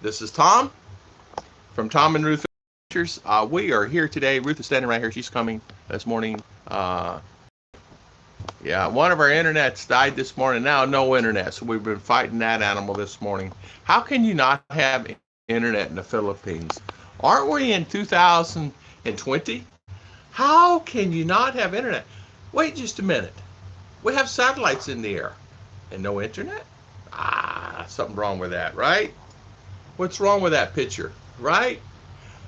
This is Tom from Tom and Ruth Adventures. We are here today. Ruth is standing right here. She's coming this morning. Uh, yeah, one of our internets died this morning. Now no internet, so we've been fighting that animal this morning. How can you not have internet in the Philippines? Aren't we in 2020? How can you not have internet? Wait just a minute. We have satellites in the air and no internet? Something wrong with that, right? What's wrong with that picture, right?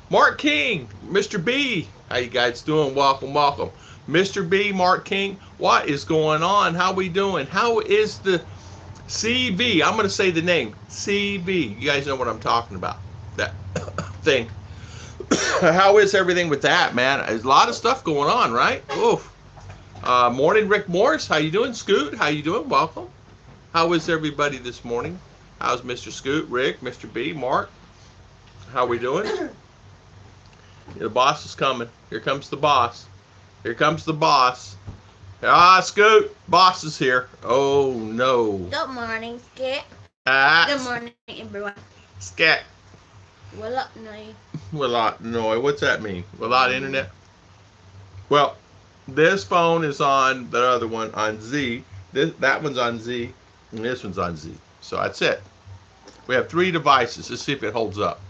Mark King, Mr. B, how you guys doing? Welcome, welcome. Mr. B, Mark King, what is going on? How we doing? How is the CV? I'm going to say the name, CV. You guys know what I'm talking about, that thing. How is everything with that, man? There's a lot of stuff going on, right? Oof. Morning, Rick Morris. How you doing? Scoot, how you doing? Welcome. How is everybody this morning? How's Mr. Scoot, Rick, Mr. B, Mark? How we doing? The boss is coming. Here comes the boss. Here comes the boss. Scoot, boss is here. Oh, no. Good morning, Skit. Good morning, everyone. Scat. Wala noy. Wala noy. What's that mean? Wala internet? Well, this phone is on the other one on Z. That one's on Z, and this one's on Z. So that's it. We have 3 devices. Let's see if it holds up.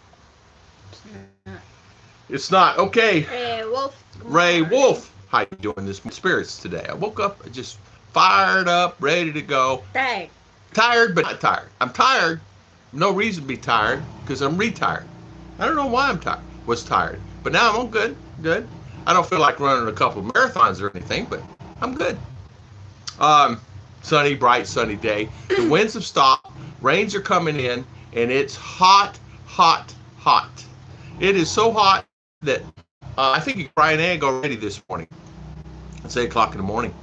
It's not. Okay. Ray Wolf. Ray Wolf. How you doing this spirits today? I woke up just fired up, ready to go. Tired. Tired, but not tired. I'm tired. No reason to be tired because I'm retired. I don't know why I'm tired. Was tired. But now I'm good. Good. I don't feel like running a couple of marathons or anything, but I'm good. Sunny, bright, sunny day. The winds have stopped. Rains are coming in, and it's hot, hot, hot. It is so hot that I think you can fry an egg already this morning. It's 8 o'clock in the morning.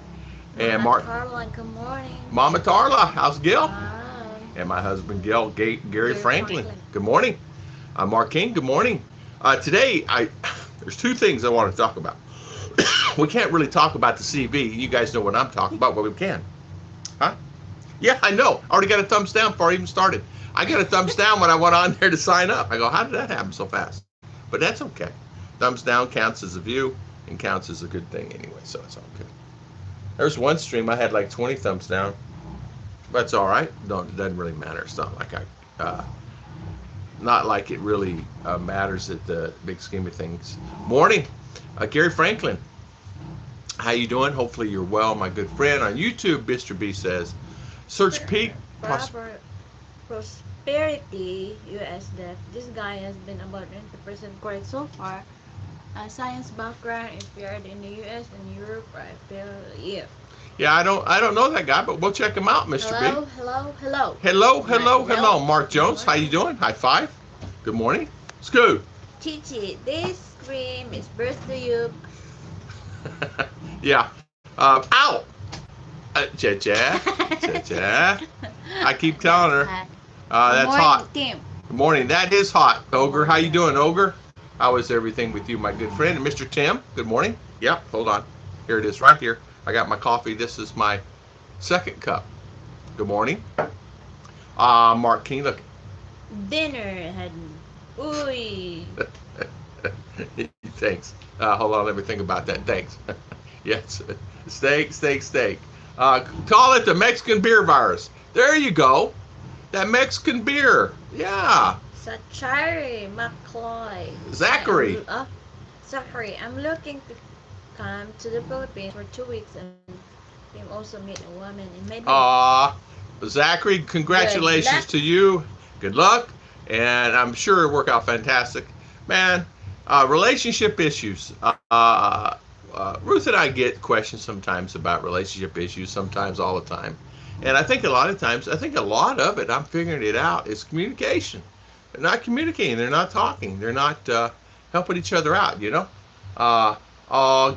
And Mama Tarla, good morning. Mama Tarla, how's Gil? Hi. And my husband Gil, Gary Franklin. Good morning. Mark King, good morning. Today, there's 2 things I want to talk about. We can't really talk about the CV. You guys know what I'm talking about, but we can. Huh? Yeah, I know. I already got a thumbs down before I even started. I got a thumbs down when I went on there to sign up. I go, how did that happen so fast? But that's okay. Thumbs down counts as a view and counts as a good thing anyway, so it's all good. There's one stream I had like 20 thumbs down. That's all right. It doesn't really matter. It's not like it really matters at the big scheme of things. Morning, Gary Franklin. How you doing? Hopefully you're well, my good friend. On YouTube, Mr. B says, search peak prosperity US debt. This guy has been about 90% correct so far. Science background, if you're in the US and Europe, I feel yeah. Yeah, I don't know that guy, but we'll check him out, Mr. Hello, B. Hello. Mark Jones, how you doing? High five. Good morning. Scoot. Chichi, this cream is birth to you. Yeah. Ow. Cha-cha. I keep telling her. That's morning, hot. Tim. Good morning. That is hot. Ogre, how you doing, Ogre? How is everything with you, my good friend? And Mr. Tim, good morning. Yep, hold on. Here it is right here. I got my coffee. This is my 2nd cup. Good morning. Mark King, look. Dinner had ooey. Thanks. Hold on, let me think about that. Thanks. Yes. Steak. Call it the Mexican beer virus. There you go. That Mexican beer. Yeah. Zachary McCloy. Zachary. Zachary, I'm looking to come to the Philippines for 2 weeks and also meet a woman in Mindinao. Zachary, congratulations to you. Good luck. And I'm sure it'll work out fantastic. Man, relationship issues. Ruth and I get questions sometimes about relationship issues, sometimes all the time. And I think a lot of it, I'm figuring it out, is communication. They're not communicating. They're not talking. They're not helping each other out, you know?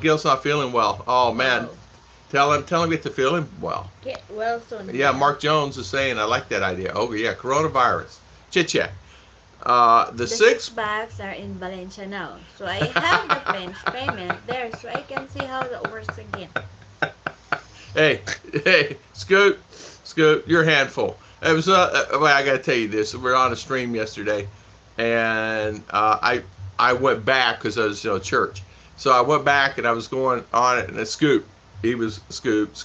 Gil's not feeling well. Oh, man. Tell him get to feeling well. Get well soon. Yeah, Mark Jones is saying, I like that idea. Oh, yeah, coronavirus. Chit-chat. The 6 bags are in Valencia now. So I have the French payment there so I can see how that works again. Hey, Scoot, you're a handful. It was. Well, I got to tell you this. We were on a stream yesterday, and I went back because I was church. So I went back and I was going on it, and a Scoop. He was Scoop,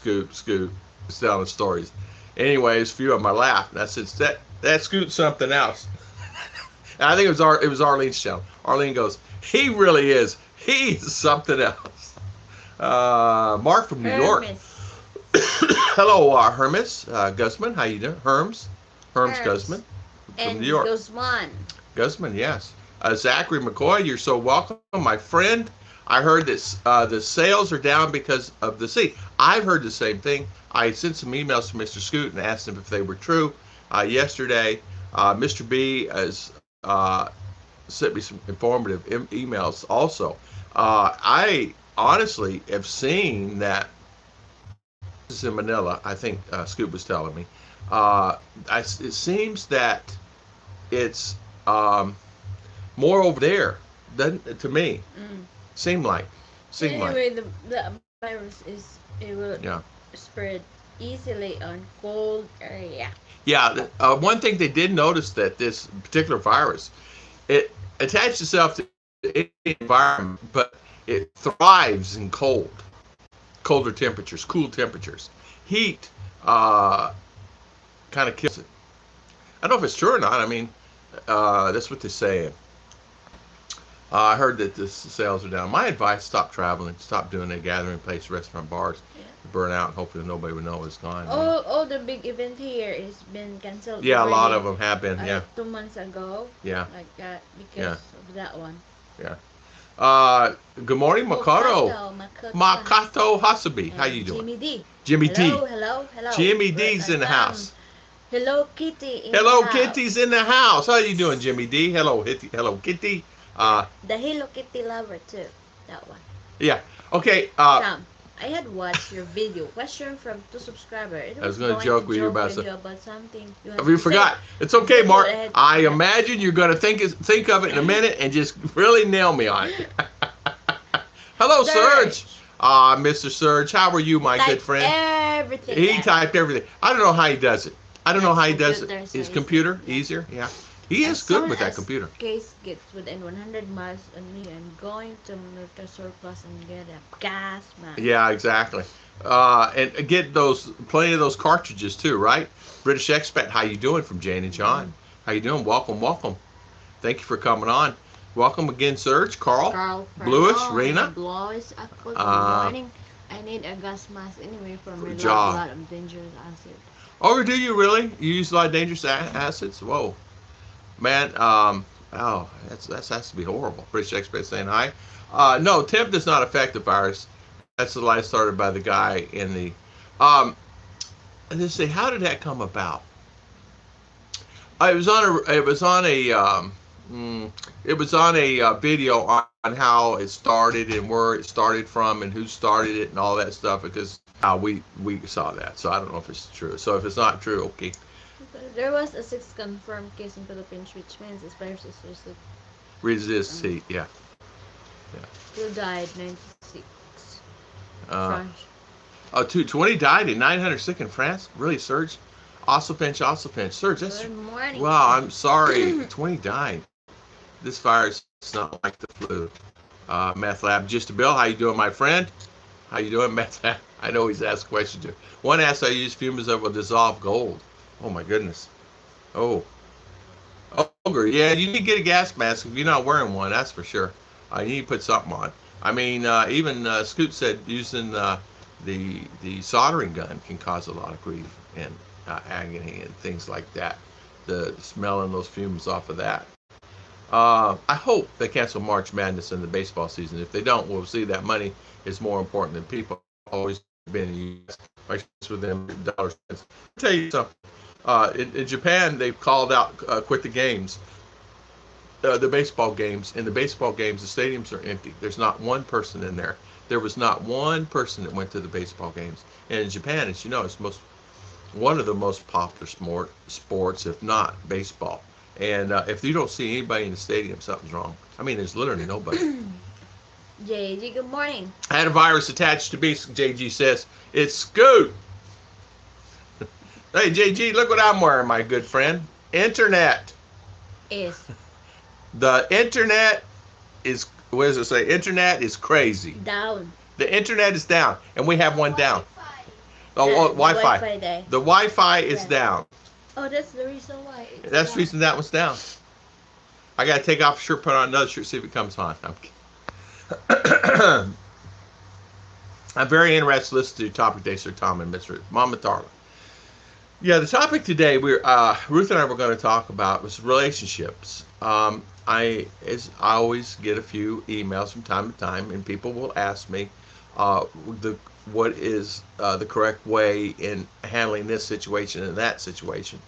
telling stories. Anyways, a few of them I laughed, and I said that Scoop's something else. And I think it was Arlene's channel. Arlene goes, he really is. He's something else. Mark from New York. Hello, Hermes Guzman. How you doing? Herms Guzman from New York. Guzman, yes. Zachary McCoy, you're so welcome, my friend. I heard that the sales are down because of the sea. I've heard the same thing. I sent some emails to Mr. Scoot and asked him if they were true. Yesterday, Mr. B has sent me some informative emails also. I honestly have seen that this is in Manila. I think Scoot was telling me. It seems that it's more over there than to me. Seem like. Anyway, the virus it will spread easily on cold area. Yeah. One thing they did notice that this particular virus, it attaches itself to any environment, but it thrives in colder temperatures, cool temperatures. Heat kind of kills it. I don't know if it's true or not. I mean, that's what they're saying. I heard that the sales are down. My advice: stop traveling, stop doing a gathering place, restaurant, bars, burn out, and hopefully nobody would know it's gone. All the big event here is been canceled. Yeah, a lot of them have been. Yeah. 2 months ago. Yeah. Like that because of that one. Yeah. Good morning, Makoto. Makato Hasabi. How you doing? Jimmy D. Jimmy D. Hello. Jimmy D's in the house. Hello Kitty. Hello Kitty's in the house. How you doing, Jimmy D? Hello Kitty. The Hello Kitty lover too. That one. Yeah. Okay. Tom, I had watched your video. Question from 2 subscribers. I was going to joke with you about something. You forgot. It's okay, Mark. I imagine you're going to think of it in a minute and just really nail me on it. Hello, Serge. Mr. Serge, how are you, my good friend? Everything. He typed everything. I don't know how he does it. His computer easier. Yeah. He is good with that computer. Case gets within 100 miles of me and going to Military Surplus and get a gas mask. Yeah, exactly. And get plenty of those cartridges too, right? British Expat, how you doing? From Jane and John. How you doing? Welcome. Thank you for coming on. Welcome again, Serge, Carl Bluish, Rena. Bluish, good morning. I need a gas mask anyway for a lot of dangerous acid. Oh, do you really? You use a lot of dangerous acids? Whoa. Man, that has to be horrible. British Expat saying hi. No, temp does not affect the virus. That's the lie started by the guy in the. And they say, how did that come about? It was on a video on how it started and where it started from and who started it and all that stuff because we saw that. So I don't know if it's true. So if it's not true, okay. There was a 6th confirmed case in Philippines, which means this virus is resist heat. Yeah. 2 died, 96. France. 20 died and 900 sick in France. Really, Serge? Also pinch. Serge, that's. Good morning. Wow, I'm sorry. 20 died. This virus is not like the flu. Meth Lab. Just a Bill, how you doing, my friend? How you doing, Meth Lab? I know he's asked questions too. One asked, I use fumes that will dissolve gold. Oh my goodness. Oh. Ogre, yeah, you need to get a gas mask if you're not wearing one, that's for sure. You need to put something on. I mean, even Scoot said using the soldering gun can cause a lot of grief and agony and things like that. The smelling those fumes off of that. I hope they cancel March Madness in the baseball season. If they don't, we'll see that money is more important than people always been used. With them dollars. I'll tell you something. In Japan, they've called out quit the games, the baseball games. In the baseball games, the stadiums are empty. There's not one person in there. There was not one person that went to the baseball games. And in Japan, as you know, it's one of the most popular sports, if not baseball. And if you don't see anybody in the stadium, something's wrong. I mean, there's literally nobody. JG, good morning. I had a virus attached to me, JG says. It's Scoot. Hey, JG, look what I'm wearing, my good friend. Internet. Is The internet is, what does it say? Internet is crazy. down. The internet is down, and we have one down. Oh, The Wi-Fi. Wi-Fi day. The Wi-Fi is Yeah. down. Oh, that's the reason why. It's That's the down. reason that one's down. I gotta take off a shirt, put on another shirt, see if it comes on. I'm very interested to listen to your topic today, Sir Tom and Mr. Mama Tarla. Yeah, the topic today, Ruth and I were going to talk about was relationships. I always get a few emails from time to time, and people will ask me what is the correct way in handling this situation and that situation.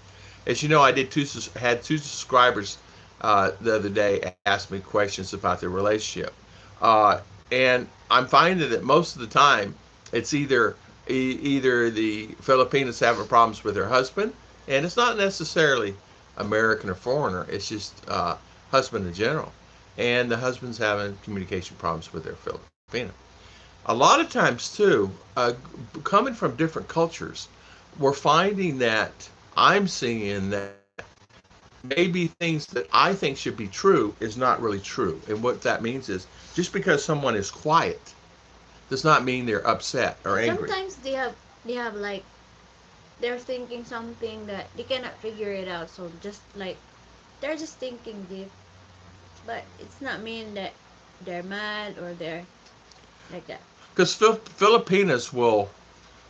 As you know, I had two subscribers the other day ask me questions about their relationship, and I'm finding that most of the time it's either the Filipinas having problems with her husband, and it's not necessarily American or foreigner. It's just husband in general, and the husband's having communication problems with their Filipina. A lot of times too, coming from different cultures, we're finding that I'm seeing that maybe things that I think should be true is not really true. And what that means is just because someone is quiet does not mean they're upset or angry. Sometimes they have like they're thinking something that they cannot figure it out. So just like they're just thinking deep, but it's not mean that they're mad or they're like that. Because Filipinas will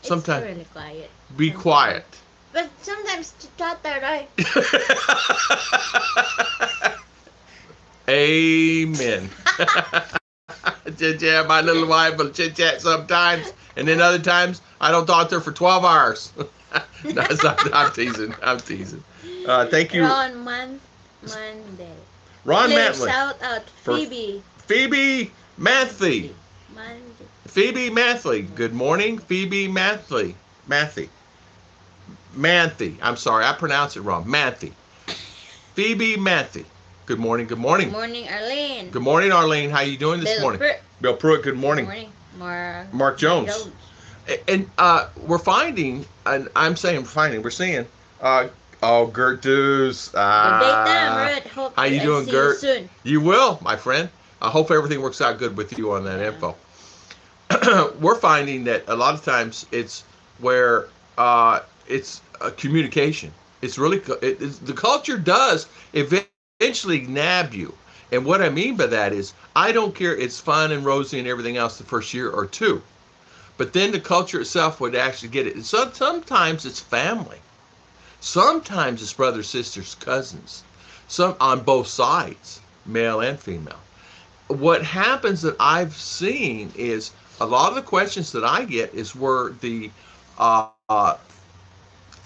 sometimes It's really quiet. be Sometimes. quiet. But sometimes chatter, right? Amen. Chit chat, my little wife will chit chat sometimes, and then other times I don't talk to her for 12 hours. No, I'm teasing. I'm teasing. Thank you, Ron Monday. Ron Clear Mantley. shout out Phoebe. Phoebe Mathley. Monday. Phoebe Mathley. Good morning, Phoebe Mathley. Manthe. I'm sorry, I pronounced it wrong. Manthe. Phoebe Manthe. Good morning. Good morning. Good morning, Arlene. Good morning, Arlene. How you doing this morning? Bill Pruitt. Good morning. Good morning. Mark Jones. And we're finding, and I'm saying we're seeing. Gert Dews. Good day, time, Ruth. Hope How you doing, see Gert? You soon. You will, my friend. I hope everything works out good with you on that info. We're finding that a lot of times it's where it's communication. It's really the culture does eventually nab you, and what I mean by that is I don't care. It's fun and rosy and everything else the first year or two, but then the culture itself would actually get it. And so sometimes it's family, sometimes it's brothers, sisters, cousins, some on both sides, male and female. What happens that I've seen is a lot of the questions that I get is where the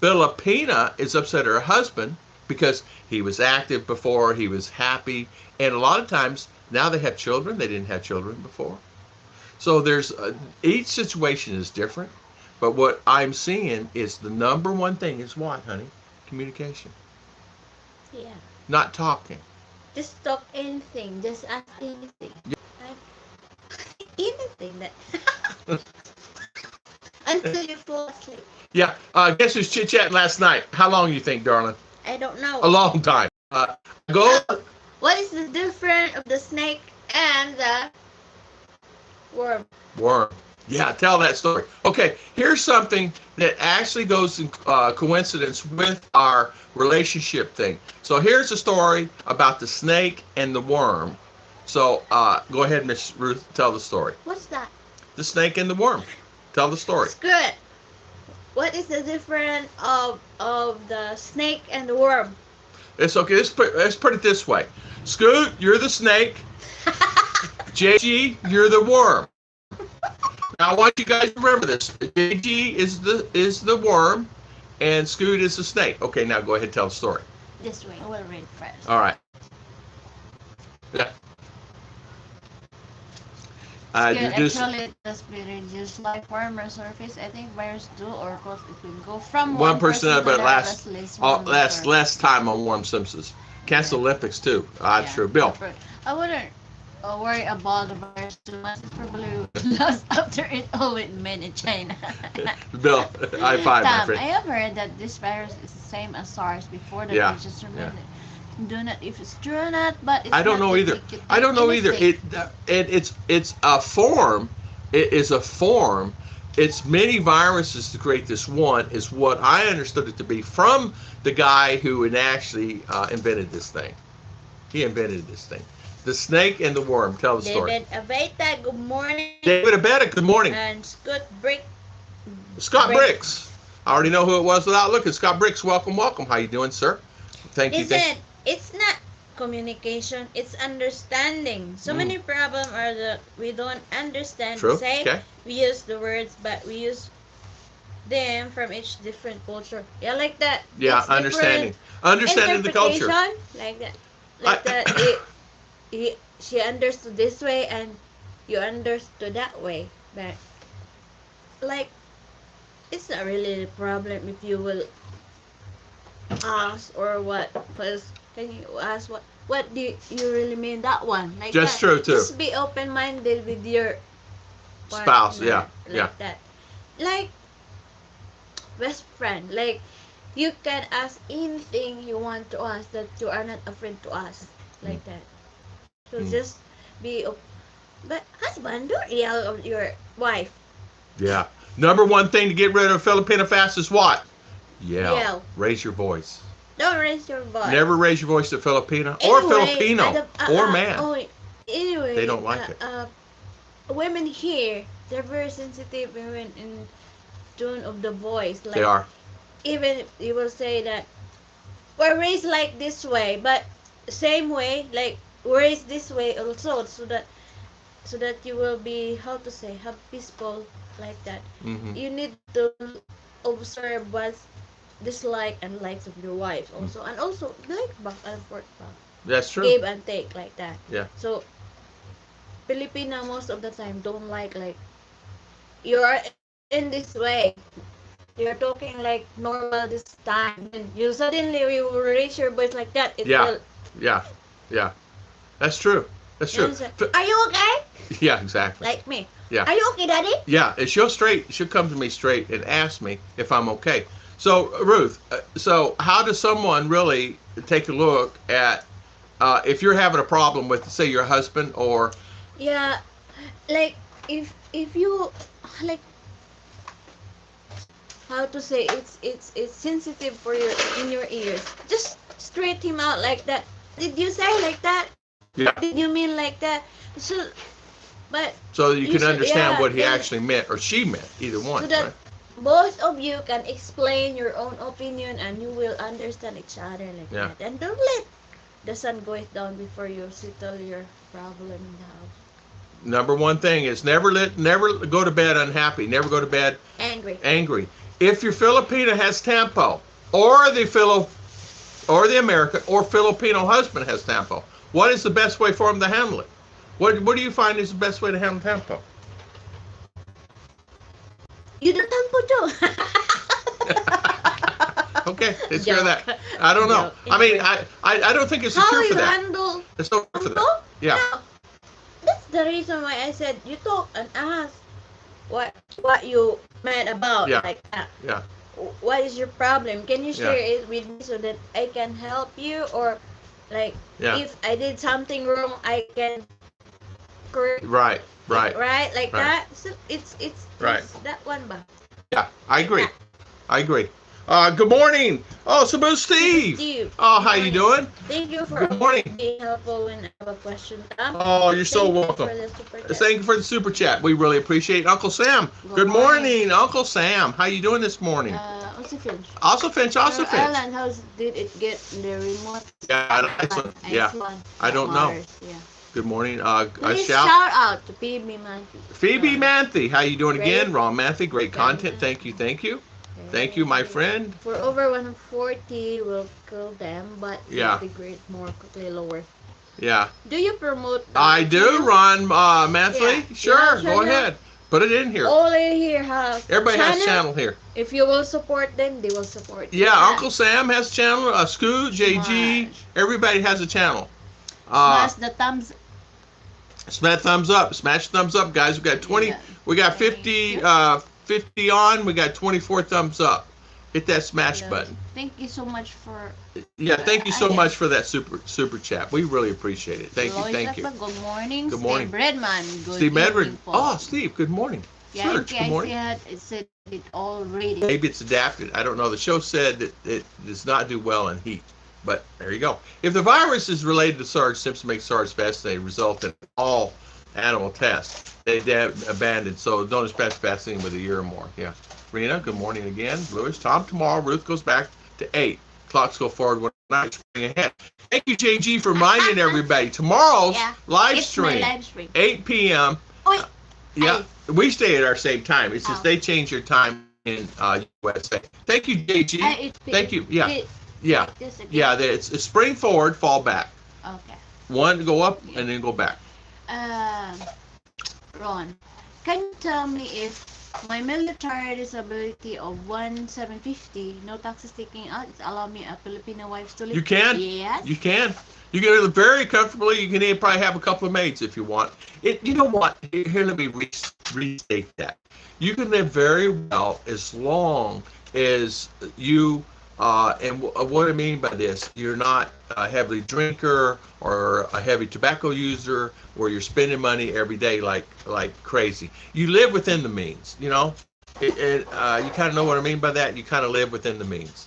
Filipina is upset at her husband because he was active before, he was happy, and a lot of times now they have children. They didn't have children before. So there's each situation is different, but what I'm seeing is the number one thing is what, honey? Communication. Yeah. Not talking. Just talk anything. Just ask anything. Yeah. Anything that until you fall asleep. Yeah. Guess who's chit-chatting last night? How long you think, darling? I don't know. A long time. Go. What is the difference of the snake and the worm? Worm. Yeah, tell that story. Okay, here's something that actually goes in coincidence with our relationship thing. So here's a story about the snake and the worm. So go ahead, Miss Ruth, tell the story. What's that? The snake and the worm. Tell the story. It's good. What is the difference of the snake and the worm? It's okay. Let's put it this way. Scoot, you're the snake. JG, you're the worm. Now I want you guys to remember this. JG is the worm, and Scoot is the snake. Okay, now go ahead and tell the story. This way. I will read first. All right. Yeah. Actually, the spirit reduce life form or surface. I think virus do or cause it will go from one person to but the less time on warm Simpsons. Cancel Olympics too. That's true. Bill. I wouldn't worry about the virus too much. It's probably lost after it all went made in China. Bill, high five, my Tom, friend. I have heard that this virus is the same as SARS before that. Yeah, It's just yeah. do not if it's true or not, but it's I don't not know either. etiquette I don't know either. anything. It's a form. It is a form. It's many viruses to create this one. Is what I understood it to be from the guy who actually invented this thing. He invented this thing. The snake and the worm. Tell the story. David Aveta, good morning. David Abeta, good morning. And Scott Brick. Scott Bricks. I already know who it was without looking. Scott Bricks, welcome, welcome. How you doing, sir? Thank you. Listen, it's not communication, it's understanding. So many problems are that we don't understand. True. Say Okay. we use the words, but we use them from each different culture. Yeah, like that. Yeah, It's understanding. different Understanding the culture. interpretation, like that. Like that. She understood this way, and you understood that way. But like, it's not really a problem if you will ask or what. Because can you ask what do you really mean that one? Like Just that. true too. Just be open minded with your Spouse, partner, yeah, like yeah. that. Like best friend. Like you can ask anything you want to ask that you are not afraid to ask. Like that. So just be but husband, don't yell at your wife. Yeah. Number one thing to get rid of Filipino fast is what? Yell. Yell. Raise your voice. Don't raise your voice. Never raise your voice to Filipina or Anyway, Filipino or man. Anyway, They don't like it. Women here, they're very sensitive when in tone of the voice. Like, They are. even if you will say that we're raised like this way, but same way, like we're raised this way also, so that you will be, how to say, have peaceful like that. Mm-hmm. You need to observe what's dislike and likes of your wife also, and also like back and forth back. That's true. Give and take like that. Yeah. So Filipina most of the time don't like you're in this way. You're talking like normal this time. Then you suddenly you will raise your voice like that. It Yeah. will. Yeah. Yeah. That's true. That's true. Are you okay? Yeah, exactly. Like me. Yeah. Are you okay, Daddy? Yeah, and she'll come to me straight and ask me if I'm okay. So Ruth, so how does someone really take a look at if you're having a problem with, say, your husband or? Yeah, like if you like, how to say, it's sensitive for your in your ears. Just straight him out like that. Did you say like that? Yeah. Did you mean like that? So, but So you can should- understand yeah, what he and- actually meant or she meant, either one. so that Right? both of you can explain your own opinion and you will understand each other like Yeah. that. And don't let the sun go down before you settle your problem in the house. Number one thing is never go to bed unhappy. Never go to bed Angry. angry. If your Filipina has tempo, or the American or Filipino husband has tempo, what is the best way for him to handle it? What do you find is the best way to handle tempo? You do tempo too. Okay, let's hear Joke. that. I don't know. Joke. I mean, I don't think it's a How cure you for that. handle It's no cure for tempo? that. Yeah. No. That's the reason why I said you talk and ask what you meant about Yeah. like that. Yeah. What is your problem? Can you share Yeah. it with me so that I can help you, or like Yeah. if I did something wrong, I can correct. Right. Right. Right, like Right. that. So it's Right. that one, ba? Yeah. I agree. I agree. Good morning. Oh, Sabu Steve. Steve. Oh, how you doing? Thank you for Good morning. being helpful when I have a question. Oh, you're so Thank you welcome. for the super chat. Thank you for the super chat. We really appreciate it. Uncle Sam. Good morning, Uncle Sam. How you doing this morning? Also Finch. Also Finch. Also Finch. Alan, how did it get the remote? Yeah, yeah. I don't know. Yeah. Good morning. Please Shout. shout out to PB Monkey. Phoebe Manthe. How you doing Great. again? Ron Manthe. Great content. Thank you. Thank you. Thank you, my friend. For over 140, we'll kill them, but Yeah. the grade more quickly lower. Yeah. Do you promote? I do, channel? Ron Manthe. Yeah. Sure. Yeah, Go channel. ahead. Put it in here. All in here have Everybody has channel here. If you will support them, they will support you. Yeah, Uncle Sam has channel. Scoot, JG. Smash. Everybody has a channel. Smash the thumbs Smash thumbs up. Smash thumbs up, guys. We got 20. Yeah. We got Thank 50. you. 50 on. We got 24 thumbs up. Hit that smash Hello. button. Thank you so much for. Yeah, thank you I so much for that super chat. We really appreciate it. Thank you, Lois thank you. Lakba, good morning. Good morning. Steve Redman, good Steve Medford. evening po. Oh, Steve. Good morning. Yeah, Church. Good morning. it said it already. Maybe it's adapted. I don't know. The show said that it does not do well in heat. But there you go. If the virus is related to SARS, symptoms make SARS vaccine result in all animal tests. They abandoned, so don't expect vaccine with a year or more. Yeah. Rena, good morning again. Lewis, Tom, tomorrow. Ruth goes back to 8. Clocks go forward one night, spring ahead. Thank you, JG, for reminding everybody. Tomorrow's live It's stream, my live stream. 8 p.m. Oh, Yeah, we stay at our same time. It's just Oh. they change your time in USA. Thank you, JG. Thank you. Yeah, yeah, This again. yeah. It's spring forward, fall back. Okay. One go up and then go back. Ron, can you tell me if my military disability of 1,750, no taxes taking out, it's allow me a Filipino wife to live? You can. Yes. You can. You can live very comfortably. You can even probably have a couple of maids if you want. You know what? Here, let me restate that. You can live very well as long as you. What I mean by this, you're not a heavy drinker or a heavy tobacco user where you're spending money every day like crazy. You live within the means, you know. You kind of know what I mean by that. You kind of live within the means,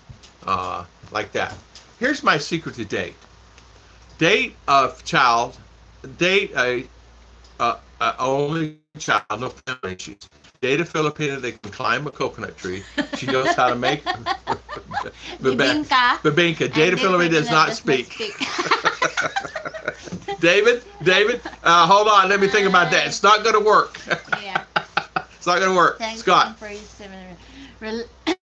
like that. Here's my secret to date. Date a child, date a only child, no family issues. Date a Filipina that can climb a coconut tree. She knows how to make Bibingka. Bibingka. Date a Filipina does not speak. David, hold on. Let me think about that. It's not going to work. Yeah. It's not going to work. Thanks Scott. for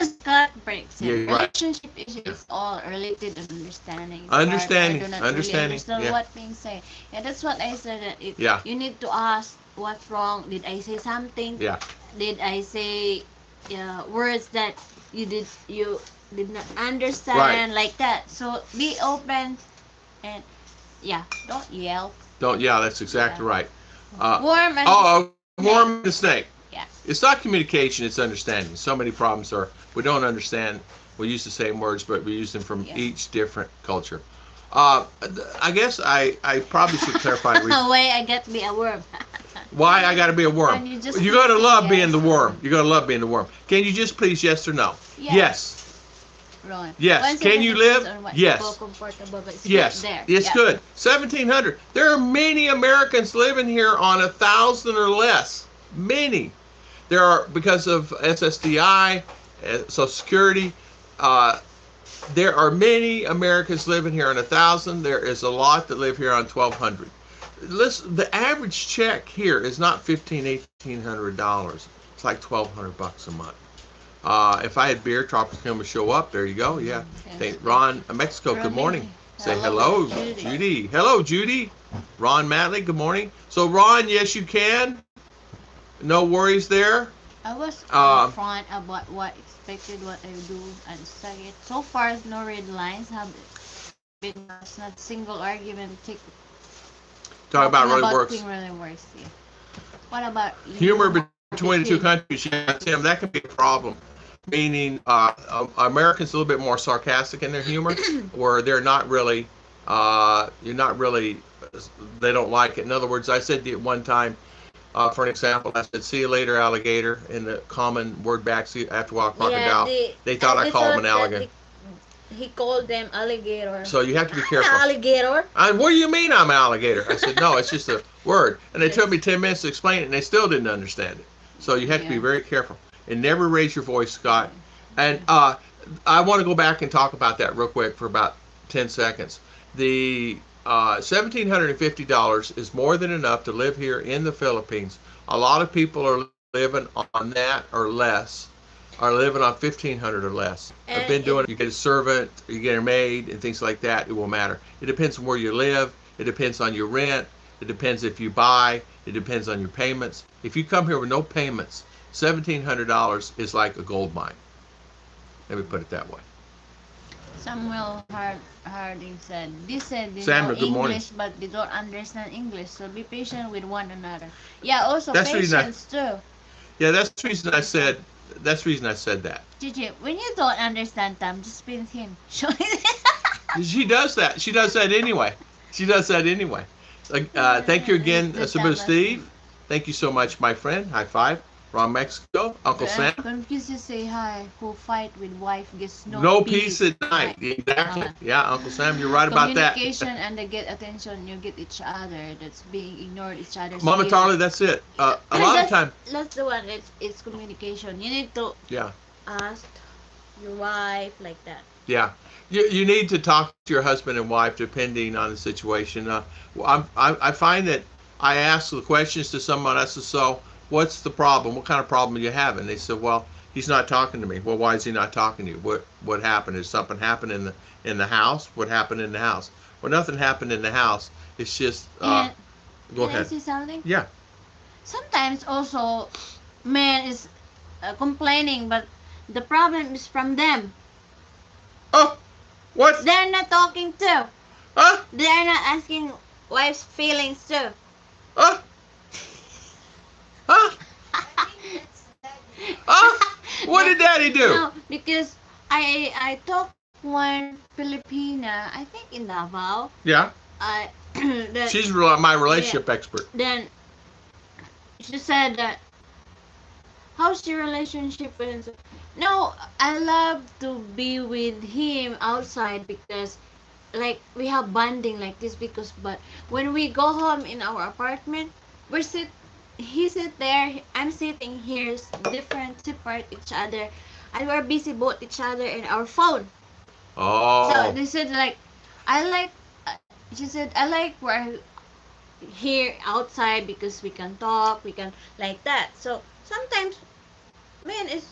Scott breaks Yeah, it. you're right. Relationship issues all related to understanding. Understanding, I do not understanding, Really understand yeah. what being said. Yeah, that's what I said. That if Yeah. you need to ask what's wrong. Did I say something? Yeah. Did I say words that you did not understand, like that? So be open and don't yell. Yeah, that's exactly right. Warm and Warm the snake. yeah. It's not communication, it's understanding. So many problems are we don't understand. We use the same words, but we use them from each different culture. I guess I probably should clarify. Why I get to be a worm? Why I got to be a worm? You're going to love being the worm. You're going to love being the worm. Can you just please yes or no? Yes. Yes. Yes. Can you live? Yes. Yes. It's good. 1,700. There are many Americans living here on 1,000 or less. Many. There are, because of SSDI, Social Security, there are many Americans living here on 1,000. There is a lot that live here on 1,200. Listen, the average check here is not $1,500, $1,800. It's like $1,200 a month. If I had beer, Tropicana would show up. There you go. Yeah. Hey, Ron, Mexico, good morning. Say hello, Judy. Hello, Judy. Ron Matley, good morning. So, Ron, yes, you can. No worries there. I was upfront about what expected, what I do, and say it. So far, no red lines have been. It's not single argument. Talk about really works. Really works. Yeah. What about humor between the two countries? Yeah, Tim, that can be a problem. Meaning, Americans a little bit more sarcastic in their humor, where they're not really, you're not really, they don't like it. In other words, I said at one time, for an example, I said, "See you later, alligator," in the common word back. See, after a while, crocodile. They thought I called him an alligator. He called them alligator. So you have to be careful. Alligator? What do you mean I'm an alligator? I said, no, it's just a word. And they took me 10 minutes to explain it, and they still didn't understand it. So you have to be very careful. And never raise your voice, Scott. And I want to go back and talk about that real quick for about 10 seconds. The $1,750 is more than enough to live here in the Philippines. A lot of people are living on that or less. Are living on $1,500 or less. I've been doing it. You get a servant, you get a maid, and things like that. It won't matter. It depends on where you live. It depends on your rent. It depends if you buy. It depends on your payments. If you come here with no payments, $1,700 is like a gold mine. Let me put it that way. Samuel Harding said they know Samuel, good morning. English, but they don't understand English. So be patient with one another. Yeah, also That's the reason patience too. yeah, that's the reason I said. That's the reason I said that. Gigi, when you don't understand Tom, just spin him. Show it. She does that. She does that anyway. She does that anyway. Thank you again, The Sabu Thomas Steve. Thank you so much, my friend. High five. From Mexico, Uncle Sam. Confused you say hi. Who fight with wife gets No peace at night. Exactly. Yeah, Uncle Sam, you're right about that. Communication and they get attention. You get each other. That's being ignored each other. So Mama you- Tarly, that's it. A lot of time. That's the one. It's communication. You need to Yeah, ask your wife like that. yeah. You need to talk to your husband and wife depending on the situation. I find that I ask the questions to someone. I said, so what's the problem? What kind of problem are you having? They said, well, he's not talking to me. Well, why is he not talking to you? What happened? Is something happened in the house? What happened in the house? Well, nothing happened in the house. It's just And go can I ahead. say something? Yeah. Sometimes also, man is complaining, but the problem is from them. Oh, what? They're not talking too. Huh? They're not asking wife's feelings too. Huh? Huh? Huh? What did Daddy do? No, because I talked one Filipina, I think in Davao. Yeah. That She's my relationship expert. then she said that, how's your relationship with him? No, I love to be with him outside because like we have bonding like this because but when we go home in our apartment, he sit there, I'm sitting here, different, separate each other, and we're busy both each other in our phone. Oh. So they said like, I like, she said I like we're here outside because we can talk, we can like that. So sometimes men is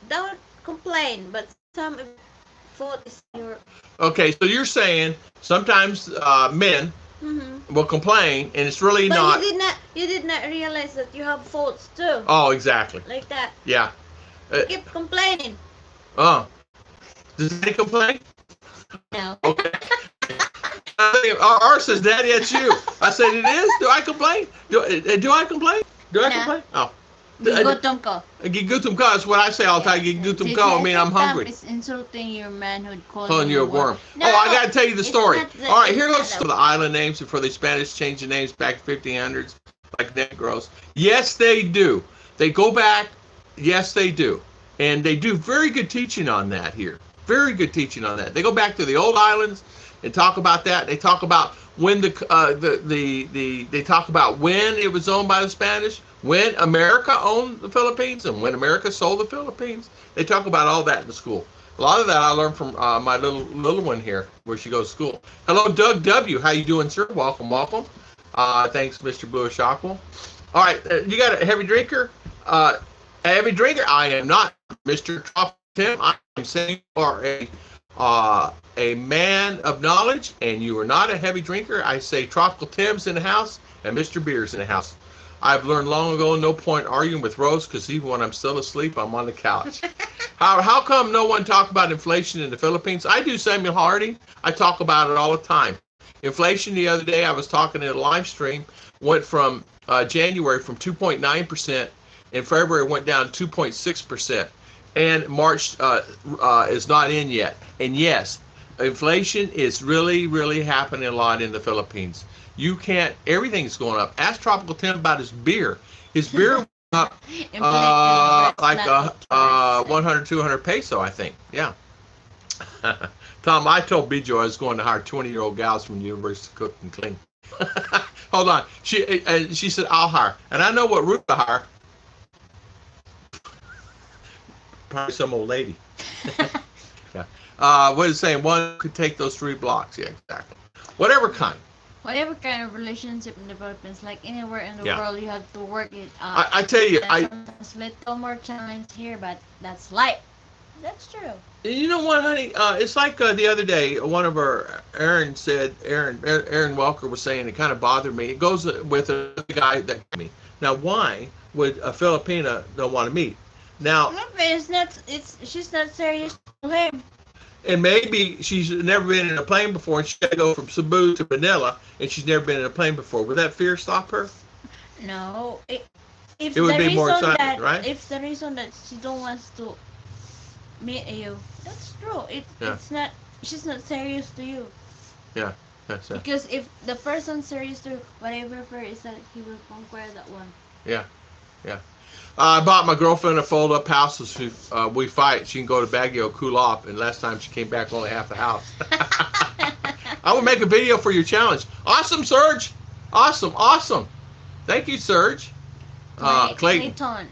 don't complain, but some fault is your. Okay, so you're saying sometimes men Mm-hmm. will complain, and it's really But not. you did not realize that you have faults too, Oh, exactly. like that. Yeah. You keep complaining. Oh. Does he complain? No. Okay. I think R says, Daddy, that's you. I said, it is? Do I complain? Do I complain? Do I No. complain? Oh. Gutom ko. Gigutum ka. That's what I say all the time. Gigutum ka. I mean, I'm hungry. It's insulting your manhood, Calling you a worm. No, Oh, I got to tell you the it's story. not the- All right, it's here not let's the- go to the island names before the Spanish changed the names back to 1500s, like Negroes. Yes, they do. They go back. Yes, they do. And they do very good teaching on that here. Very good teaching on that. They go back to the old islands and talk about that. They talk about when they talk about when it was owned by the Spanish, when America owned the Philippines, and when America sold the Philippines. They talk about all that in the school. A lot of that I learned from my little one here, where she goes to school. Hello, Doug W. How you doing, sir? Welcome, welcome. Thanks, Mr. Blue Shockwell. All right, you got a heavy drinker? A heavy drinker? I am not, Mr. Tim. I am saying you are a man of knowledge, and you are not a heavy drinker. I say Tropical Tim's in the house, and Mr. Beer's in the house. I've learned long ago, no point arguing with Rose, because even when I'm still asleep, I'm on the couch. How come no one talked about inflation in the Philippines? I do, Samuel Harding. I talk about it all the time. Inflation the other day, I was talking in a live stream, went from January from 2.9%, in February went down 2.6%, and March is not in yet. And yes, inflation is really, really happening a lot in the Philippines. You can't, everything's going up. Ask Tropical Tim about his beer. His beer went up like 100, 200 peso, I think. Yeah. Tom, I told Bijo I was going to hire 20-year-old gals from the university to cook and clean. Hold on. She said, I'll hire. And I know what Ruth to hire. Probably some old lady. Yeah. What is it saying? One could take those 3 blocks. Yeah, exactly. Whatever kind. Whatever kind of relationship in the Philippines, like anywhere in the Yeah. world, you have to work it out. I tell you, There's little more challenge here, but that's life. That's true. You know what, honey? It's like the other day, one of our Aaron Welker was saying it kind of bothered me. It goes with a guy that me. Now, why would a Filipina don't want to meet? Now, No, but it's not. She's not serious to him. and maybe she's never been in a plane before, and she got to go from Cebu to Manila, and she's never been in a plane before. Would that fear stop her? No, if It would the be more reason excitement, that right? if the reason that she don't wants to meet you, that's true. Yeah. It's not, she's not serious to you. Yeah, that's it. Because if the person serious to you, whatever fear is that he will conquer that one. Yeah, yeah. I bought my girlfriend a fold-up house. We fight. She can go to Baguio, cool off. And last time she came back, only half the house. I will make a video for your challenge. Awesome, Serge. Awesome. Thank you, Serge. Clayton.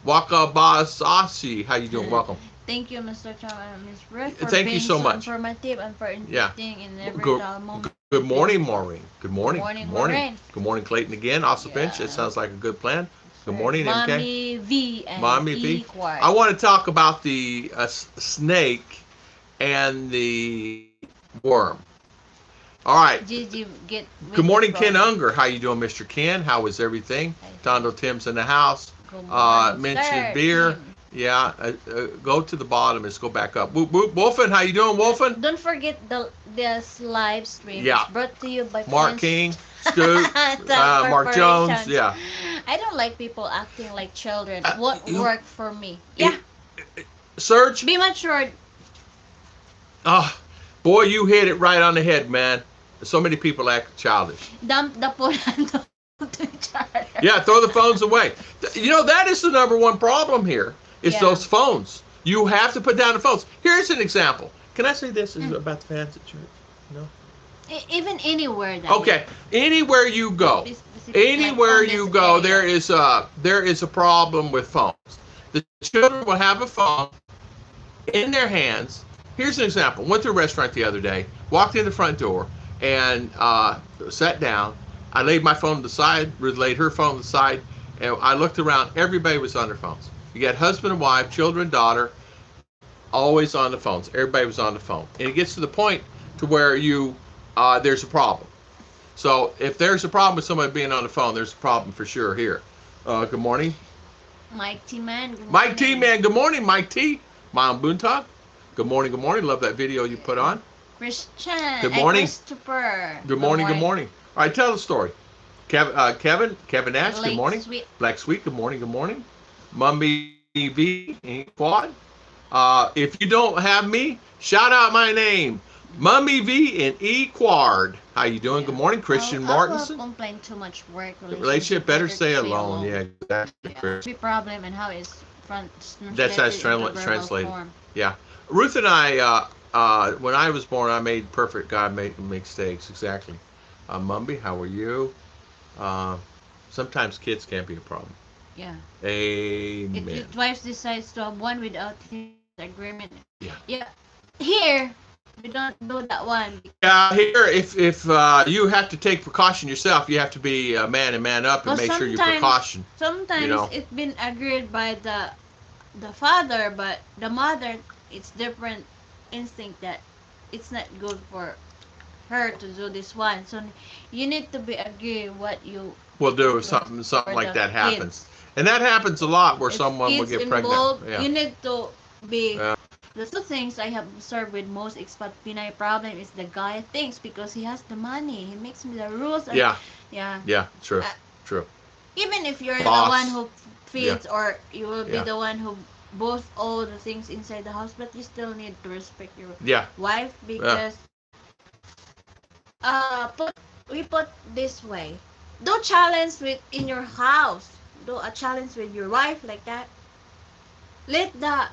Waka Basasi. How you doing? Welcome. Thank you, Mr. Chong and Ms. Ruth, for Thank being you so much. informative and for Yeah. interesting in every Good, moment. good morning, Maureen. Good morning. Maureen. Good morning, Clayton again. Awesome bench. That sounds like a good plan. Good morning, MK. Mommy V and Mommy V. I want to talk about the snake and the worm. All right. Did you get? Good morning, Ken Unger. How you doing, Mr. Ken? How is everything? Tondo Tim's in the house. Mentioned beer. Tim. Yeah. Go to the bottom. Let's go back up. Wolfen, how you doing, Wolfen? Don't forget this live stream. Yeah. It's brought to you by Mark King, Scoot, Mark Jones. Yeah. I don't like people acting like children. Uh, Won't you- work for me. Yeah. Serge. Be mature. Oh, boy, you hit it right on the head, man. So many people act childish. Dump the phone to each other. Yeah, throw the phones away. You know, that is the number one problem here. It's Yeah. those phones. You have to put down the phones. Here's an example. Can I say this is about the fans at church? No? Even anywhere. That Okay. Anywhere you go, anywhere you go, there is a problem with phones. The children will have a phone in their hands. Here's an example. Went to a restaurant the other day, walked in the front door, and sat down. I laid my phone to the side, Ruth laid her phone to the side, and I looked around. Everybody was on their phones. You got husband and wife, children, daughter, always on the phones. Everybody was on the phone. And it gets to the point to where there's a problem. So if there's a problem with somebody being on the phone, there's a problem for sure here. Good morning. Mike T. Man. Mike T. Man. Good morning, Mike T. Mom Boontalk. Good morning. Love that video you put on. Christian. Good morning. Christopher. Good morning. All right, tell the story. Kevin Nash. Good morning. Sweet. Black Sweet. Good morning. Mummy V. Quad. If you don't have me, shout out my name. Mummy V and E Quard. How you doing? Yeah. Good morning, Christian I Martinson. complain too much work. Relationship better stay alone. Yeah, exactly. Yeah. The problem and how it's That's how it's translated. Yeah. Ruth and I, when I was born, I made perfect. God made mistakes. Exactly. Mumby, how are you? Sometimes kids can't be a problem. Yeah. Amen. If your wife decides to have one without his agreement. Yeah. Yeah. Here, we don't do that one. Yeah, here, if you have to take precaution yourself, you have to be a man and man up and Well, make sure you sometimes- precaution. Sometimes You know. it's been agreed by the father, but the mother, it's different instinct that it's not good for her to do this one. So you need to be agree what you We'll do if something for like the that happens. kids. And that happens a lot where If someone will kids get involved, pregnant. you Yeah. need to be. Yeah. The two things I have observed with most expat Pinay problem is the guy thinks because he has the money, he makes me the rules. And, Yeah. Yeah. Yeah, true. Uh, True. Even if you're Boss. the one who feeds or you will be Yeah. the one who both all the things inside the house, but you still need to respect your Yeah. wife because we put this way. Do challenge with in your house. Do a challenge with your wife like that. Let the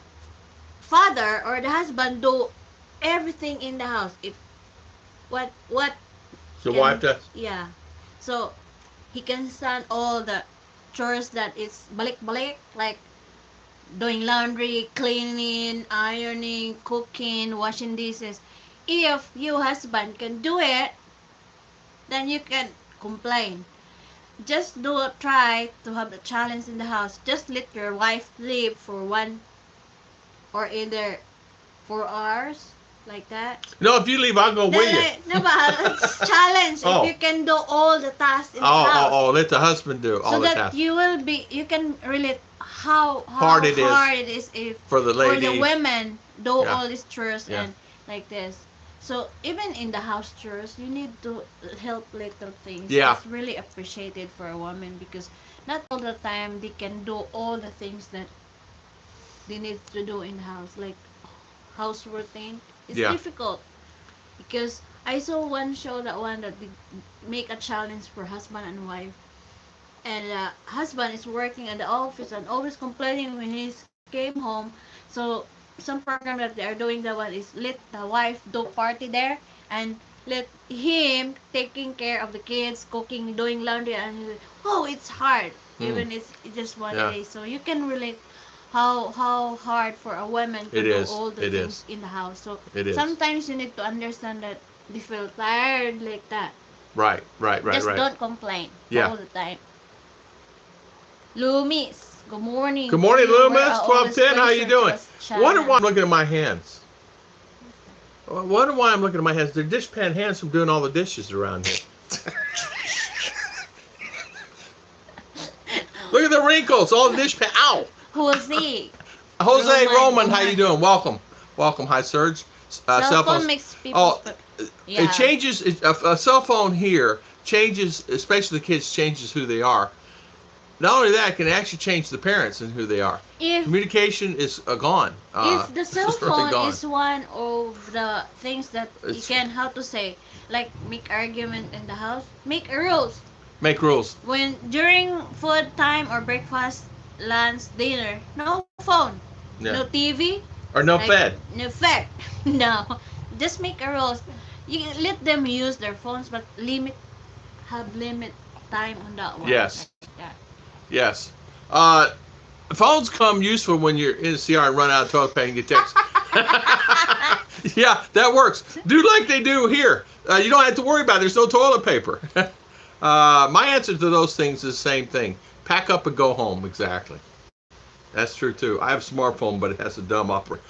father or the husband do everything in the house. If what The can- wife does. yeah. So he can stand all the chores that is balik like doing laundry, cleaning, ironing, cooking, washing dishes. If your husband can do it, then you can complain. Just try to have a challenge in the house. Just let your wife leave for 1 or either 4 hours like that. No, if you leave, I'll go with you. No, but it's challenge. Oh. If you can do all the tasks in the house. Let the husband do all So the that tasks. you can relate how Hard it is hard it is if For the for lady. the women do Yeah. all these chores Yeah. and like this. So even in the house chores, you need to help little things. Yeah. It's really appreciated for a woman because not all the time they can do all the things that they need to do in the house, like house routine. It's Yeah. difficult because I saw one show that one that they make a challenge for husband and wife, and husband is working at the office and always complaining when he came home. So some program that they are doing that one is let the wife do party there and let him taking care of the kids, cooking, doing laundry, and oh, it's hard. Mm. Even it's just one Yeah. day, so you can relate how hard for a woman to It do is. all the It things is. in the house. So It is. sometimes you need to understand that they feel tired like that. Right. Right. Right. Just Right. don't complain Yeah. all the time. Loomis, good morning Good to morning, you. We're Loomis. always 1210. How you pleasure to doing? us, Wonder China. why I'm looking at my hands. Wonder why I'm looking at my hands. They're dishpan hands from doing all the dishes around here. Look at the wrinkles. All the dishpan. Ow. Jose. Jose Roman, how you Roman. doing? Welcome. Welcome. Hi, Serge. Cell Cell phone phones. makes people. Oh, it Yeah. changes. A cell phone here changes, especially the kids, changes who they are. Not only that, it can actually change the parents and who they are. If Communication is gone. if the cell It's really phone gone. is one of the things that you It's can, how to say, like make argument in the house, make rules. make rules. When during food time or breakfast, lunch, dinner, no phone, no Yeah. TV, Or like no fed. no fed. No, just make a rules. You let them use their phones, but have limit time on that one. Yes. Like that. Yes. Uh, Phones come useful when you're in the CR and run out of toilet paper and get text. Yeah, that works. Do like they do here. You don't have to worry about it. There's no toilet paper. My answer to those things is the same thing. Pack up and go home. Exactly. That's true too. I have a smartphone, but it has a dumb operator.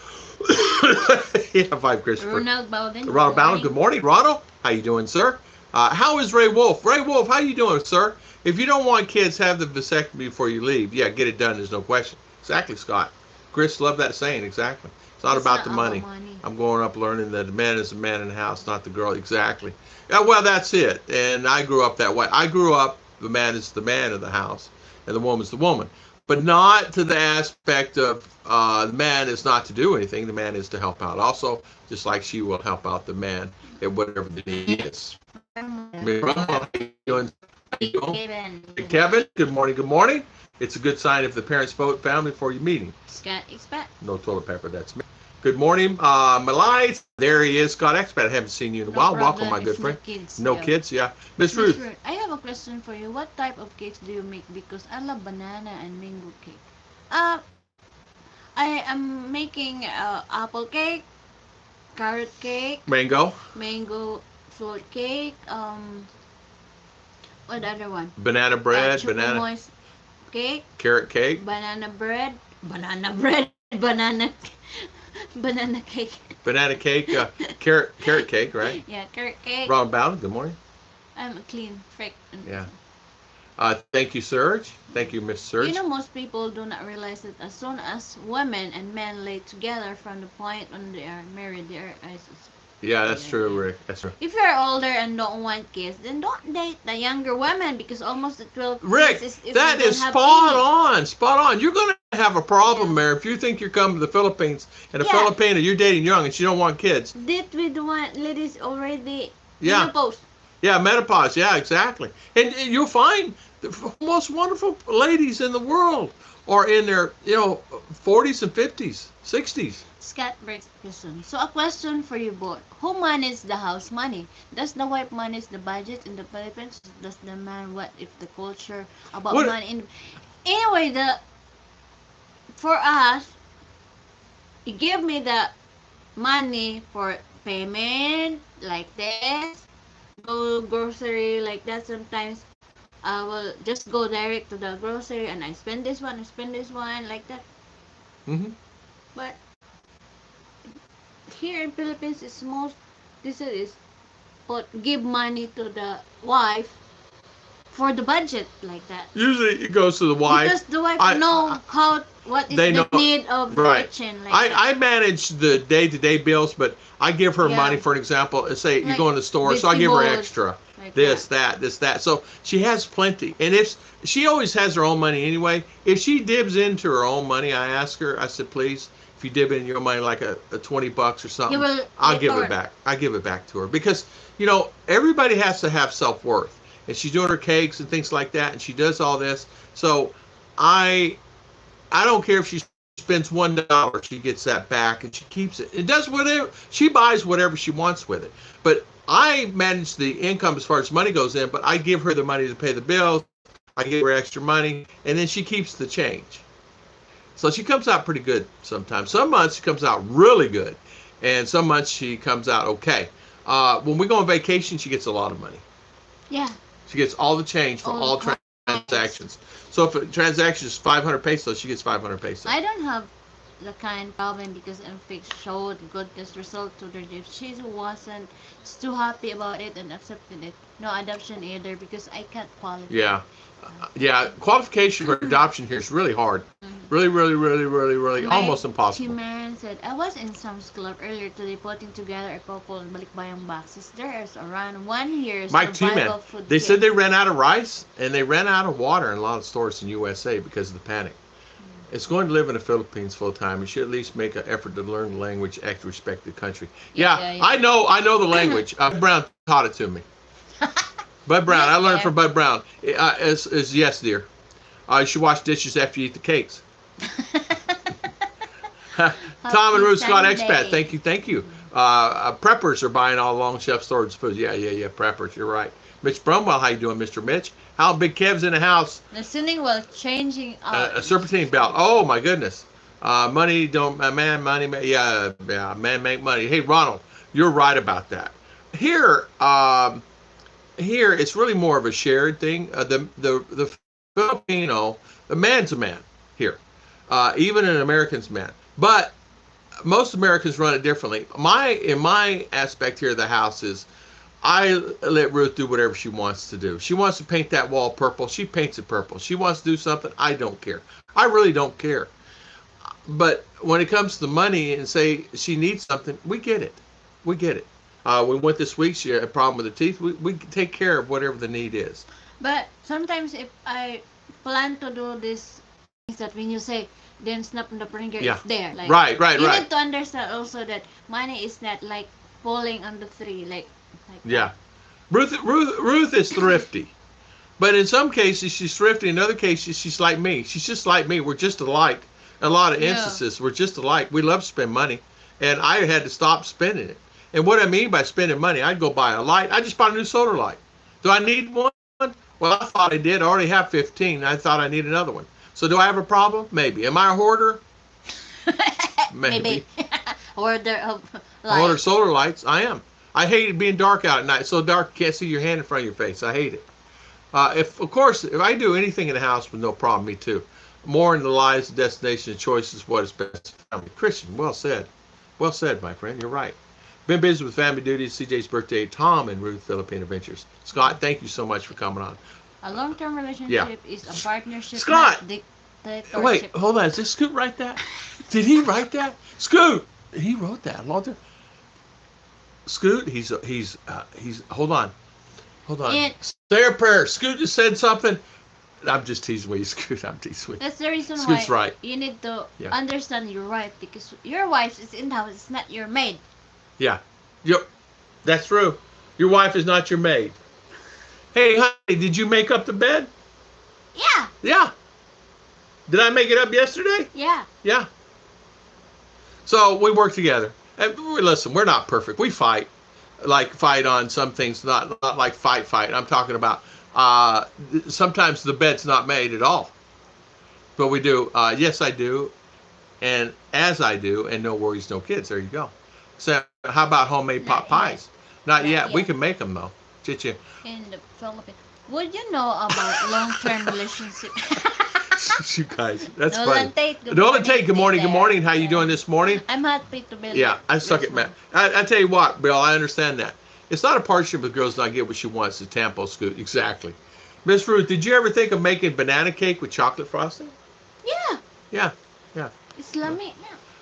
Yeah, 5 Christopher. Ronald Bowden. Ronald Bowden, good morning. Ronald, how you doing, sir? How is Ray Wolf? Ray Wolf, how you doing, sir? If you don't want kids, have the vasectomy before you leave. Yeah, get it done. There's no question. Exactly, Scott. Chris, love that saying. Exactly. It's not about the money. I'm growing up learning that the man is the man in the house, not the girl. Exactly. Yeah, well, that's it. And I grew up that way. I grew up, the man is the man of the house, and the woman's the woman. But not to the aspect of the man is not to do anything. The man is to help out also, just like she will help out the man at whatever the need is. How you doing? Kevin, good morning, good morning. It's a good sign if the parents vote family for your meeting. Scott Expat. No toilet paper, that's me. Good morning, Malai. There he is, Scott Expat. I haven't seen you in a while. Welcome, my good friend. No kids, yeah. Miss Ruth. I have a question for you. What type of cakes do you make? Because I love banana and mango cake. Uh, I am making apple cake, carrot cake, Mango. mango float cake. What other one? Banana bread, Choco banana moist cake, carrot cake, banana bread, banana banana cake. banana cake, carrot cake, right? Yeah, carrot cake. Ron Bowden, good morning. I'm a clean freak. Yeah. Thank you, Serge. Thank you, Miss Serge. You know, most people do not realize that as soon as women and men lay together from the point when they are married, they are Yeah, that's true, Rick. That's true. If you're older and don't want kids, then don't date the younger women because almost the 12 Rick, kids is that is spot on, spot on. You're going to have a problem there if you think you're coming to the Philippines and a Filipina, you're dating young and she don't want kids. Date with one ladies already menopause. Yeah, menopause. Yeah, exactly. And you'll find the most wonderful ladies in the world are in their, 40s and 50s, 60s. Scott breaks question. So a question for you both. Who manages the house money? Does the wife manage the budget in the Philippines? Does the man, what if the culture about money? Anyway, for us, you give me the money for payment like this, go grocery like that. Sometimes I will just go direct to the grocery and I spend this one, like that. But here in Philippines, it's most this is but give money to the wife for the budget like that. Usually it goes to the wife. Because the wife know what is they the know. need of the Right. kitchen? Like I manage the day-to-day bills, but I give her Yeah. money. For an example, say you Like go in the store, so I give her vegetables, extra. like This, that. that. So she has plenty. And if she always has her own money anyway, if she dibs into her own money, I ask her, I said, please, if you dib in your money like a $20 or You something, will I'll give it return. back. I give it back to her because, you know, everybody has to have self-worth. And she's doing her cakes and things like that, and she does all this. So I I don't care if she spends $1, she gets that back and she keeps it. It does whatever she buys whatever she wants with it. But I manage the income as far as money goes in, but I give her the money to pay the bills. I give her extra money, and then she keeps the change. So she comes out pretty good sometimes. Some months she comes out really good, and some months she comes out okay. When we go on vacation, she gets a lot of money. Yeah. She gets all the change for All all the transactions. So if a transaction is 500 pesos, she gets 500 pesos. I don't have the kind problem because MFix showed good test result to her. If she wasn't too happy about it and accepted it, no adoption either because I can't qualify. Yeah. Yeah. Qualification for adoption here is really hard. Really, really, really, really, really, My almost impossible. man said, I was in Sam's Club earlier today putting together a couple of balikbayang boxes. There is around 1 year Mike T-Man, survival food they kit. said they ran out of rice and they ran out of water in a lot of stores in USA because of the panic. It's going to live in the Philippines full time. You should at least make an effort to learn the language, act to respect the country. Yeah. I know the language. Bud Brown taught it to me. Bud Brown, I learned from Bud Brown. Is yes, dear. You should wash dishes after you eat the cakes. Tom and Ruth Scott Expat, thank you. Preppers are buying all long shelf storage foods. Yeah, preppers, you're right. Mitch Brumwell, how you doing, Mr. Mitch? How Big Kev's in the house? Listening while changing A serpentine belt. Oh my goodness. Money don't man man make money. Hey Ronald, you're right about that. Here it's really more of a shared thing. The Filipino, a man's a man here, even an American's man. But most Americans run it differently. In my aspect here of the house is I let Ruth do whatever she wants to do. She wants to paint that wall purple, she paints it purple. She wants to do something, I don't care. I really don't care. But when it comes to the money and say she needs something, we get it. We get it. We went this week, she had a problem with the teeth. We take care of whatever the need is. But sometimes if I plan to do this things that when you say then snap on the finger, Yeah. it's there. Like, Right. You need to understand also that money is not like falling on the tree, like Yeah. Ruth is thrifty. But in some cases she's thrifty, in other cases she's like me. She's just like me. We're just alike. In a lot of instances, we're just alike. We love to spend money. And I had to stop spending it. And what I mean by spending money, I'd go buy a light. I just bought a new solar light. Do I need one? Well, I thought I did. I already have 15. I thought I need another one. So do I have a problem? Maybe. Am I a hoarder? Maybe. Order of I order solar lights. I am. I hate it being dark out at night. So dark you can't see your hand in front of your face. I hate it. If I do anything in the house with no problem, me too. More in the lives, destination, choices, what is best for family. Christian, well said. Well said, my friend. You're right. Been busy with family duties. CJ's birthday. Tom and Ruth, Philippine Adventures. Scott, thank you so much for coming on. A long-term relationship is a partnership. Scott! Not dictatorship. Wait, hold on. Did Scoot write that? Did he write that? Scoot! He wrote that. Long-term. Scoot, he's hold on. Say a prayer. Scoot just said something. I'm just teasing with you, Scoot. I'm teasing with you. That's the reason Scoot's why right. you need to understand your wife because your wife is in the house. It's not your maid. Yeah. Yep. That's true. Your wife is not your maid. Hey, honey, did you make up the bed? Yeah. Yeah. Did I make it up yesterday? Yeah. Yeah. So we work together. And listen, we're not perfect. We fight. Like fight on some things, not like fight. I'm talking about sometimes the bed's not made at all. But we do. Yes, I do. And as I do, and no worries, no kids. There you go. So how about homemade pot pies? Not yet. We can make them though. Chichi. In the Philippines. Would you know about long-term relationship? You guys, that's Nolan funny. Tate, Nolan Tate, good morning. Good morning. How you doing this morning? I'm happy to be. Yeah, I suck at math. I tell you what, Bill, I understand that. It's not a partnership with girls not get what she wants. The Tampo Scoot. Exactly. Miss Ruth, did you ever think of making banana cake with chocolate frosting? Yeah. Yeah. Yeah. Islamic.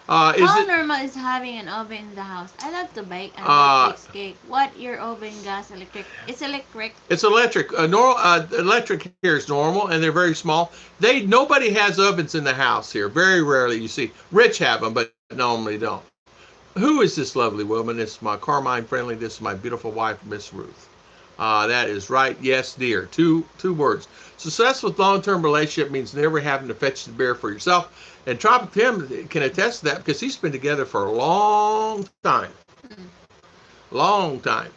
Is How it? normal is having an oven in the house? I love to bake and love to bake cake. What your oven, gas, electric? It's electric. It's electric. Normal electric here is normal, and they're very small. Nobody has ovens in the house here. Very rarely you see. Rich have them, but normally don't. Who is this lovely woman? This is my Carmine Friendly. This is my beautiful wife, Miss Ruth. That is right. Yes, dear. Two words. Successful long-term relationship means never having to fetch the beer for yourself. And Tropic Tim can attest to that because he's been together for a long time. Long time.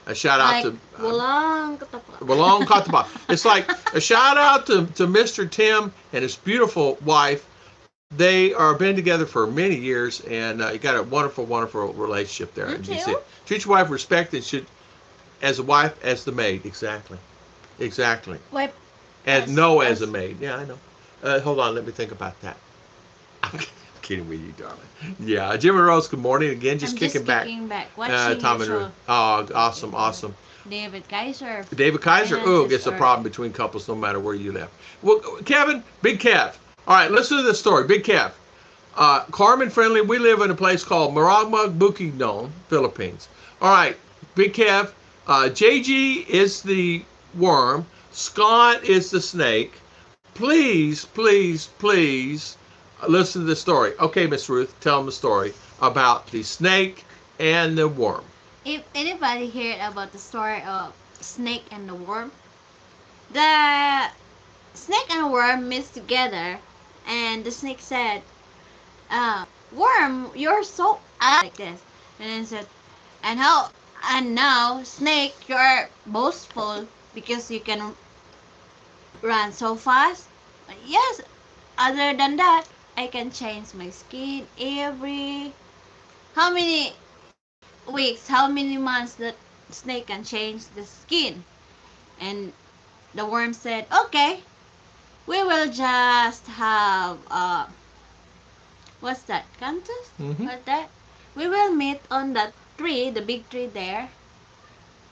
A shout out to Walang Katapa. It's like a shout out to Mr. Tim and his beautiful wife. They are been together for many years, and you got a wonderful, wonderful relationship there. And you see, treat your wife with respect, and should, as a wife, as the maid. Exactly. Wife. And no, as a maid. Yeah, I know. Hold on, let me think about that. I'm kidding with you, darling. Yeah, Jim and Rose. Good morning again. Just kicking back. Watching Tom and Ruth. Oh, awesome. David Kaiser. Oh, it's a problem between couples no matter where you live. Well, Kevin, Big Kev. All right, listen to this story. Big Kev. Carmen Friendly, we live in a place called Mindinao Bukidnon, Philippines. All right, Big Kev. JG is the worm. Scott is the snake. Please listen to the story. Okay, Miss Ruth, tell them the story about the snake and the worm. If anybody heard about the story of snake and the worm, the snake and the worm meet together, and the snake said, "Worm, you're so like this," and then said, "And now, snake, you're boastful because you can run so fast." Yes. Other than that, I can change my skin every how many weeks, how many months that snake can change the skin. And the worm said, "Okay, we will just have what's that? Contest? What's that? We will meet on that tree, the big tree there,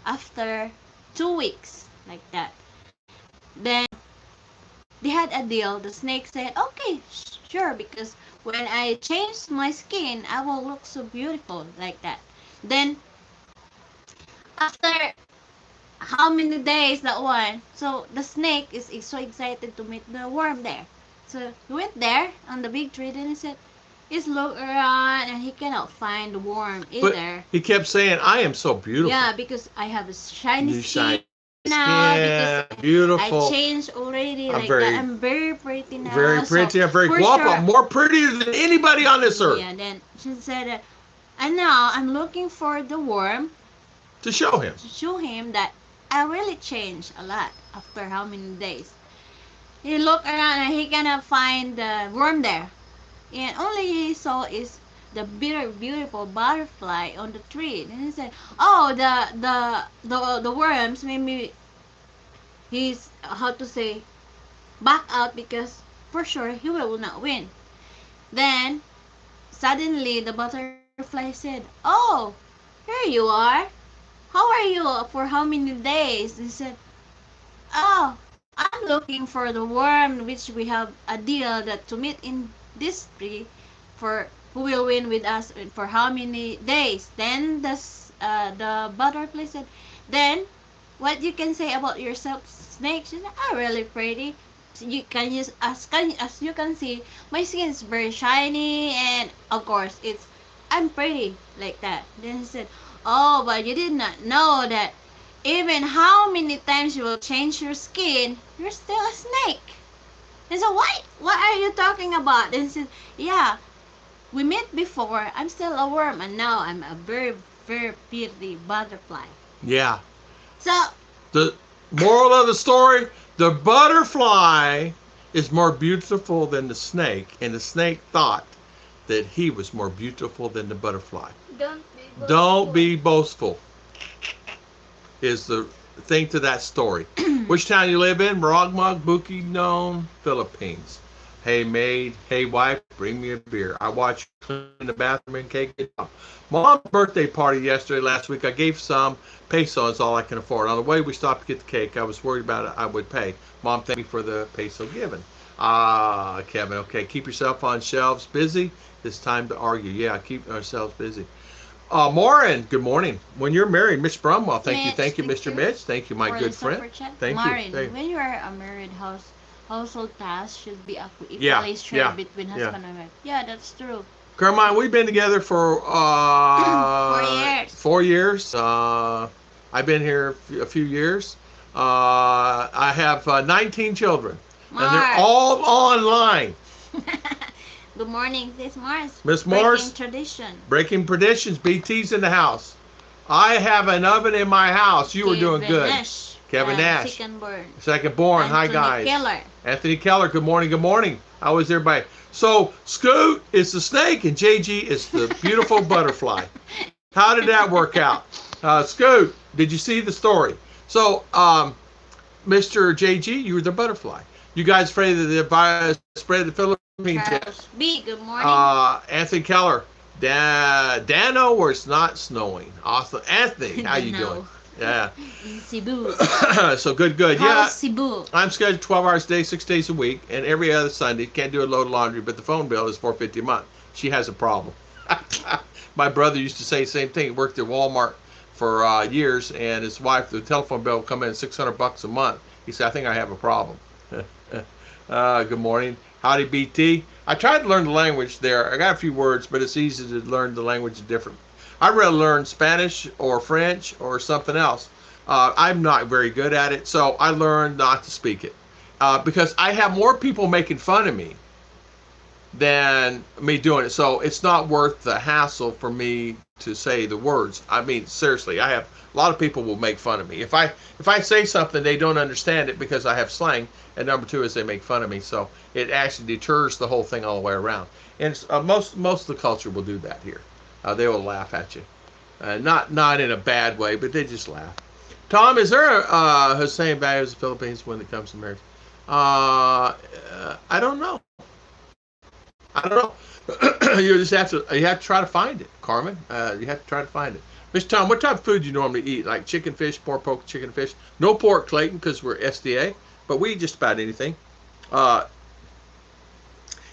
after 2 weeks, like that." Then they had a deal. The snake said, "Okay, sure, because when I change my skin, I will look so beautiful like that." Then, after how many days that one, so the snake is so excited to meet the worm there. So he went there on the big tree, and he said, he's looked around and he cannot find the worm either. But he kept saying, "I am so beautiful." Yeah, because I have a shiny skin. Yeah, because beautiful. I changed already. I'm like that. I'm very pretty now. Very pretty. So I'm very guapa. Sure, more prettier than anybody on this earth. Yeah. Then she said, and now I'm looking for the worm to show him. That I really changed a lot after how many days. He looked around and he cannot find the worm there, and only he saw is the beautiful butterfly on the tree. And he said, "Oh, the worms maybe he's how to say back out because for sure he will not win." Then suddenly the butterfly said, "Oh, here you are. How are you for how many days?" He said, "Oh, I'm looking for the worm which we have a deal that to meet in this tree for who will win with us for how many days." Then the butterfly said, "Then what you can say about yourself, snake?" She said, "I'm really pretty. You can use as you can see, my skin is very shiny, and of course I'm pretty like that." Then he said, "Oh, but you did not know that even how many times you will change your skin, you're still a snake." And so what are you talking about? And he said, "Yeah, we met before. I'm still a worm, and now I'm a very, very pretty butterfly." Yeah. So the moral of the story: the butterfly is more beautiful than the snake, and the snake thought that he was more beautiful than the butterfly. Don't be boastful. Is the thing to that story. Which town you live in? Mindinao Bukidnon, Philippines. Hey maid, hey wife, bring me a beer. I watch you clean the bathroom and cake it up. Mom's birthday party last week. I gave some pesos, all I can afford. On the way we stopped to get the cake. I was worried about it. I would pay. Mom thanked me for the peso given. Ah, Kevin. Okay, keep yourself on shelves busy. It's time to argue. Yeah, keep ourselves busy. Maureen, good morning. When you're married, Miss Brumwell, thank Mitch, you, thank Mr. you Mitch. Thank you, my for the good friend. super chat. Thank you. Married. When you are a married household tasks should be Yeah, equally shared yeah, between yeah. husband and wife. Yeah, that's true. Carmine, we've been together for 4 years. 4 years. I've been here a few years. I have 19 children, and they're Mars. all online. Good morning, this Mars. Miss Breaking Morse, tradition. breaking traditions. BT's in the house. I have an oven in my house. You were doing Kevin good. Nash. Kevin Nash, Second born. second born. Hi, Anthony guys. Keller. Anthony Keller, good morning, good morning. How is everybody? So, Scoot is the snake and JG is the beautiful butterfly. How did that work out? Scoot, did you see the story? So, Mr. JG, you were the butterfly. You guys afraid of the virus spread of the Philippines? Charles B, good morning. Anthony Keller, Dano, where it's not snowing. Awesome. Anthony, how you doing? Yeah. In Cebu. So good. Carl Yeah. Cebu. I'm scheduled 12 hours a day, 6 days a week, and every other Sunday. Can't do a load of laundry, but the phone bill is $4.50 a month. She has a problem. My brother used to say the same thing. He worked at Walmart for years, and his wife, the telephone bill would come in $600 a month. He said, I think I have a problem. Good morning. Howdy, BT. I tried to learn the language there. I got a few words, but it's easy to learn the language different. I'd rather learn Spanish or French or something else. I'm not very good at it, so I learned not to speak it because I have more people making fun of me than me doing it. So it's not worth the hassle for me to say the words. I mean, seriously, I have a lot of people will make fun of me. If I say something, they don't understand it because I have slang, and number two is they make fun of me. So it actually deters the whole thing all the way around. And most of the culture will do that here. They will laugh at you, not in a bad way, but they just laugh. Tom, is there a same value as the Philippines when it comes to marriage? I don't know. I don't know. You just have to try to find it, Carmen. You have to try to find it. Mr. Tom, what type of food do you normally eat? Like chicken, fish, pork, chicken, fish. No pork, Clayton, because we're SDA, but we eat just about anything.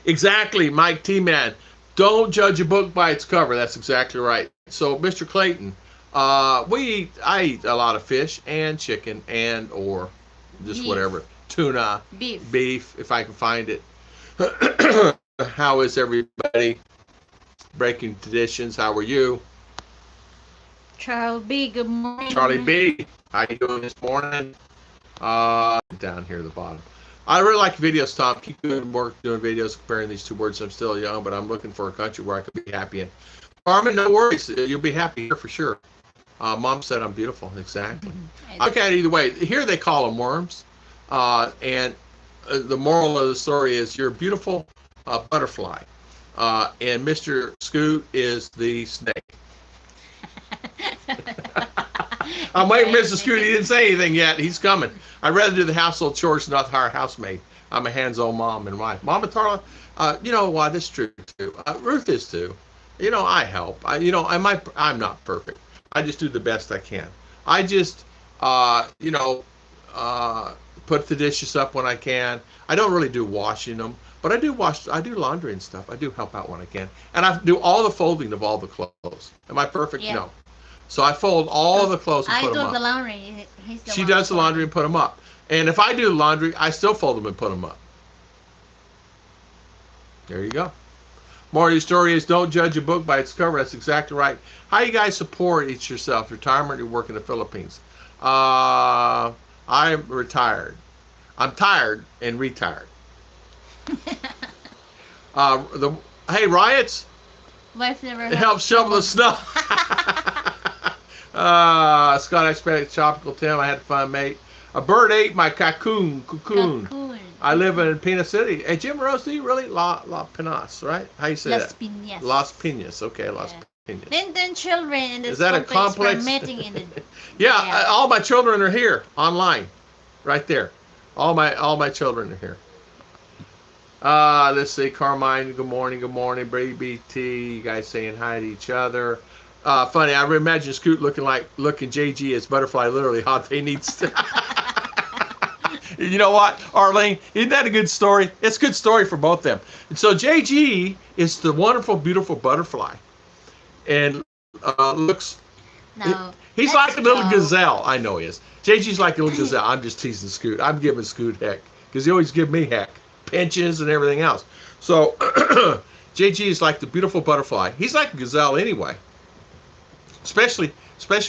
Exactly, Mike T-Man. Don't judge a book by its cover. That's exactly right. So, Mr. Clayton, I eat a lot of fish and chicken and or just Beef. whatever, tuna, beef, if I can find it. How is everybody? Breaking traditions. How are you? Charles B, good morning. Charlie B, how you doing this morning? Down here at the bottom. I really like videos, Tom. Keep doing work, doing videos, comparing these two words. I'm still young, but I'm looking for a country where I could be happy in. Carmen, no worries. You'll be happy here for sure. Mom said I'm beautiful. Exactly. Okay, either way. Here they call them worms. And the moral of the story is you're a beautiful butterfly. And Mr. Scoot is the snake. I'm waiting for Mr. Scoot. He didn't say anything yet. He's coming. I'd rather do the household chores than not hire a housemaid. I'm a hands-on mom and wife. Mama Tarla, you know what? This is true too. Ruth is too. You know, I help. I'm not perfect. I just do the best I can. I just, put the dishes up when I can. I don't really do washing them, but I do laundry and stuff. I do help out when I can. And I do all the folding of all the clothes. Am I perfect? Yeah. No. So I fold all the clothes and put them up. I do the laundry. She does the laundry and put them up. And if I do the laundry, I still fold them and put them up. There you go. More of your story is don't judge a book by its cover. That's exactly right. How you guys support each yourself? Retirement or work in the Philippines? I'm retired. I'm tired and retired. Hey, riots. Wife never It helps shovel the snow. Scott, I expect tropical Tim. I had fun, mate. A bird ate my cocoon. I live in Pina City. Hey, Jim Rose, do you really? La Pinas, right? How you say Las that? Piñas. Las Piñas. Okay, Las Piñas. Then children in this Is that a complex? meeting in the, Yeah, all my children are here online, right there. All my children are here. Let's see, Carmine. Good morning. Brady BT. You guys saying hi to each other. Funny, I imagine Scoot looking JG as butterfly. Literally, hot they need. You know what, Arlene? Isn't that a good story? It's a good story for both of them. And so JG is the wonderful, beautiful butterfly, and looks. Now, He's let's like a little go. gazelle. I know he is. JG's like a little gazelle. I'm just teasing Scoot. I'm giving Scoot heck because he always give me heck, pinches and everything else. So JG is like the beautiful butterfly. He's like a gazelle anyway, especially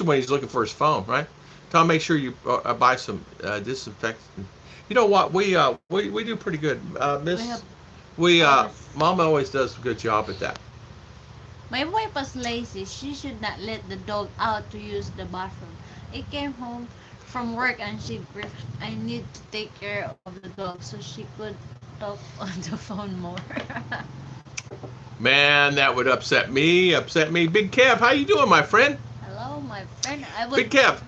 when he's looking for his phone, right? Tom, make sure you buy some disinfectant. You know what? We do pretty good, We Miss. have We always. Mama always does a good job at that. My wife was lazy. She should not let the dog out to use the bathroom. I came home from work and she briefed I need to take care of the dog so she could talk on the phone more. Man, that would upset me. Upset me. Big Kev, how you doing, my friend? Hello, my friend. I would. Big Kev,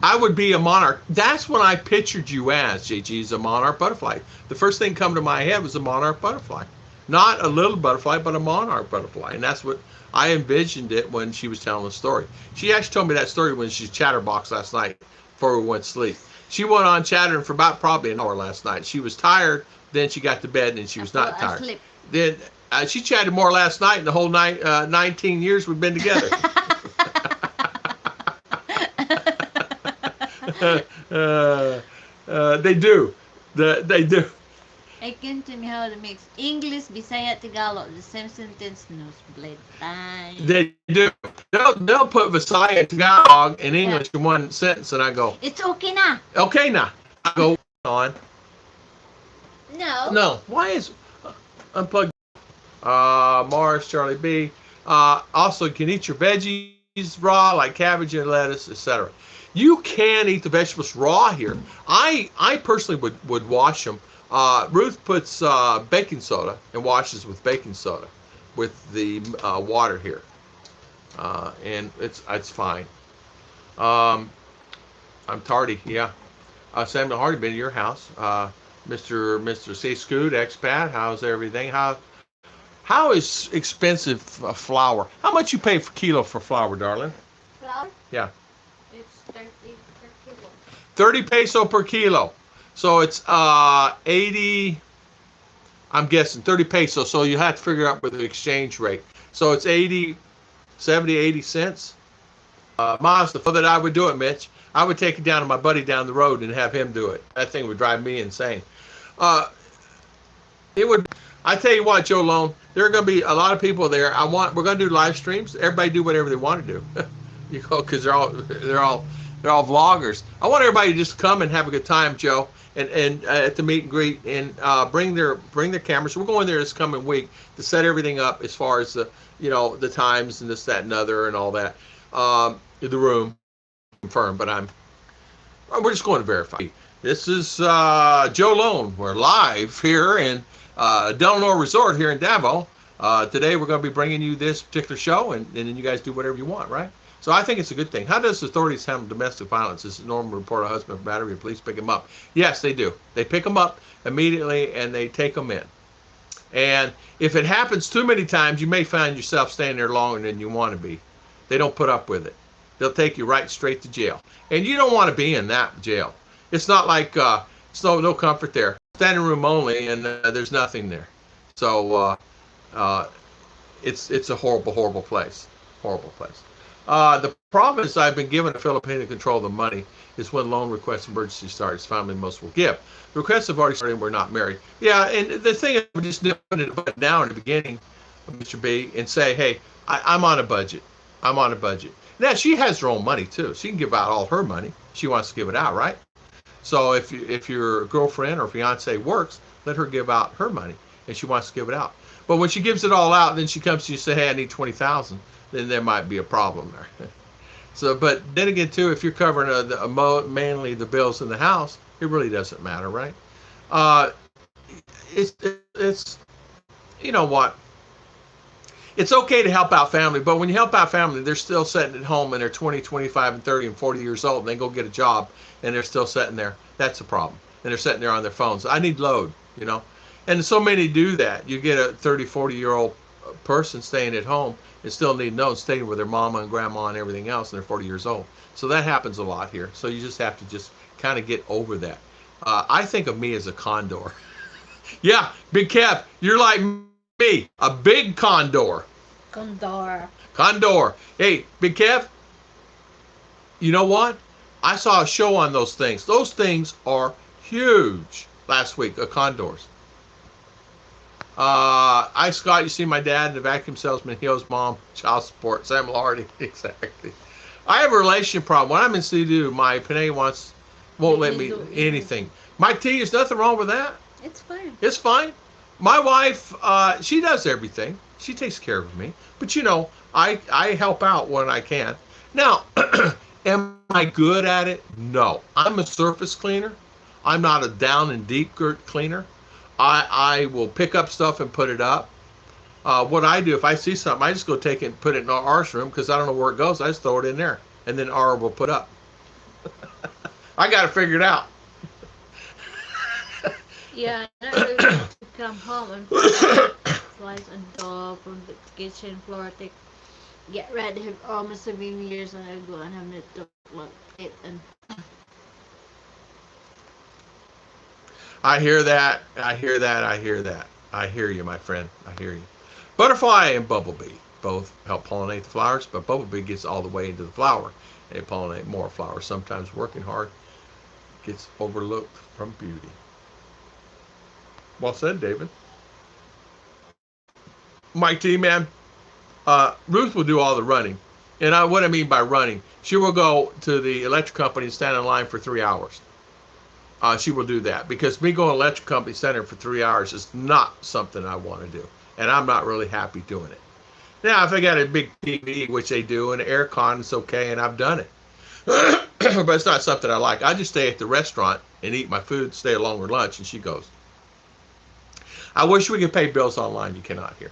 I would be a monarch. That's what I pictured you as, JG, as a monarch butterfly. The first thing come to my head was a monarch butterfly. Not a little butterfly, but a monarch butterfly. And that's what I envisioned it when she was telling the story. She actually told me that story when she chatterboxed last night before we went to sleep. She went on chattering for about probably an hour last night. She was tired, then she got to bed and she was not tired. Asleep. Then she chatted more last night than the whole 19 years we've been together. They do. They do. I can tell me how to mix English, Bisaya, Tagalog, the same sentence, nosebleed time. They do. They'll put Visaya, Tagalog, and English in one sentence, and I go, It's okay na. okay, now. I go on. No. No. Why is unplugged? Mars, Charlie B. Also, you can eat your veggies raw, like cabbage and lettuce, etc. You can eat the vegetables raw here. I personally would wash them. Ruth puts baking soda and washes with baking soda with the water here, and it's fine. I'm tardy, yeah. Samuel Hardy, been to your house. Mr. C. Scoot, expat. How's everything? How is expensive flour? How much you pay for kilo for flour, darling? Flour? Yeah. It's 30 per kilo. 30 peso per kilo. So it's 80, I'm guessing 30 pesos. So you have to figure out with the exchange rate. So it's 80, 70, 80 cents. Miles, the that I would do it, Mitch, I would take it down to my buddy down the road and have him do it. That thing would drive me insane. It would. I tell you what, Joe Lone, there are going to be a lot of people there. We're going to do live streams. Everybody do whatever they want to do, because they're all vloggers. I want everybody to just come and have a good time, Joe, and at the meet and greet, and bring their cameras. We're going there this coming week to set everything up as far as the times and this, that, and other, and all that. The room confirmed, but we're just going to verify. This is Joe Lone. We're live here in Delano Resort here in Davao. Today we're going to be bringing you this particular show, and then you guys do whatever you want, right? So I think it's a good thing. How does authorities handle domestic violence? Is it normal to report a husband for battery and police pick him up? Yes, they do. They pick them up immediately and they take them in. And if it happens too many times, you may find yourself staying there longer than you want to be. They don't put up with it. They'll take you right straight to jail. And you don't want to be in that jail. It's not like, it's no comfort there. Standing room only, and there's nothing there. So it's a horrible, horrible place. Horrible place. The problem is I've been given a Philippine to control the money is when loan requests emergency starts. Family most will give. The requests have already started and we're not married. Yeah, and the thing is, we just nip it down in the beginning, Mr. B, and say, hey, I'm on a budget. I'm on a budget. Now, she has her own money, too. She can give out all her money. She wants to give it out, right? So if your girlfriend or fiance works, let her give out her money, and she wants to give it out. But when she gives it all out, then she comes to you and say, hey, I need 20,000. Then there might be a problem there. So, but then again, too, if you're covering mainly the bills in the house, it really doesn't matter, right? It's you know what? It's okay to help out family, but when you help out family, they're still sitting at home and they're 20, 25, and 30, and 40 years old, and they go get a job, and they're still sitting there. That's a problem. And they're sitting there on their phones. I need load, And so many do that. You get a 30, 40-year-old person staying at home and still need load, staying with their mama and grandma and everything else, and they're 40 years old. So that happens a lot here. So you just have to just kind of get over that. I think of me as a condor. Yeah, Big Kev, you're like me, a big condor. Condor. Condor. Hey, Big Kev, you know what? I saw a show on those things. Those things are huge last week, condors. Scott, you see my dad, the vacuum salesman, Hio's mom, child support, Sam Lardy. Exactly. I have a relationship problem. When I'm in CDU, my Panay won't let me anything. My T, there's nothing wrong with that. It's fine. It's fine. My wife, she does everything. She takes care of me. But you know, I help out when I can. Now, am I good at it? No. I'm a surface cleaner. I'm not a down and deep cleaner. I will pick up stuff and put it up. What I do, if I see something, I just go take it and put it in R's room because I don't know where it goes. I just throw it in there. And then R will put up. I got to figure it out. Yeah, I really want to come home and slice and doll from the kitchen floor, get ready almost 7 years and I go and have it to look it and I hear that. I hear that. I hear that. I hear you, my friend. I hear you. Butterfly and bumblebee both help pollinate the flowers, but bumblebee gets all the way into the flower. They pollinate more flowers. Sometimes working hard gets overlooked from beauty. Well said, David. Mike T, man, Ruth will do all the running. And what I mean by running, she will go to the electric company and stand in line for 3 hours. She will do that because me going to electric company center for 3 hours is not something I want to do. And I'm not really happy doing it. Now, if they got a big TV, which they do, and air con, it's okay, and I've done it. But it's not something I like. I just stay at the restaurant and eat my food, stay a longer lunch, and she goes. I wish we could pay bills online. You cannot here.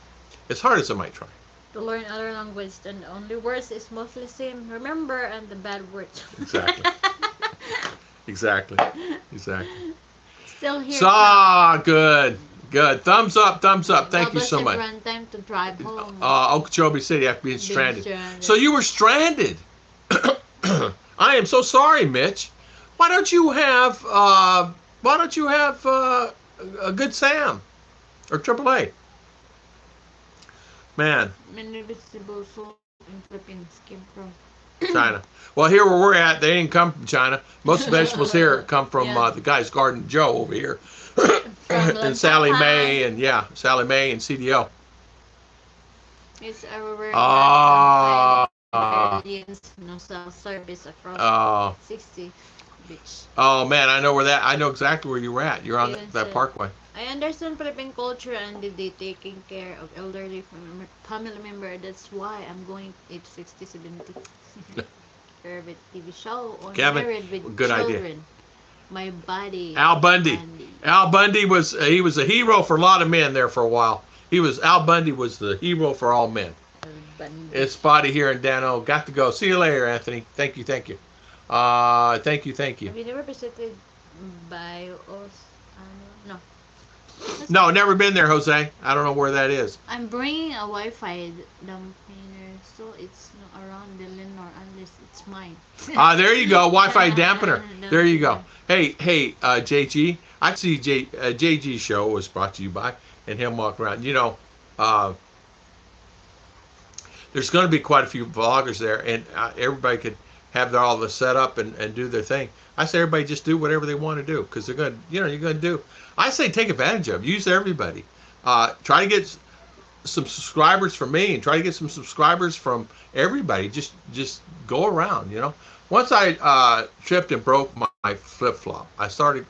As hard as I might try. to learn other language and the only words is mostly same. Remember and the bad words. Exactly. Exactly. Exactly. Still here. Good. Good. Thumbs up. Thumbs up. Thank you so much. Run time to drive home. Okeechobee City after being stranded. So you were stranded. I am so sorry, Mitch. Why don't you have a good Sam or AAA? Man. Many vegetables sold in Philippines came from China. Well, here where we're at, they didn't come from China. Most vegetables here come from the guy's garden, Joe, over here. And Sally Mae and Sally Mae and CDO. It's everywhere. No service across 60 beach. Oh man, I know exactly where you were at. You're on that parkway. I understand Philippine culture and they taking care of elderly family member. That's why I'm going age 60, 70. Care with TV show or married with good children. Idea. My body. Al Bundy. Al Bundy was a hero for a lot of men there for a while. Al Bundy was the hero for all men. It's Spotty here in Dano. Got to go. See you later, Anthony. Thank you. Thank you. Thank you. Have you never visited Bios? No. No, never been there, Jose. I don't know where that is. I'm bringing a Wi-Fi dampener, so it's not around the Lenore unless it's mine. There you go. Wi-Fi dampener. There you go. Hey, JG. I see JG's show was brought to you by, and him walking around. You know, there's going to be quite a few vloggers there, and everybody could have all the setup and do their thing. I say everybody just do whatever they want to do because they're going to, you're going to do. I say take advantage of it. Use everybody. Try to get some subscribers from me and try to get some subscribers from everybody. Just go around, you know. Once I tripped and broke my flip-flop, I started,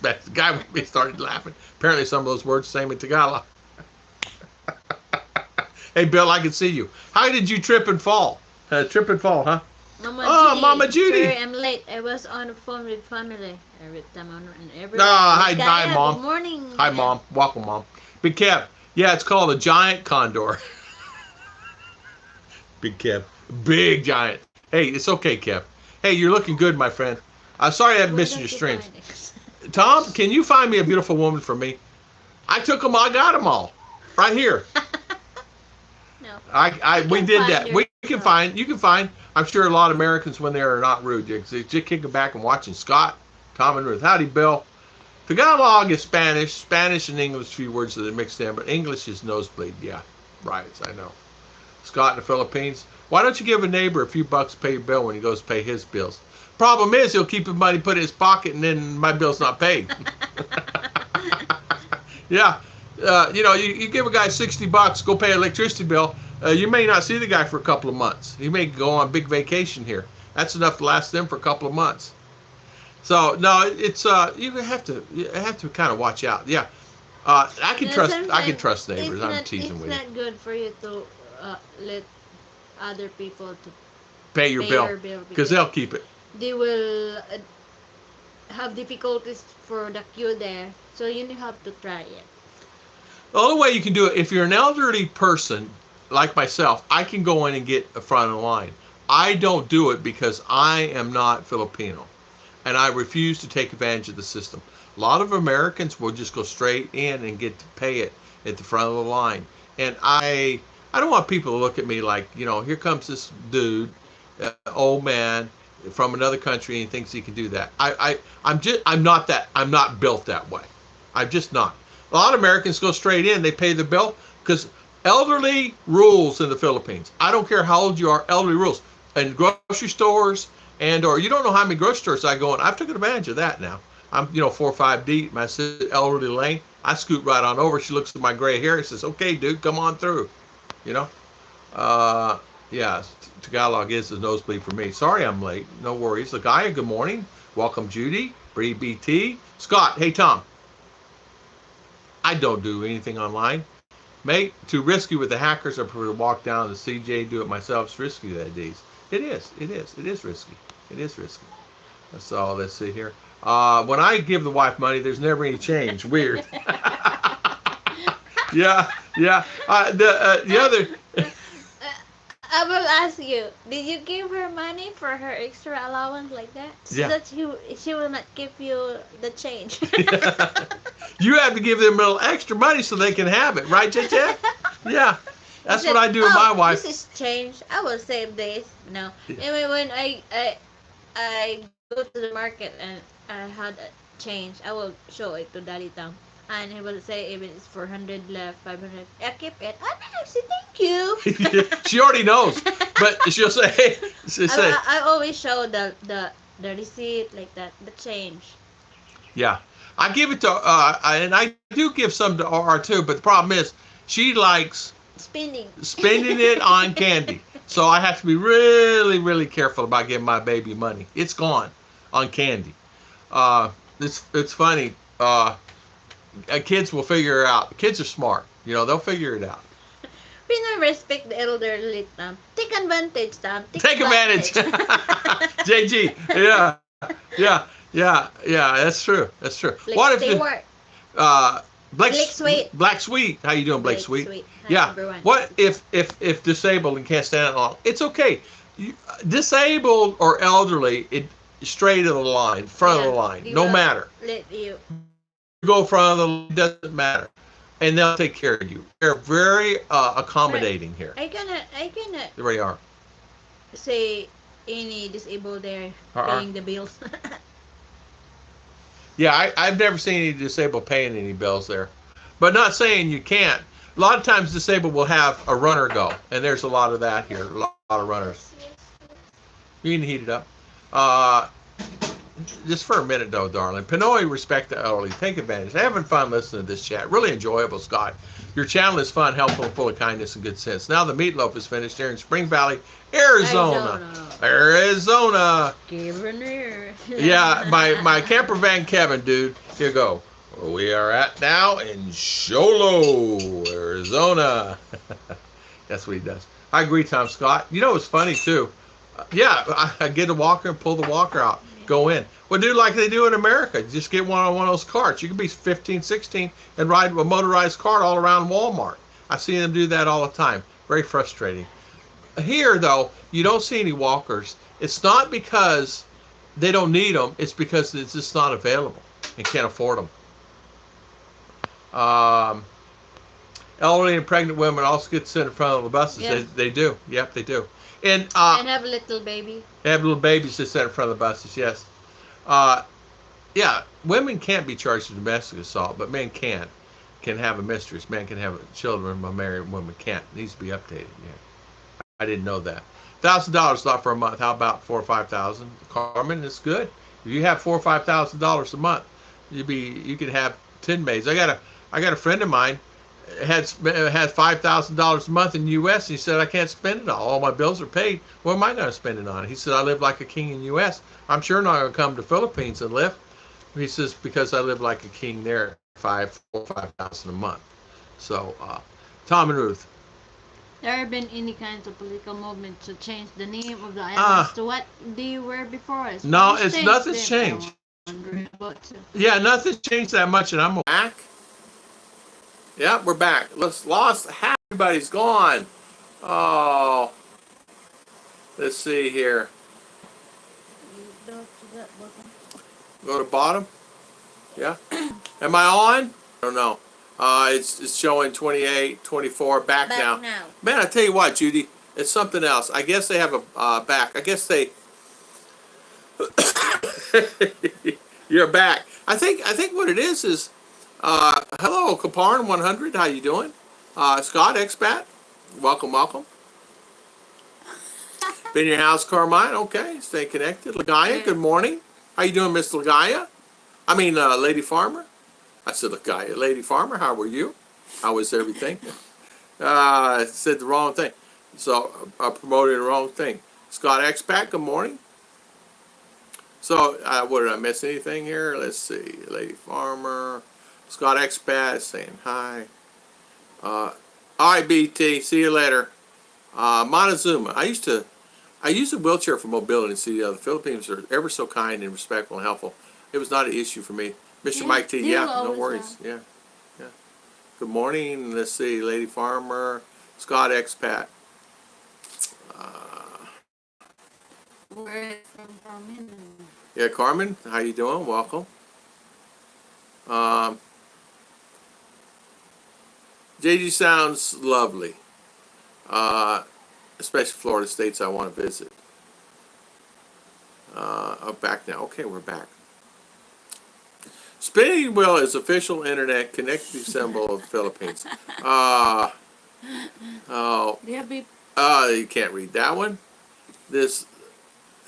the guy with me started laughing. Apparently some of those words same in Tagalog. Hey, Bill, I can see you. How did you trip and fall? Trip and fall, huh? Mama Judy. Sorry, I'm late. I was on the phone with family. Every time hi, Mom. Good morning. Hi, Mom. Welcome, Mom. Big Kev. Yeah, it's called a giant condor. Big Kev. Big giant. Hey, it's okay, Kev. Hey, you're looking good, my friend. I'm sorry I haven't missed your streams. Tom, can you find me a beautiful woman for me? I took them all. I got them all. Right here. No. We did that. You can find. I'm sure a lot of Americans, when they're not rude, just kicking back and watching Scott Tom and Ruth. Howdy, Bill. Tagalog is Spanish. Spanish and English, few words that are mixed in, but English is nosebleed. Yeah, right, I know. Scott in the Philippines. Why don't you give a neighbor a few bucks to pay your bill when he goes to pay his bills? Problem is, he'll keep his money put in his pocket, and then my bill's not paid. Yeah. You give a guy 60 bucks, go pay an electricity bill. You may not see the guy for a couple of months. He may go on big vacation here. That's enough to last them for a couple of months. So no, it's you have to kind of watch out. Yeah, I can trust neighbors. I'm teasing with you. It's not good for you to let other people to pay your bill because they'll keep it. They will have difficulties for the queue there, so you have to try it. The only way you can do it, if you're an elderly person like myself, I can go in and get a front of the line. I don't do it because I am not Filipino, and I refuse to take advantage of the system. A lot of Americans will just go straight in and get to pay it at the front of the line, and I don't want people to look at me like, here comes this dude, old man from another country, and he thinks he can do that. I'm not built that way. I'm just not. A lot of Americans go straight in, they pay the bill, because elderly rules in the Philippines. I don't care how old you are, elderly rules. And grocery stores, or you don't know how many grocery stores I go in. I've taken advantage of that now. I'm 4 or 5 deep. My elderly lane, I scoot right on over. She looks at my gray hair and says, "Okay, dude, come on through." Yeah, Tagalog is the nosebleed for me. Sorry I'm late. No worries. Lagaya, good morning. Welcome, Judy. Bree BT. Scott, hey, Tom. I don't do anything online. Mate, too risky with the hackers. I prefer to walk down to CJ, do it myself. It's risky that days. It is risky. It is risky. So let's see here. When I give the wife money, there's never any change. Weird. Yeah. The other. I will ask you, did you give her money for her extra allowance like that? So yeah. that she will not give you the change. You have to give them a little extra money so they can have it, right, JJ? Yeah. That's what I do with my wife. This is change. I will save this. No. Yeah. Anyway, when I go to the market and I had a change, I will show it to Daddy Tom. And he will say, even it's 400 left, 500, I keep it. I say, thank you. She already knows, but she'll say, I always show the receipt like that, the change. Yeah, I give it to, and I do give some to R too, but the problem is she likes spending it on candy. So I have to be really, really careful about giving my baby money. It's gone on candy. It's funny. Kids will figure it out. Kids are smart. They'll figure it out. We don't respect the elderly, Tom. Take advantage, Tom. Take advantage. JG. Yeah. That's true. Like What if Black Sweet. How you doing, Blake Sweet? Yeah. What if disabled and can't stand it long? It's okay. Disabled or elderly, straight of the line, front of the line, no matter. Let you go front of the line, doesn't matter, and they'll take care of you. They're very accommodating here. I cannot. There you are. Say any disabled there paying the bills. Yeah, I've never seen any disabled paying any bills there, but not saying you can't. A lot of times disabled will have a runner go, and there's a lot of that here. A lot of runners. You can heat it up. Just for a minute, though, darling. Pinoy, respect the elderly. Take advantage. Having fun listening to this chat. Really enjoyable, Scott. Your channel is fun, helpful, full of kindness and good sense. Now the meatloaf is finished here in Spring Valley, Arizona. Kevin here. Yeah, my camper van Kevin, dude. Here you go. We are at now in Sholo, Arizona. That's what he does. I agree, Tom Scott. It's funny, too. I get a walker and pull the walker out. Go in. Well, do like they do in America. Just get one on one of those carts. You can be 15, 16 and ride a motorized cart all around Walmart. I see them do that all the time. Very frustrating. Here, though, you don't see any walkers. It's not because they don't need them. It's because it's just not available and can't afford them. Elderly and pregnant women also get sent in front of the buses. Yeah. They do. Yep, they do. And have a little baby. They have little babies that sit in front of the buses, yes. Yeah, women can't be charged with domestic assault, but men can have a mistress. Men can have children, but married women can't. It needs to be updated. Yeah, I didn't know that. $1,000 not for a month. How about 4 or 5 thousand? Carmen, it's good. If you have $4 or 5 thousand a month, you can have 10 maids. I got a friend of mine had $5,000 a month in the U.S. And he said I can't spend it all. All my bills are paid. What am I going to spend it on? He said I live like a king in the U.S. I'm sure not going to come to Philippines and live. He says because I live like a king there, 5,000 a month. So, Tom and Ruth. There have been any kinds of political movement to change the name of the Uh, islands to what they were before? no, Spanish it's changed nothing's them. changed. I'm wondering about too. Yeah, nothing's changed that much, and I'm back. Yeah, we're back. Let's lost. Half everybody's gone. Oh, let's see here. Go to bottom. Yeah. Am I on? I don't know. It's showing 28, 24. Back now. Man, I tell you what, Judy, it's something else. I guess they have a back. I guess they. You're back. I think what it is hello Caparn 100. How you doing? Scott expat. Welcome. Been in your house, Carmine. Okay, stay connected. Lagaya, good morning. How you doing, Miss Lagaya? I mean, Lady Farmer. I said Lagaya. Lady Farmer, how were you? How was everything? I said the wrong thing. So I promoted the wrong thing. Scott expat, good morning. So, what did I miss anything here? Let's see. Lady Farmer, Scott Expat saying hi. All right, BT. See you later. Montezuma. I used a wheelchair for mobility in the Philippines are ever so kind and respectful and helpful. It was not an issue for me. Mr. Yeah, Mike T. they Yeah, will no always worries. Yeah. Good morning. Let's see. Lady Farmer, Scott Expat. Where from Carmen? Yeah, Carmen. How you doing? Welcome. JG sounds lovely, especially Florida states I want to visit. I'm back now. Okay, we're back. Spinning wheel is official internet connecting symbol of the Philippines. You can't read that one. This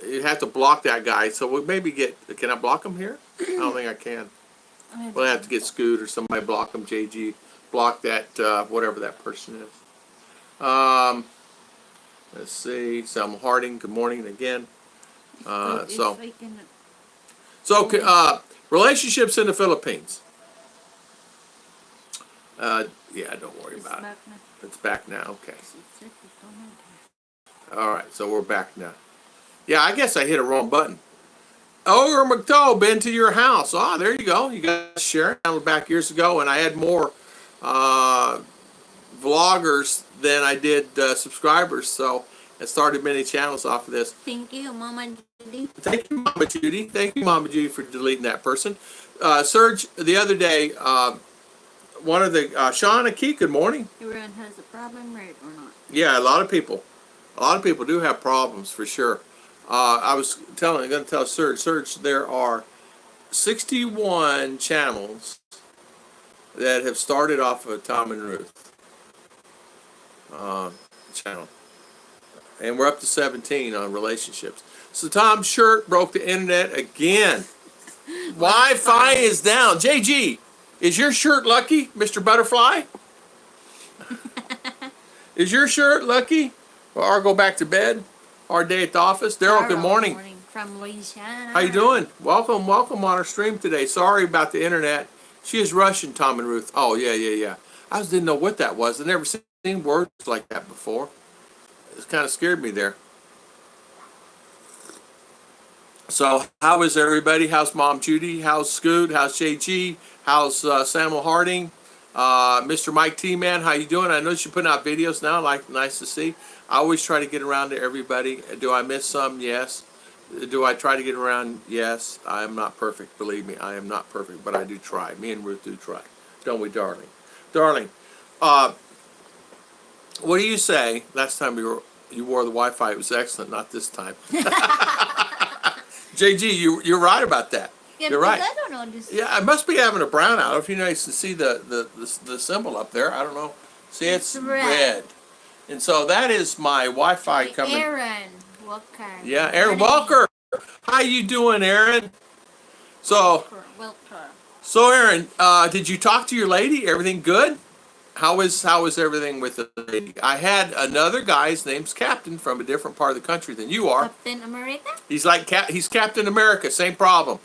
you have to block that guy. So we'll maybe can I block him here? I don't think I can. We'll have to get Scoot or somebody block him. JG block that whatever that person is. Let's see. Selma Harding. Good morning again. Relationships in the Philippines. Yeah, don't worry about it. It's back now. Okay. All right, so we're back now. Yeah, I guess I hit a wrong button. Ogre McDowell, been to your house. Ah, there you go. You guys sharing back years ago, and I had more vloggers than I did subscribers, so I started many channels off of this. Thank you, Mama Judy. Thank you, Mama Judy. Thank you, Mama Judy, for deleting that person. Serge, the other day, one of the Sean Akey, good morning. Everyone has a problem, right or not? Yeah, a lot of people do have problems for sure. I'm going to tell Serge, there are 61 channels that have started off of Tom and Ruth channel, and we're up to 17 on relationships. So Tom's shirt broke the internet again. Wi-Fi is down. JG, is your shirt lucky, Mr. Butterfly? Is your shirt lucky? Or go back to bed? Our day at the office. Daryl, good morning. From Louisiana. How you doing? Welcome on our stream today. Sorry about the internet. She is Russian, Tom and Ruth. Oh, yeah. I just didn't know what that was. I've never seen words like that before. It kind of scared me there. So, how is everybody? How's Mom Judy? How's Scoot? How's JG? How's Samuel Harding? Mr. Mike T. Man, how you doing? I know you're putting out videos now. Nice to see. I always try to get around to everybody. Do I miss some? Yes. Do I try to get around? Yes. I am not perfect. Believe me, I am not perfect, but I do try. Me and Ruth do try. Don't we, darling? Darling, what do you say? Last time you wore the Wi-Fi, it was excellent. Not this time. JG, you're right about that. Yeah, You're because right. I don't know this. Yeah, I must be having a brownout. If you know, you can see the symbol up there. I don't know. See, it's red. And so that is my Wi-Fi coming. Aaron Walker. Yeah, Aaron Walker. How you doing, Aaron? So, Walker. so Aaron, did you talk to your lady? Everything good? How is everything with the lady? I had another guy. His name's Captain from a different part of the country than you are. Captain America? He's like he's Captain America. Same problem.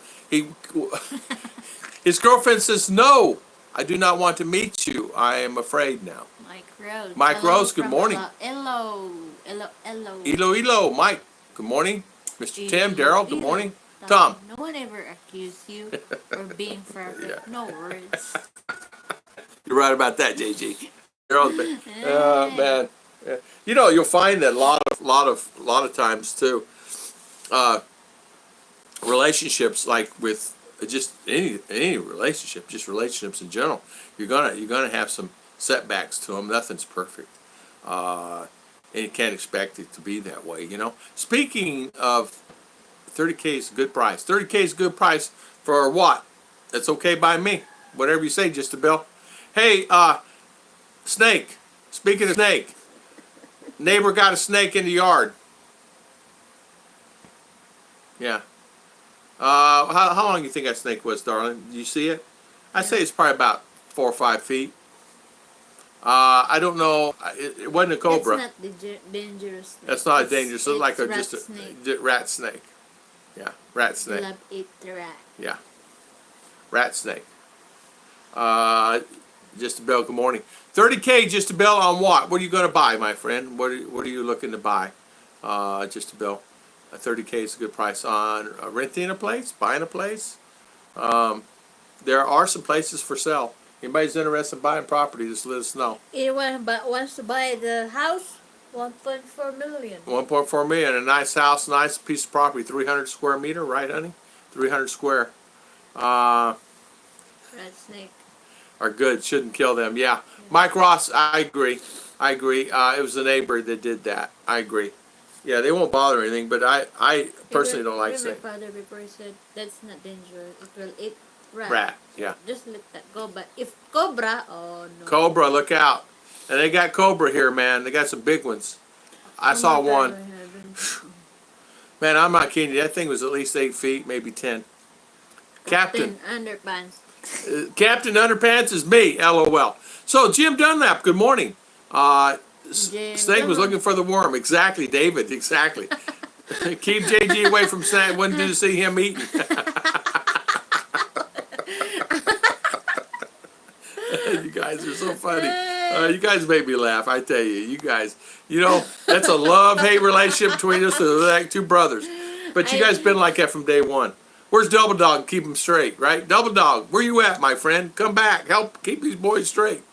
His girlfriend says, "No, I do not want to meet you. I am afraid now." Mike Rose. Mike Hello Rose, good from morning. Hello. Ilo, Mike, good morning. Mr. Tim, Daryl, good morning. Tom. No one ever accused you of being perfect. Yeah. No words. You're right about that, JG. Man. Yeah. You know, you'll find that a lot of times too. Relationships, like with just any relationship, just relationships in general, you're gonna have some setbacks to them. Nothing's perfect, and you can't expect it to be that way. You know. Speaking of 30K is a good price. 30K is a good price for what? That's okay by me. Whatever you say, just a bill. Hey, snake. Speaking of snake, neighbor got a snake in the yard. Yeah. How long do you think that snake was, darling? Did you see it? I'd say it's probably about 4 or 5 feet. I don't know. It wasn't a cobra. That's not dangerous. Snake. That's not dangerous. It's like just snake. a rat snake. Yeah, rat snake. Love eat the rat. Yeah, rat snake. Just a bill. Good morning. 30K, just a bill on what? What are you going to buy, my friend? What are you looking to buy? Just a bill. 30K is a good price on renting a place, buying a place. There are some places for sale. Anybody's interested in buying property, just let us know. Anyone wants to buy the house? 1.4 million. 1.4 million, a nice house, nice piece of property, 300 square meter, right, honey? 300 square. Rat snake. Are good. Shouldn't kill them. Yeah. Mike Ross, I agree. It was the neighbor that did that. I agree. Yeah, they won't bother anything, but I personally don't like snakes. My father before said that's not dangerous. It will eat rat. Rat, yeah. Just let that go. But if cobra, oh no. Cobra, look out. And they got cobra here, man. They got some big ones. I saw one. Man, I'm not kidding you. That thing was at least 8 feet, maybe 10. Captain Underpants. Captain Underpants is me, LOL. So, Jim Dunlap, good morning. Snake was looking for the worm. Exactly, David, exactly. Keep JG away from Snake. Wouldn't do to see him eating. You guys are so funny. You guys make me laugh, I tell you. You guys, that's a love-hate relationship between us. They're like two brothers. But you guys been like that from day one. Where's Double Dog? Keep them straight, right? Double Dog, where you at, my friend? Come back. Help keep these boys straight.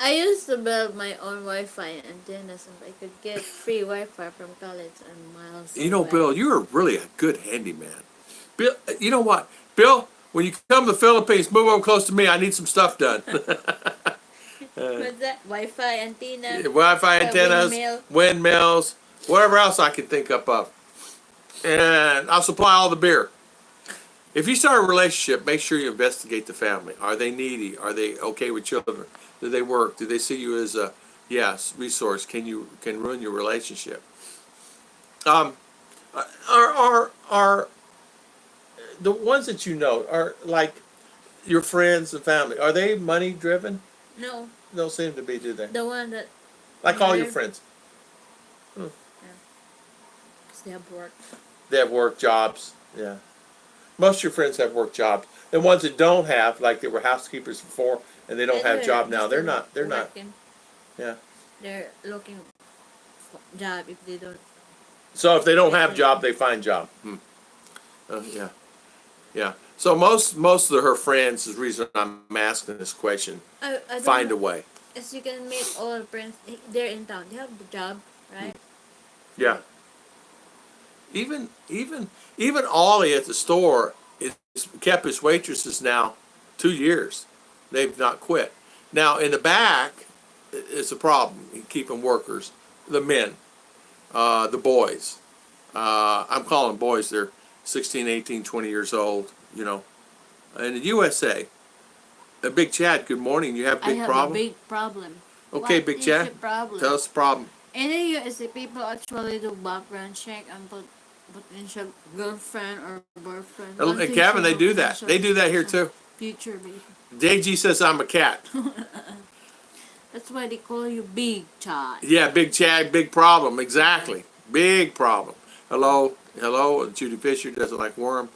I used to build my own Wi-Fi antennas so I could get free Wi-Fi from college and miles away. Bill, you're really a good handyman. Bill, you know what? Bill, when you come to the Philippines, move over close to me. I need some stuff done. What's that? Wi-Fi antenna? Wi-Fi antennas, windmills, whatever else I can think up of. And I'll supply all the beer. If you start a relationship, make sure you investigate the family. Are they needy? Are they okay with children? Do they work? Do they see you as a resource? Can ruin your relationship? Are the ones that you know are like your friends and family? Are they money driven? No. Don't seem to be, do they? The one that like all your friends. Yeah. Because they have work. They have work jobs. Yeah. Most of your friends have work jobs. The ones that don't have, like they were housekeepers before and they don't have a job now, they're not. Yeah. They're looking for job if they don't. So if they don't have job, they find job. Yeah. Yeah. So most of her friends, is the reason I'm asking this question, I find a way. As you can meet all friends, they're in town. They have the job, right? Yeah. Even Ollie at the store is kept his waitresses now 2 years. They've not quit. Now in the back, it's a problem. Keeping workers, the men, the boys. I'm calling boys. They're 16, 18, 20 years old. you know. In the USA, Big Chad, good morning. You have a I big have problem? a big problem. Okay, What Big is Chad, the problem? tell us the problem. In the USA, people actually do background check and put potential girlfriend or boyfriend. And Kevin, they do that. They do that here too. Future baby. JG says I'm a cat. That's why they call you Big Chad. Yeah, Big Chad, big problem. Exactly. Big problem. Hello, hello. Judy Fisher doesn't like worm.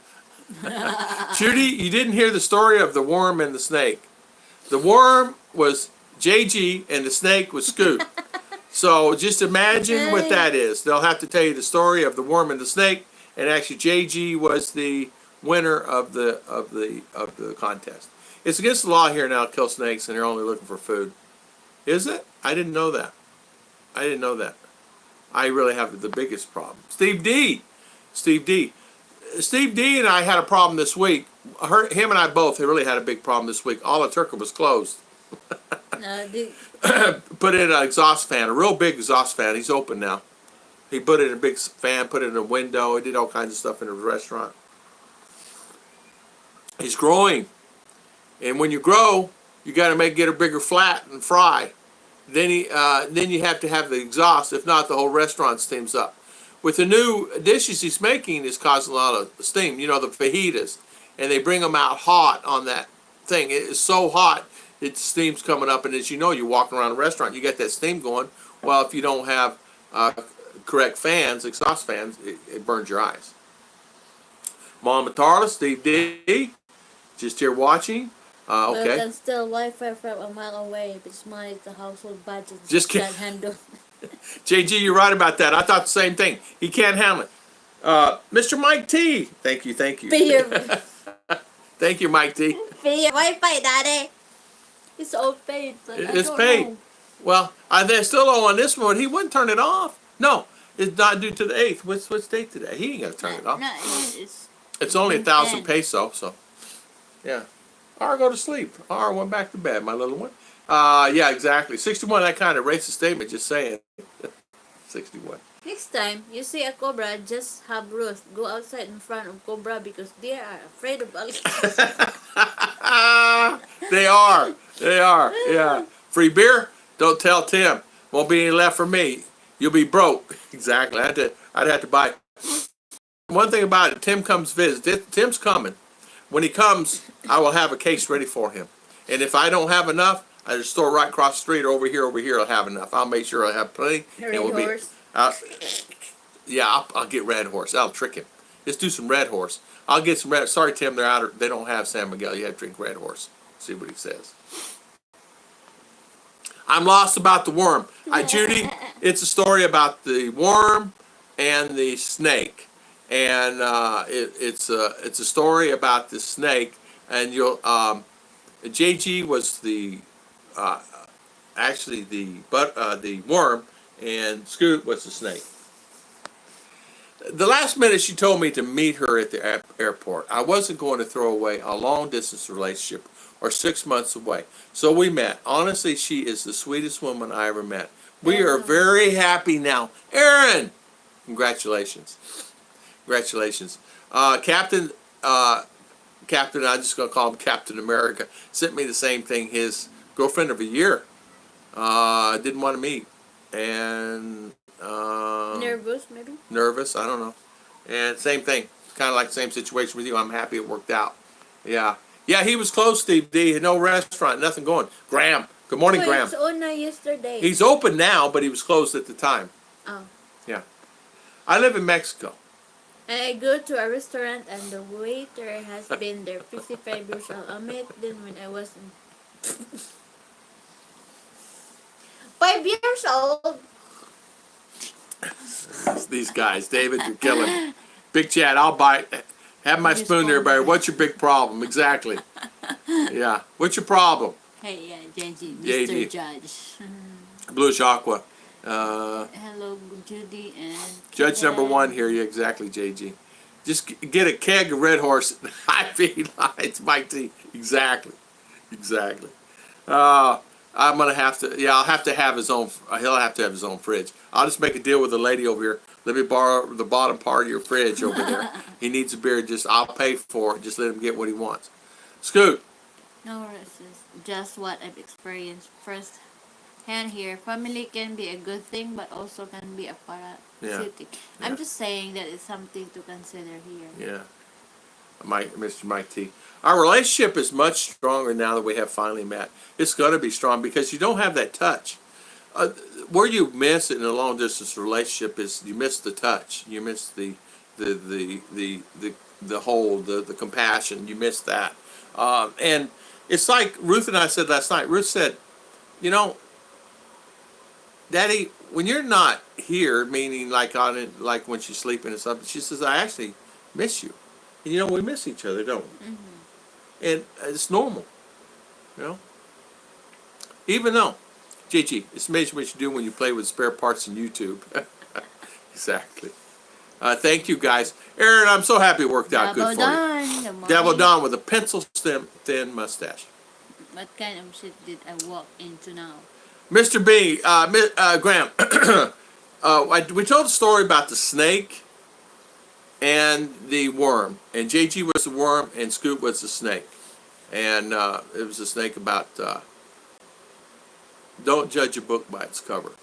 Judy, you didn't hear the story of the worm and the snake. The worm was JG and the snake was Scoot. So just imagine what that is. They'll have to tell you the story of the worm and the snake, and actually JG was the winner of the contest. It's against the law here now to kill snakes, and they're only looking for food. Is it? I didn't know that. I didn't know that. I really have the biggest problem. Steve D. Steve D. Steve D and I had a problem this week. Him and I both really had a big problem this week. All of Turkey was closed. Put in an exhaust fan, a real big exhaust fan. He's open now. He put in a big fan, put it in a window. He did all kinds of stuff in his restaurant. He's growing. And when you grow, you got to get a bigger flat and fry. Then you have to have the exhaust. If not, the whole restaurant steams up. With the new dishes he's making, it's causing a lot of steam. You know, the fajitas. And they bring them out hot on that thing. It is so hot, the steam's coming up. And as you know, you're walking around a restaurant, you get that steam going. Well, if you don't have correct fans, exhaust fans, it burns your eyes. Mom Matarla, Steve D, just here watching. Okay. But that's still Wi-Fi from a mile away. It's the household budget. Just can't handle. JG, you're right about that. I thought the same thing. He can't handle it. Mr. Mike T. Thank you. Pay your, Thank you, Mike T. pay your Wi-Fi, Daddy. It's all paid. But It's paid. Know. Well, they're still on this one. He wouldn't turn it off. No, it's not due to the 8th. What's date today? He ain't gonna turn it off. No, It's only 1,000 peso, so yeah. Or go to sleep. Or went back to bed, my little one. Yeah, exactly. 61, that kind of racist statement, just saying. 61. Next time you see a cobra, just have Ruth go outside in front of cobra because they are afraid of alligators. They are. They are. Yeah. Free beer? Don't tell Tim. Won't be any left for me. You'll be broke. Exactly. I'd have to buy. One thing about it, Tim comes visit. Tim's coming. When he comes, I will have a case ready for him. And if I don't have enough, I just store right across the street or over here, I'll have enough. I'll make sure I have plenty. Red horse. Yeah, I'll get Red Horse. I'll trick him. Let's do some Red Horse. I'll get some Red. Sorry, Tim, they don't have San Miguel. You have to drink Red Horse. See what he says. I'm lost about the worm. Judy, it's a story about the worm and the snake. And it's a story about the snake. And JG was actually the worm, and Scoot was the snake. The last minute she told me to meet her at the airport. I wasn't going to throw away a long distance relationship or 6 months away. So we met. Honestly, she is the sweetest woman I ever met. We are very happy now. Aaron, congratulations. Congratulations. Captain, I'm just going to call him Captain America, sent me the same thing. His girlfriend of a year didn't want to meet. And Nervous, maybe? Nervous, I don't know. And same thing. Kind of like the same situation with you. I'm happy it worked out. Yeah. Yeah, he was closed, Steve D. No restaurant, nothing going. Graham. Good morning, Graham. It's on yesterday. He's open now, but he was closed at the time. Oh. Yeah. I live in Mexico. And I go to a restaurant and the waiter has been there 55 years old. I met them when I was 5 years old. These guys, David, you're killing me. Big Chad, I'll bite. Have my spoon there, buddy. What's your big problem? Exactly. Yeah. What's your problem? Hey, JG, Mr. JG. Judge. Bluish Aqua. Hello, Judy and Judge number one here. Yeah, exactly, JG. Just get a keg of Red Horse. High feed lines, Mike T. Exactly. Exactly. I'm gonna have to. Yeah, I'll have to have his own. He'll have to have his own fridge. I'll just make a deal with the lady over here let me borrow the bottom part of your fridge over there. He needs a beer. I'll pay for it. Just let him get what he wants. Scoot. No, this is just what I've experienced first hand here. Family can be a good thing, but also can be a parasitic. Yeah. I'm just saying that it's something to consider here. Yeah. Mr. Mike T. Our relationship is much stronger now that we have finally met. It's going to be strong because you don't have that touch. Where you miss it in a long distance relationship is you miss the touch. You miss the hold, the compassion. You miss that. And it's like Ruth and I said last night. Ruth said, you know, Daddy, when you're not here, meaning like when she's sleeping or something, she says, I actually miss you. And you know, we miss each other, don't we? Mm-hmm. And it's normal, you know. Even though, Gigi, it's amazing what you do when you play with spare parts in YouTube. Exactly. Thank you, guys. Aaron, I'm so happy it worked out good for you. Devil Don with a pencil stem thin mustache. What kind of shit did I walk into now? Mr. B, Graham, we told the story about the snake and the worm. And JG was the worm and Scoot was the snake. And it was a snake about don't judge a book by its cover.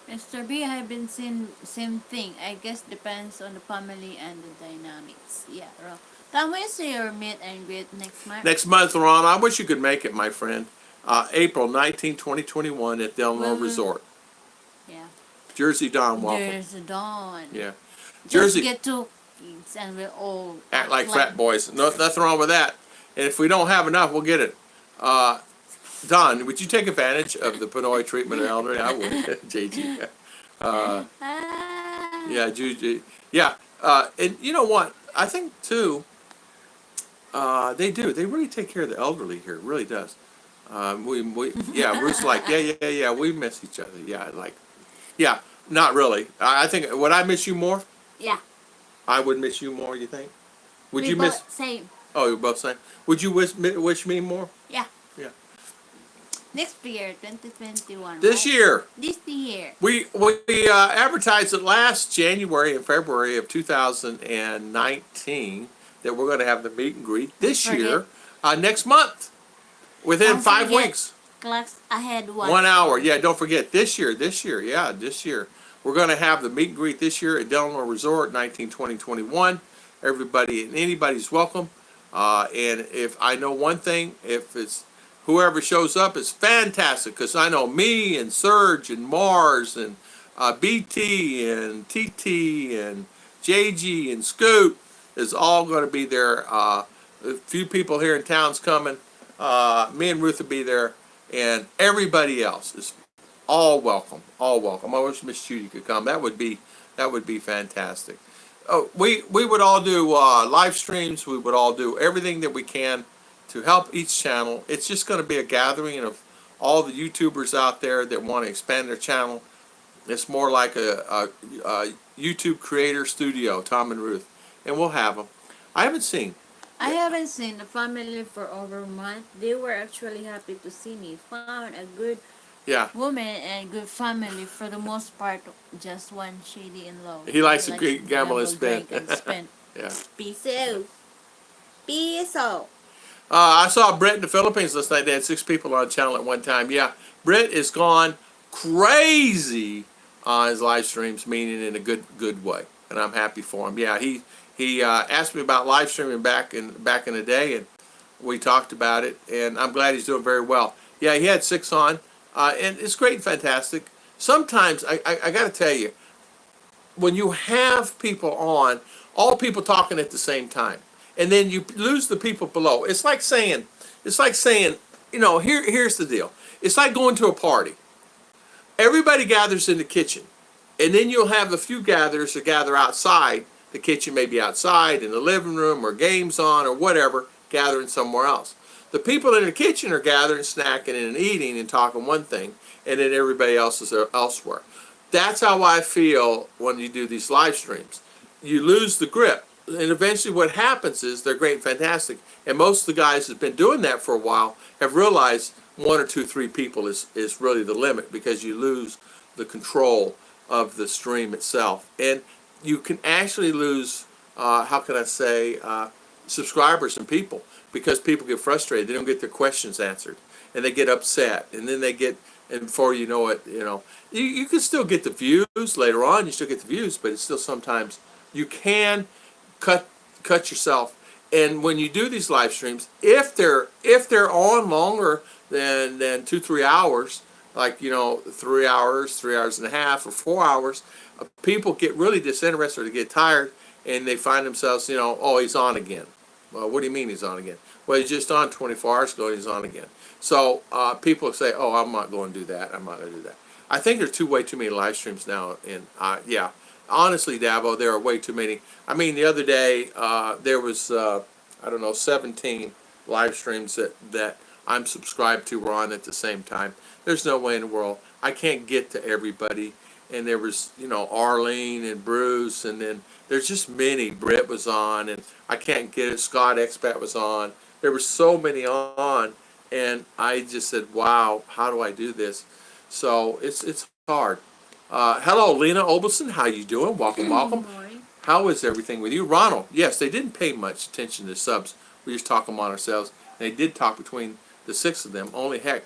Mr. B, I have been seeing same thing. I guess depends on the family and the dynamics. Yeah, Ron. Can we see your meet and greet next month? Next month, Ron. I wish you could make it, my friend. April 19, 2021 at Delano Resort. Yeah. Jersey Don welcome. Jersey Don. Yeah. Jersey. Jersey. Just get two kids and we'll all Act like frat boys. No, nothing wrong with that. And if we don't have enough, we'll get it. Don, would you take advantage of the Pinoy treatment of elderly? I would, JG. Yeah, Juju. Yeah, and you know what? I think too. They do. They really take care of the elderly here. It really does. Yeah. Ruth's like, yeah. We miss each other. Yeah. Not really. I think. Would I miss you more? Yeah. I would miss you more. You think? Would We you miss? both same. Oh, you're both same. Would you wish me more? Yeah. Yeah. Next year, 2021. This year. This year. We advertised it last January and February of 2019 that we're going to have the meet and greet this year, next month, within Don't 5 forget, weeks. Clocks ahead 1 hour. Yeah, don't forget this year. This year. We're going to have the meet and greet this year at Delano Resort, 2021. Everybody and anybody's welcome. And if I know one thing, if it's whoever shows up is fantastic, because I know me and Serge and Mars and BT and TT and JG and Scoot is all going to be there. A few people here in town's coming. Me and Ruth will be there, and everybody else is all welcome. All welcome. I wish Miss Judy could come. That would be fantastic. Oh, we would all do live streams. We would all do everything that we can to help each channel. It's just going to be a gathering of all the YouTubers out there that want to expand their channel. It's more like a YouTube creator studio, Tom and Ruth, and we'll have them. I haven't seen the family for over a month. They were actually happy to see me. Found a good woman and good family for the most part. Just one shady in love. He likes to gamble and spend. Yeah. Piso. I saw Brett in the Philippines last night. They had 6 people on channel at one time. Yeah, Brett is gone crazy on his live streams, meaning in a good way, and I'm happy for him. Yeah, he asked me about live streaming back in the day, and we talked about it, and I'm glad he's doing very well. Yeah, he had 6 on, and it's great and fantastic. Sometimes I got to tell you, when you have people on, all people talking at the same time, and then you lose the people below. It's like saying, you know, here's the deal. It's like going to a party. Everybody gathers in the kitchen, and then you'll have a few gatherers that gather outside the kitchen, maybe outside in the living room or games on or whatever, gathering somewhere else. The people in the kitchen are gathering, snacking and eating and talking one thing, and then everybody else is elsewhere. That's how I feel when you do these live streams. You lose the grip. And eventually what happens is they're great and fantastic. And most of the guys that have been doing that for a while have realized 1 or 2, 3 people is really the limit, because you lose the control of the stream itself. And you can actually lose, how can I say, subscribers and people, because people get frustrated. They don't get their questions answered, and they get upset, and then they get, and before you know it, you can still get the views later on. You still get the views, but it's still sometimes you can cut yourself. And when you do these live streams, if they're on longer than 2-3 hours, like 3 hours, 3 hours and a half, or 4 hours, people get really disinterested, or they get tired, and they find themselves, oh, he's on again. Well, what do you mean he's on again? Well, he's just on 24 hours ago, he's on again. So people say, oh, I'm not going to do that. I'm not going to do that. I think there's way too many live streams now, and yeah, honestly, Davo, there are way too many. I mean, the other day there was I don't know, 17 live streams that I'm subscribed to were on at the same time. There's no way in the world. I can't get to everybody. And there was, Arlene and Bruce, and then there's just many. Britt was on, and I can't get it. Scott Expat was on. There were so many on, and I just said, wow, how do I do this? So it's hard. Hello, Lena Obelson. How you doing? Welcome, welcome. How is everything with you? Ronald, yes, they didn't pay much attention to subs. We just talk among ourselves. They did talk between the 6 of them. Only heck,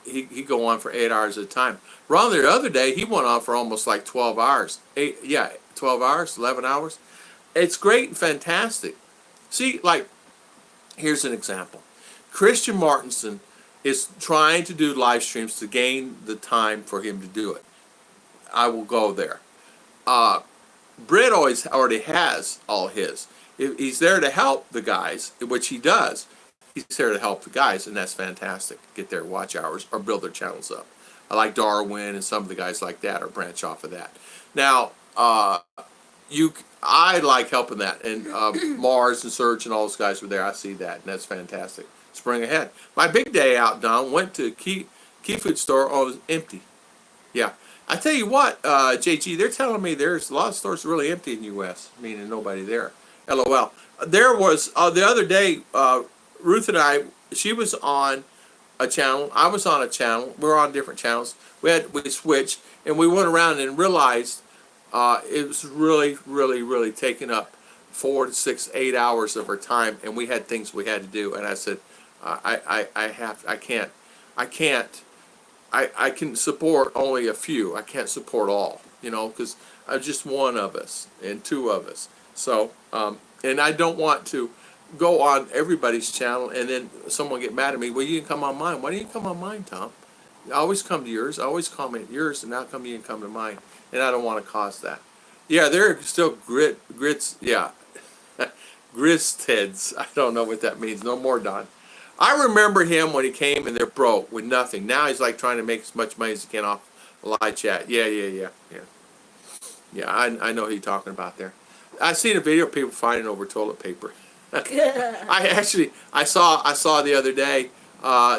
he go on for 8 hours at a time. Ronald, the other day, he went on for almost like 12 hours. 12 hours, 11 hours. It's great and fantastic. See, like, here's an example. Christian Martinson is trying to do live streams to gain the time for him to do it. I will go there. Britt already has all his. He's there to help the guys, which he does. He's there to help the guys, and that's fantastic. Get their watch hours or build their channels up. I like Darwin and some of the guys like that, or branch off of that. Now, I like helping that, and Mars and Serge and all those guys were there. I see that, and that's fantastic. Spring ahead. My big day out, Don, went to Key Food store. Oh, it was empty. Yeah. I tell you what, JG, they're telling me there's a lot of stores really empty in the U.S., meaning nobody there. LOL. There was, the other day, Ruth and I, she was on a channel, I was on a channel, we were on different channels. We switched, and we went around and realized it was really, really, really taking up 4 to 6, 8 hours of our time, and we had things we had to do. And I said, I can support only a few. I can't support all, because I'm just one of us and 2 of us. So, and I don't want to go on everybody's channel and then someone get mad at me. Well, you can come on mine. Why don't you come on mine, Tom? I always come to yours. I always comment yours, and now come you and come to mine. And I don't want to cause that. Yeah, they're still grits. Yeah, Gristheads. I don't know what that means. No more, Don. I remember him when he came and they're broke with nothing. Now he's like trying to make as much money as he can off live chat. Yeah. I know who you're talking about there. I seen a video of people fighting over toilet paper. I saw the other day.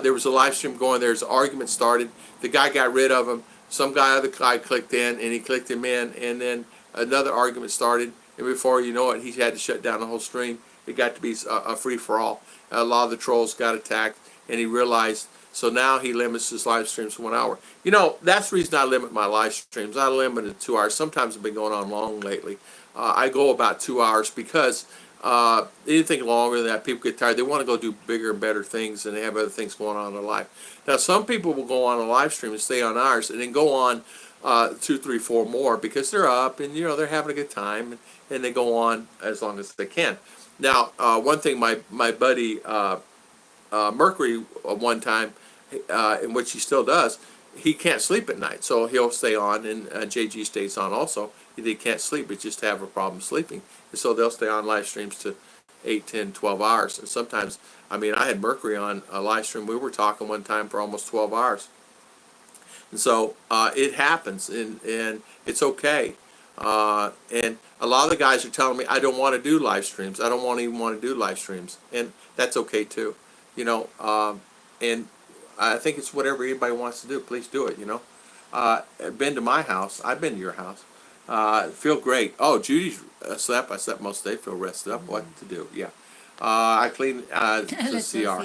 There was a live stream going. There's an argument started. The guy got rid of him. Other guy clicked in, and he clicked him in, and then another argument started. And before you know it, he had to shut down the whole stream. It got to be a free for all. A lot of the trolls got attacked, and he realized. So now he limits his live streams to 1 hour. That's the reason I limit my live streams. I limit it to 2 hours. Sometimes I've been going on long lately. I go about 2 hours because anything longer than that, people get tired. They want to go do bigger and better things, and they have other things going on in their life. Now, some people will go on a live stream and stay on ours, and then go on 2, 3, 4 more because they're up and they're having a good time, and they go on as long as they can. Now, one thing my buddy Mercury one time, in which he still does, he can't sleep at night, so he'll stay on, and JG stays on also. They can't sleep, but just have a problem sleeping, and so they'll stay on live streams to 8, 10, 12 hours. And sometimes, I had Mercury on a live stream. We were talking one time for almost 12 hours. And so it happens, and it's okay. And a lot of the guys are telling me, I don't want to do live streams. I don't even want to do live streams. And that's okay too. And I think it's whatever anybody wants to do. Please do it, Been to my house. I've been to your house. Feel great. Oh, Judy slept. I slept most of the day. Feel rested up. What to do? Yeah. I cleaned the CR.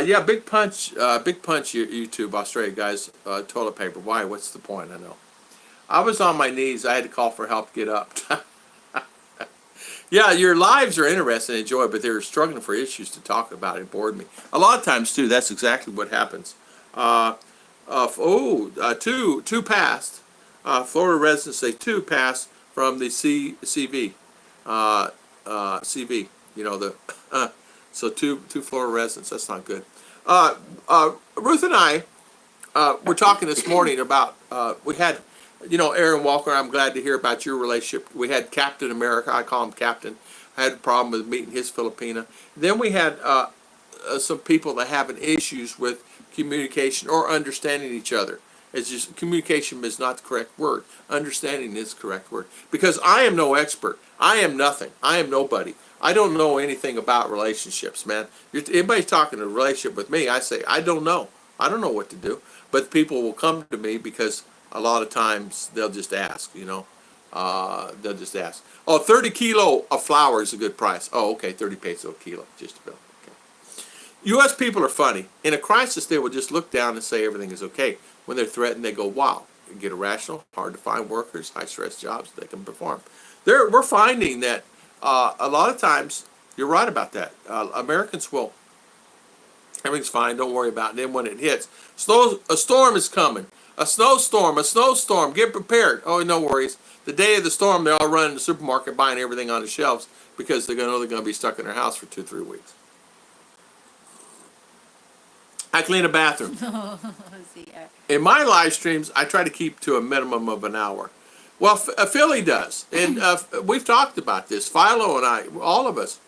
Yeah, Big Punch YouTube, Australia guys, toilet paper. Why? What's the point? I know. I was on my knees. I had to call for help to get up. Yeah, your lives are interesting and enjoy, but they're struggling for issues to talk about. It bored me. A lot of times, too, that's exactly what happens. Two passed. Florida residents say two passed from the CV. CV, you know, so two Florida residents. That's not good. Ruth and I were talking this morning about, we had, you know, Aaron Walker. I'm glad to hear about your relationship. We had Captain America. I call him Captain. I had a problem with meeting his Filipina. Then we had some people that having issues with communication or understanding each other. It's just communication is not the correct word. Understanding is the correct word. Because I am no expert. I am nothing. I am nobody. I don't know anything about relationships, man. Anybody's talking a relationship with me, I say, I don't know. I don't know what to do. But people will come to me because a lot of times they'll just ask, you know. They'll just ask. Oh, 30 kilo of flour is a good price. Oh, okay, 30 peso a kilo, just about. U.S. people are funny. In a crisis, they will just look down and say everything is okay. When they're threatened, they go, wow, get irrational, hard to find workers, high-stress jobs they can perform. We're finding that a lot of times, you're right about that. Americans will, everything's fine, don't worry about it. And then when it hits, a storm is coming. A snowstorm, get prepared. Oh, no worries. The day of the storm, they all run in the supermarket buying everything on the shelves because they're going to be stuck in their house for 2-3 weeks. I clean a bathroom. In my live streams, I try to keep to a minimum of an hour. Well, Philly does. And we've talked about this. Philo and I, all of us,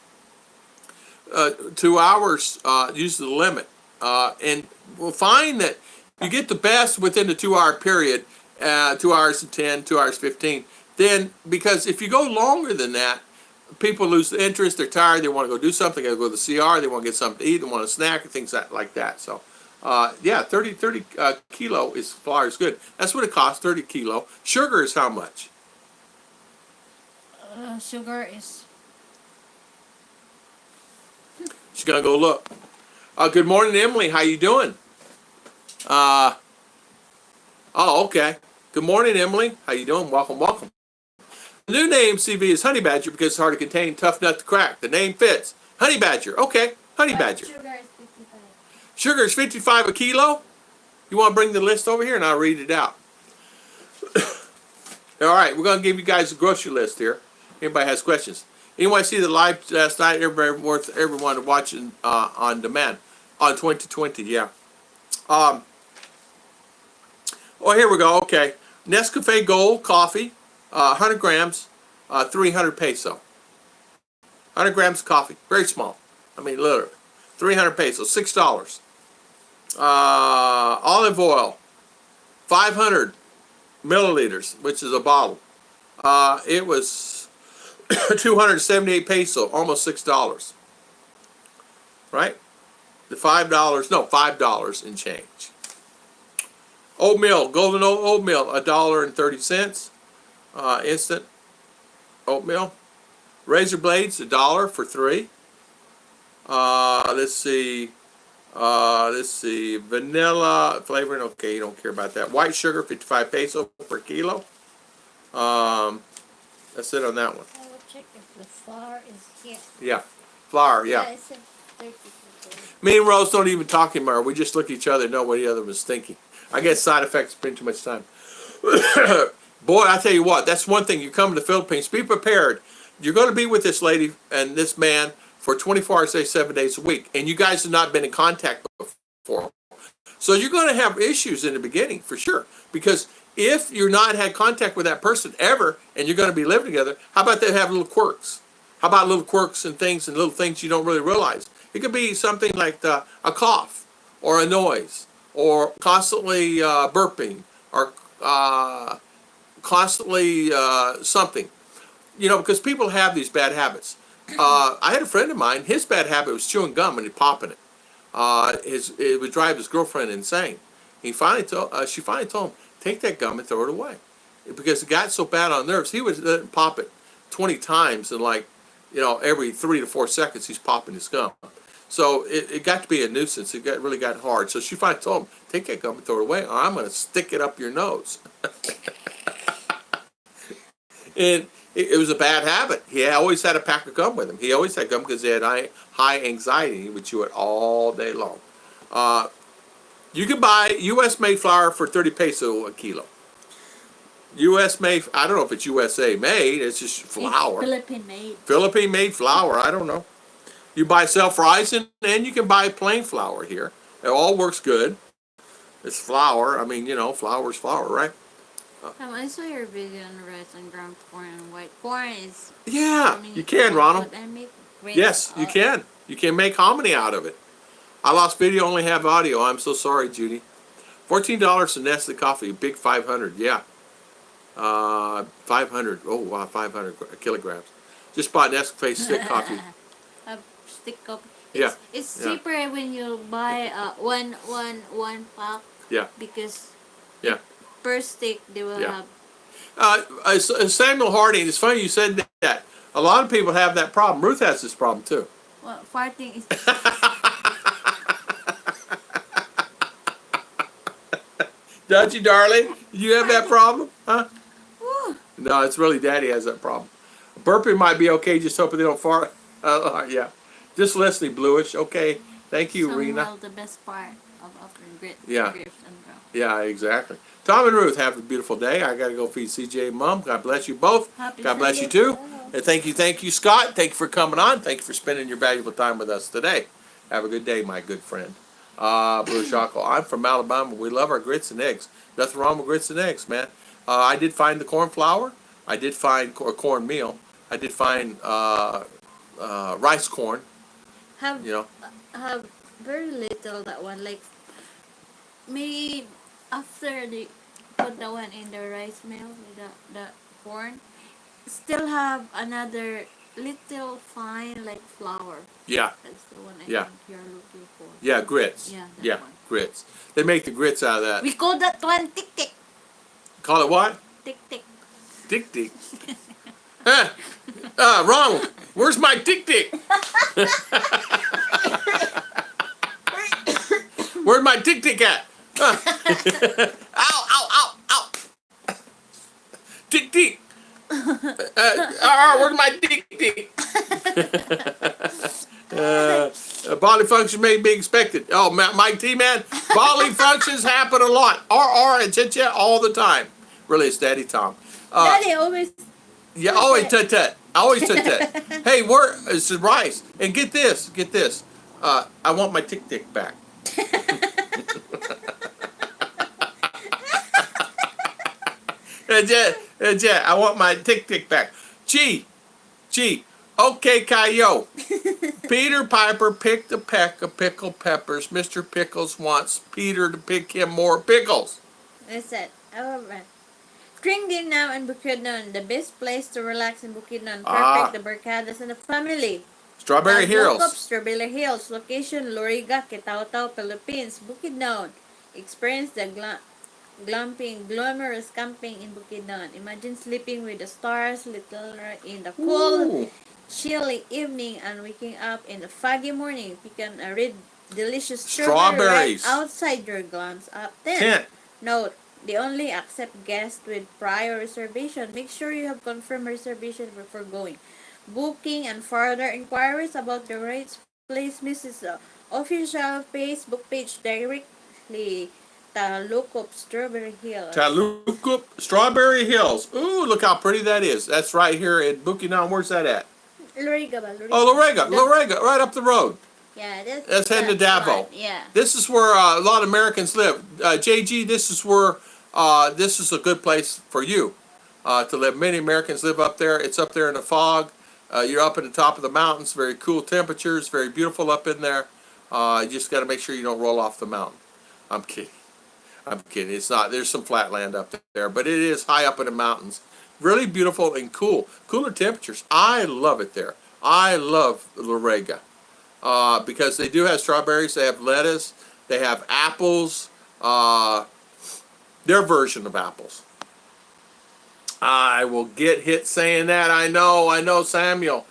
2 hours usually the limit. And we'll find that you get the best within the 2-hour period, 2 hours and 10, 2 hours 15. Then, because if you go longer than that, people lose the interest, they're tired, they want to go do something, they go to the CR, they want to get something to eat, they want a snack, and things like that. So, yeah, 30 kilo is flour is good. That's what it costs, 30 kilo. Sugar is how much? Sugar is... She's going to go look. Good morning, Emily. How you doing? Oh, okay. Good morning, Emily. How you doing? Welcome, welcome. The new name, CV, is Honey Badger because it's hard to contain, tough nut to crack. The name fits. Honey Badger. Okay, Honey Badger. Sugar is 55. Sugar is 55 a kilo? You want to bring the list over here and I'll read it out. All right, we're going to give you guys a grocery list here. Anybody has questions? Anyone see the live last night? Everybody worth everyone watching on demand. On 2020, yeah. Oh, here we go. Okay. Nescafe Gold coffee. 100 grams, 300 peso. 100 grams of coffee, very small. I mean, literally, 300 pesos, $6. Olive oil, 500 milliliters, which is a bottle. It was 278 peso, almost $6. Right? $5 in change. Oatmeal, golden oatmeal, $1.30. Instant oatmeal. Razor blades, $1 for 3. Let's see. Vanilla flavoring. Okay, you don't care about that. White sugar, 55 peso per kilo. That's it on that one. I will check if the flour is here. Yeah, flour. Yeah. It said 30. Me and Rose don't even talk anymore. We just look at each other and know what the other one's thinking. I get side effects. Spend too much time. Boy, I tell you what, that's one thing. You come to the Philippines, be prepared. You're going to be with this lady and this man for 24 hours a day, 7 days a week. And you guys have not been in contact before. So you're going to have issues in the beginning, for sure. Because if you're not had contact with that person ever, and you're going to be living together, how about they have little quirks? How about little quirks and little things you don't really realize? It could be something like a cough, or a noise, or constantly burping, or constantly something, you know, because people have these bad habits. I had a friend of mine, his bad habit was chewing gum and popping it. It would drive his girlfriend insane. She finally told him, take that gum and throw it away. Because it got so bad on nerves, he would let him pop it 20 times and every 3 to 4 seconds he's popping his gum. So it got to be a nuisance. It really got hard. So she finally told him, take that gum and throw it away, or I'm going to stick it up your nose. And it was a bad habit. He always had a pack of gum with him. He always had gum because he had high anxiety. He would chew it all day long. You can buy U.S. made flour for 30 peso a kilo. U.S. made, I don't know if it's USA made, it's just flour. It's Philippine made. Philippine made flour, I don't know. You buy self-rising and you can buy plain flour here. It all works good. It's flour. I mean, flour's flour, right? I saw your video on rice and ground corn and white corn is. Yeah, you can, Ronald. Yes, you up. can. You can make hominy out of it. I lost video, only have audio. I'm so sorry, Judy. $14 to Nestle coffee, big 500. Yeah. 500. Oh, wow, 500 kilograms. Just bought Nescafe stick coffee. A stick coffee. Yeah. It's cheaper when you buy one pack. Yeah. Because Yeah. per stick they will Yeah. have. Samuel Harding, it's funny you said that. A lot of people have that problem. Ruth has this problem too. Well, farting is. Don't you, darling? You have that problem? Huh? Woo. No, it's really Daddy has that problem. Burping might be okay, just hoping they don't fart. Yeah. Just listening, bluish. Okay. Thank you, Rena. Somehow the best part of grit. Yeah. Grapes and brown. Yeah, exactly. Tom and Ruth, have a beautiful day. I got to go feed CJ and Mom. God bless you both. Happy God bless you Sunday. too. And thank you, Scott. Thank you for coming on. Thank you for spending your valuable time with us today. Have a good day, my good friend. Blue Choco. I'm from Alabama. We love our grits and eggs. Nothing wrong with grits and eggs, man. I did find the corn flour. I did find cornmeal. I did find rice corn. Have very little that one, like maybe after they put that one in the rice mill with the corn, still have another little fine like flour. Yeah. That's the one I Yeah. think you're looking for. Yeah, grits. Yeah, that Yeah, one. grits. They make the grits out of that. We call that one tick tick. Call it what? Tick tick. Tick tick. Ronald, where's my tick tick? Where's my tick tick at? Ow, ow, ow, ow. Tick tick. Where's my tick tick? Bodily function may be expected. Oh, Mike T, man, bodily functions happen a lot. Etc. all the time. Really, it's Daddy Tom. Daddy always. Yeah, always tut-tut. Always tut-tut. Hey, it's rice. And get this. I want my tick-tick back. Yeah, I want my tick-tick back. Gee. Okay, Caillou. Peter Piper picked a peck of pickled peppers. Mr. Pickles wants Peter to pick him more pickles. Listen, alright. Mindinao and Bukidnon, the best place to relax in Bukidnon. Perfect the barcadas and the family. Strawberry Hills. Strawberry Hills. Location, Loriga, Kitaotao, Philippines. Bukidnon. Experience the glamping, glamorous camping in Bukidnon. Imagine sleeping with the stars, little in the cool, Ooh. chilly evening and waking up in the foggy morning. You can read delicious strawberries right outside your glams up there. Tent. Note, they only accept guests with prior reservation. Make sure you have confirmed reservation before going. Booking and further inquiries about the rates, please visit the official Facebook page directly. Talukup Strawberry Hills. Talukup Strawberry Hills. Ooh, look how pretty that is. That's right here in Bukidnon. Where's that at? Loriga. Oh, Loriga, right up the road. Yeah, that's heading to Davao. One. Yeah. This is where a lot of Americans live. JG, this is where this is a good place for you to live. Many Americans live up there. It's up there in the fog. You're up at the top of the mountains. Very cool temperatures. Very beautiful up in there. You just got to make sure you don't roll off the mountain. I'm kidding. It's not. There's some flat land up there, but it is high up in the mountains. Really beautiful and cool. Cooler temperatures. I love it there. I love Loriga. Because they do have strawberries, they have lettuce, they have apples, their version of apples. I will get hit saying that. I know, Samuel.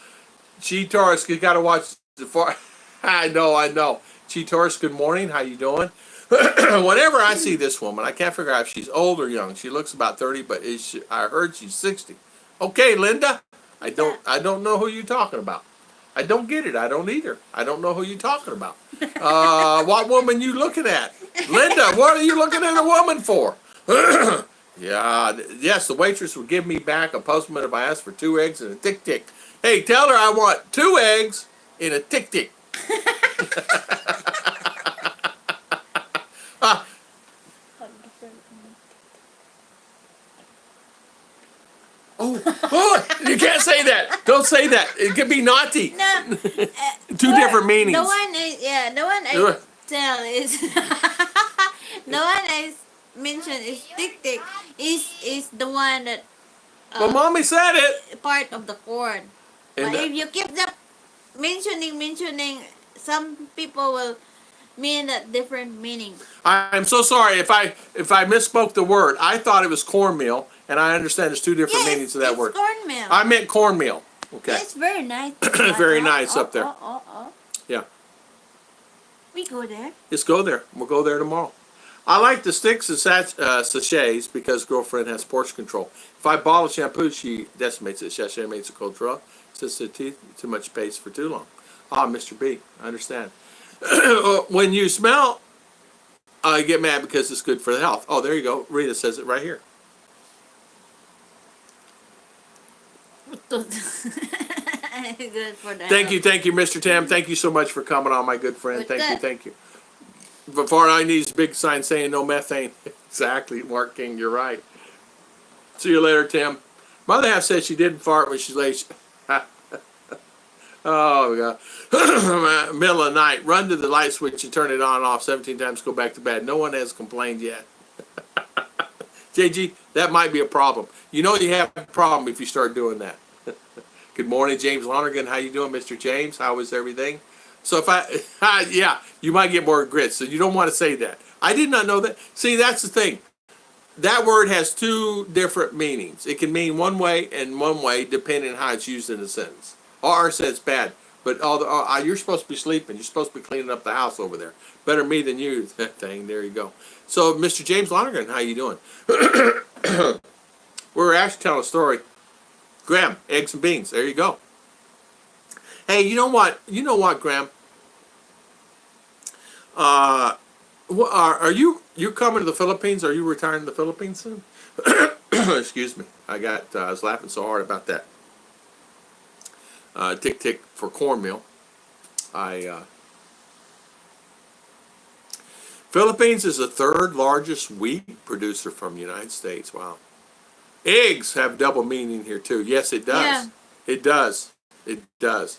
G-Taurus, you got to watch the far. I know. G-Taurus, good morning. How you doing? Whenever I see this woman, I can't figure out if she's old or young. She looks about 30, but I heard she's 60. Okay, Linda. I don't know who you're talking about. I don't get it. I don't either. I don't know who you're talking about. What woman you looking at? Linda, what are you looking at a woman for? Yeah, yes, the waitress would give me back a postman if I asked for 2 eggs and a tick-tick. Hey, tell her I want 2 eggs and a tick-tick. Oh, you can't say that. Don't say that. It could be naughty. No. 2 different meanings. The one is the one I tell is the one I mentioned is tick tick is the one that Well, mommy said it. part of the corn. And But if you keep the mentioning, some people will mean that different meaning. I'm so sorry if I misspoke the word. I thought it was cornmeal, and I understand there's 2 different meanings of that it's word. cornmeal. I meant cornmeal. Okay. It's very nice. Very nice up there. Oh. Yeah. We go there. Let's go there. We'll go there tomorrow. I like the sticks and sachets because girlfriend has portion control. If I bottle shampoo, she decimates it. Sachet makes it control. Since the teeth, too much space for too long. Ah, Mr. B, I understand. When you smell, I get mad because it's good for the health. Oh, there you go. Rita says it right here. Good for that. Thank you, Mr. Tam. Thank you so much for coming on, my good friend. Good. Thank you. Before I need a big sign saying no methane. Exactly, Mark King, you're right. See you later, Tim. Mother half said she didn't fart when she's late. Oh, God. Middle of the night, run to the light switch and turn it on and off 17 times, go back to bed. No one has complained yet. JG, that might be a problem. You know you have a problem if you start doing that. Good morning, James Lonergan. How you doing, Mr. James? How is everything? So if yeah, you might get more grits, so you don't want to say that. I did not know that. See, that's the thing. That word has 2 different meanings. It can mean one way and one way depending on how it's used in a sentence. R says it's bad, but you're supposed to be sleeping. You're supposed to be cleaning up the house over there. Better me than you. Thing. There you go. So, Mr. James Lonergan, how you doing? We're actually telling a story. Graham, eggs and beans. There you go. Hey, you know what? Graham? Are you coming to the Philippines? Are you retiring to the Philippines soon? Excuse me. I was laughing so hard about that. Tick tick for cornmeal. Philippines is the 3rd largest wheat producer from the United States. Wow. Eggs have double meaning here too. Yes, it does. Yeah. It does. It does.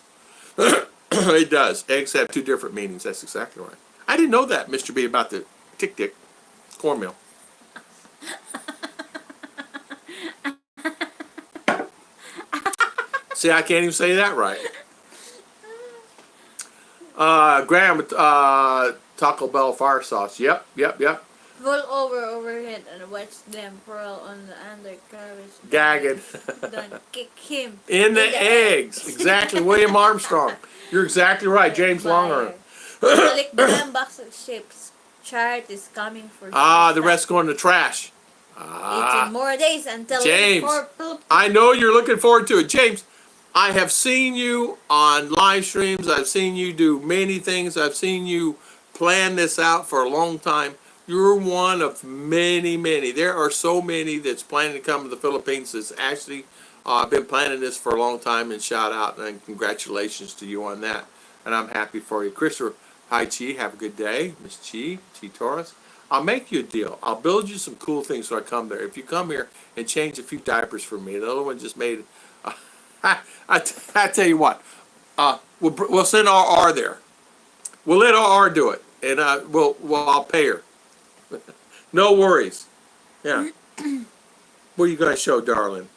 It does. Eggs have 2 different meanings. That's exactly right. I didn't know that, Mr. B, about the tick tick cornmeal. See, I can't even say that right. Graham, Taco Bell fire sauce. Yep. Roll overhead and watch them curl on the undercarriage. Gagging. Don't kick him. In the eggs. Exactly. William Armstrong. You're exactly right. James Longhorn. Like the box of chips. Chart is coming for The rest going to trash. 18 more days until James, I know you're looking forward to it. James, I have seen you on live streams. I've seen you do many things. I've seen you plan this out for a long time. You're one of many. There are so many that's planning to come to the Philippines that's actually been planning this for a long time, and shout out and congratulations to you on that. And I'm happy for you. Christopher, hi Chi, have a good day. Miss Chi Torres. I'll make you a deal. I'll build you some cool things when I come there. If you come here and change a few diapers for me, the other one just made I tell you what, we'll send RR there. We'll let RR do it, and I'll pay her. No worries. Yeah. What are you gonna show, darling?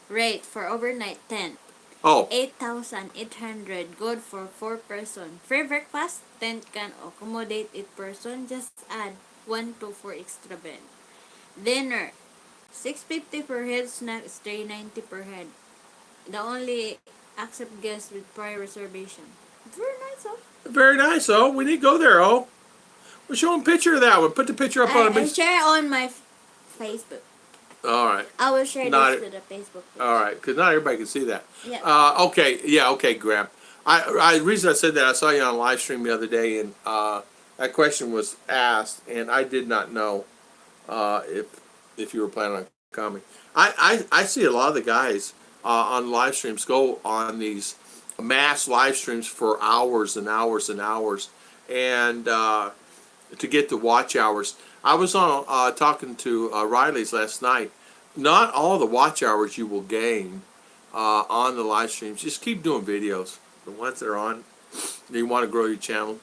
Rate for overnight 10. Oh. 8,800. Good for 4 person. Free breakfast. Tent can accommodate 8 person. Just add 1 to 4 extra bed. Dinner. 650 per head. Snack is 390 per head. The only accept guests with prior reservation. Very nice, oh. Very nice, oh. We need to go there, oh. We'll show them a picture of that one. Put the picture up on I share on my Facebook. All right. I will share Not this to the Facebook page. all right, because not everybody can see that. Yeah. Okay, yeah, okay, Graham. The reason I said that, I saw you on live stream the other day, and that question was asked, and I did not know if you were planning on coming. I see a lot of the guys on live streams go on these mass live streams for hours and hours and hours, and to get the watch hours. I was on talking to Riley's last night. Not all the watch hours you will gain on the live streams. Just keep doing videos. The ones that are on, you want to grow your channel,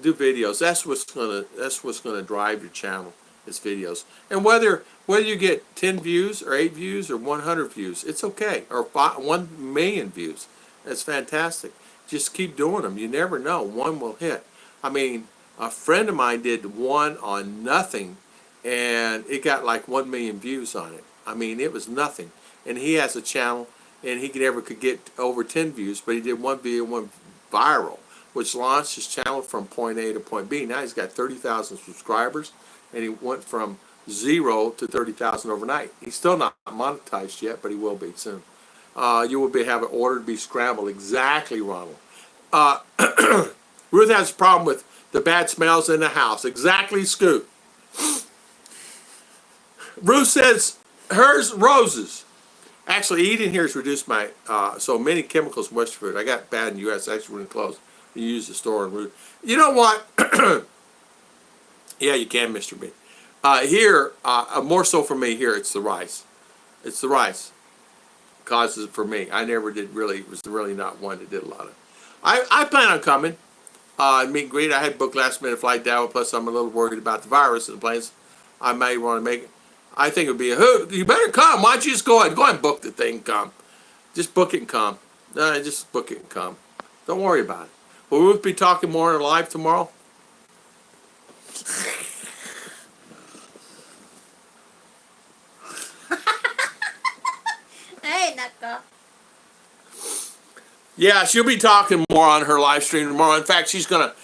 do videos. That's what's gonna drive your channel. Is videos. And whether you get 10 views or 8 views or 100 views, it's okay. Or 1 million views, that's fantastic. Just keep doing them. You never know. One will hit. I mean, a friend of mine did one on nothing, and it got like 1 million views on it. I mean, it was nothing. And he has a channel, and he could get over 10 views, but he did one video, went viral, which launched his channel from point A to point B. Now he's got 30,000 subscribers, and he went from 0 to 30,000 overnight. He's still not monetized yet, but he will be soon. You will have an order to be scrambled. Exactly, Ronald. Ruth has a problem with the bad smells in the house. Exactly, Scoot. Ruth says hers roses. Actually, eating here has reduced my so many chemicals in Western food. I got bad in the U.S. Actually, when closed, you use the store in Ruth. You know what? Yeah, you can, Mr. B. Here, more so for me here, it's the rice. It's the rice causes it for me. I never did really, was really not one that did a lot of it. I plan on coming. Meet and greet. I had booked last minute flight down, plus I'm a little worried about the virus in the place. I may want to make it. I think it would be a hoot. You better come. Why don't you just go ahead and book the thing and come. Just book it and come. No, just book it and come. Don't worry about it. Will Ruth be talking more live tomorrow? Hey, nako. Yeah, she'll be talking more on her live stream tomorrow. In fact, she's gonna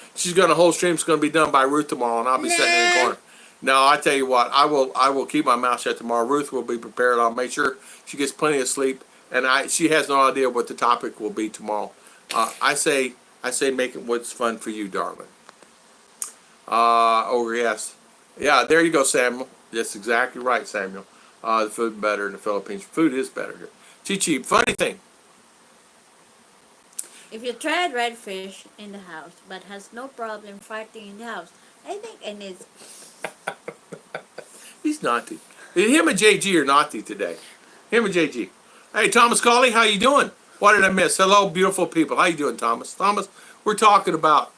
whole stream's gonna be done by Ruth tomorrow, and I'll be sitting in the corner. No, I tell you what, I will keep my mouth shut tomorrow. Ruth will be prepared. I'll make sure she gets plenty of sleep, and she has no idea what the topic will be tomorrow. I say make it what's fun for you, darling. Oh yes, yeah. There you go, Samuel. That's exactly right, Samuel. The food better in the Philippines. Food is better here. Cheap. Funny thing. If you tried redfish in the house but has no problem farting in the house, I think I need. He's naughty. Him and JG are naughty today. Him and JG. Hey, Thomas Colley, how you doing? What did I miss? Hello, beautiful people. How you doing, Thomas? Thomas, we're talking about,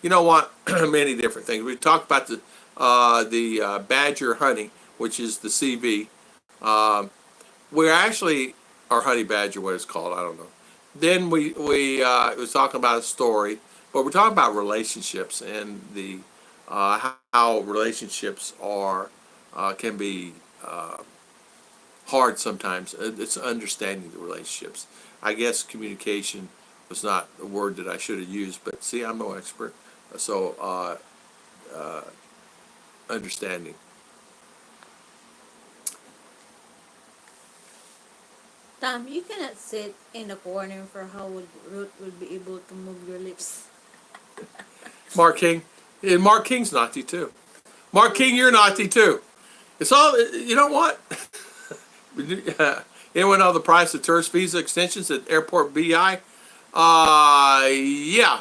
you know what, many different things. We talked about the badger honey, which is the CV. We're actually, or honey badger, what it's called, I don't know. Then we was talking about a story, but we're talking about relationships and the how relationships are can be hard sometimes. It's understanding the relationships. I guess communication was not a word that I should have used, but see, I'm no expert. So understanding. Tom, you cannot sit in the corner for how Ruth would be able to move your lips. Mark King. And Mark King's naughty too. Mark King, you're naughty too. It's all, you know what? Anyone know the price of tourist visa extensions at Airport BI? Yeah.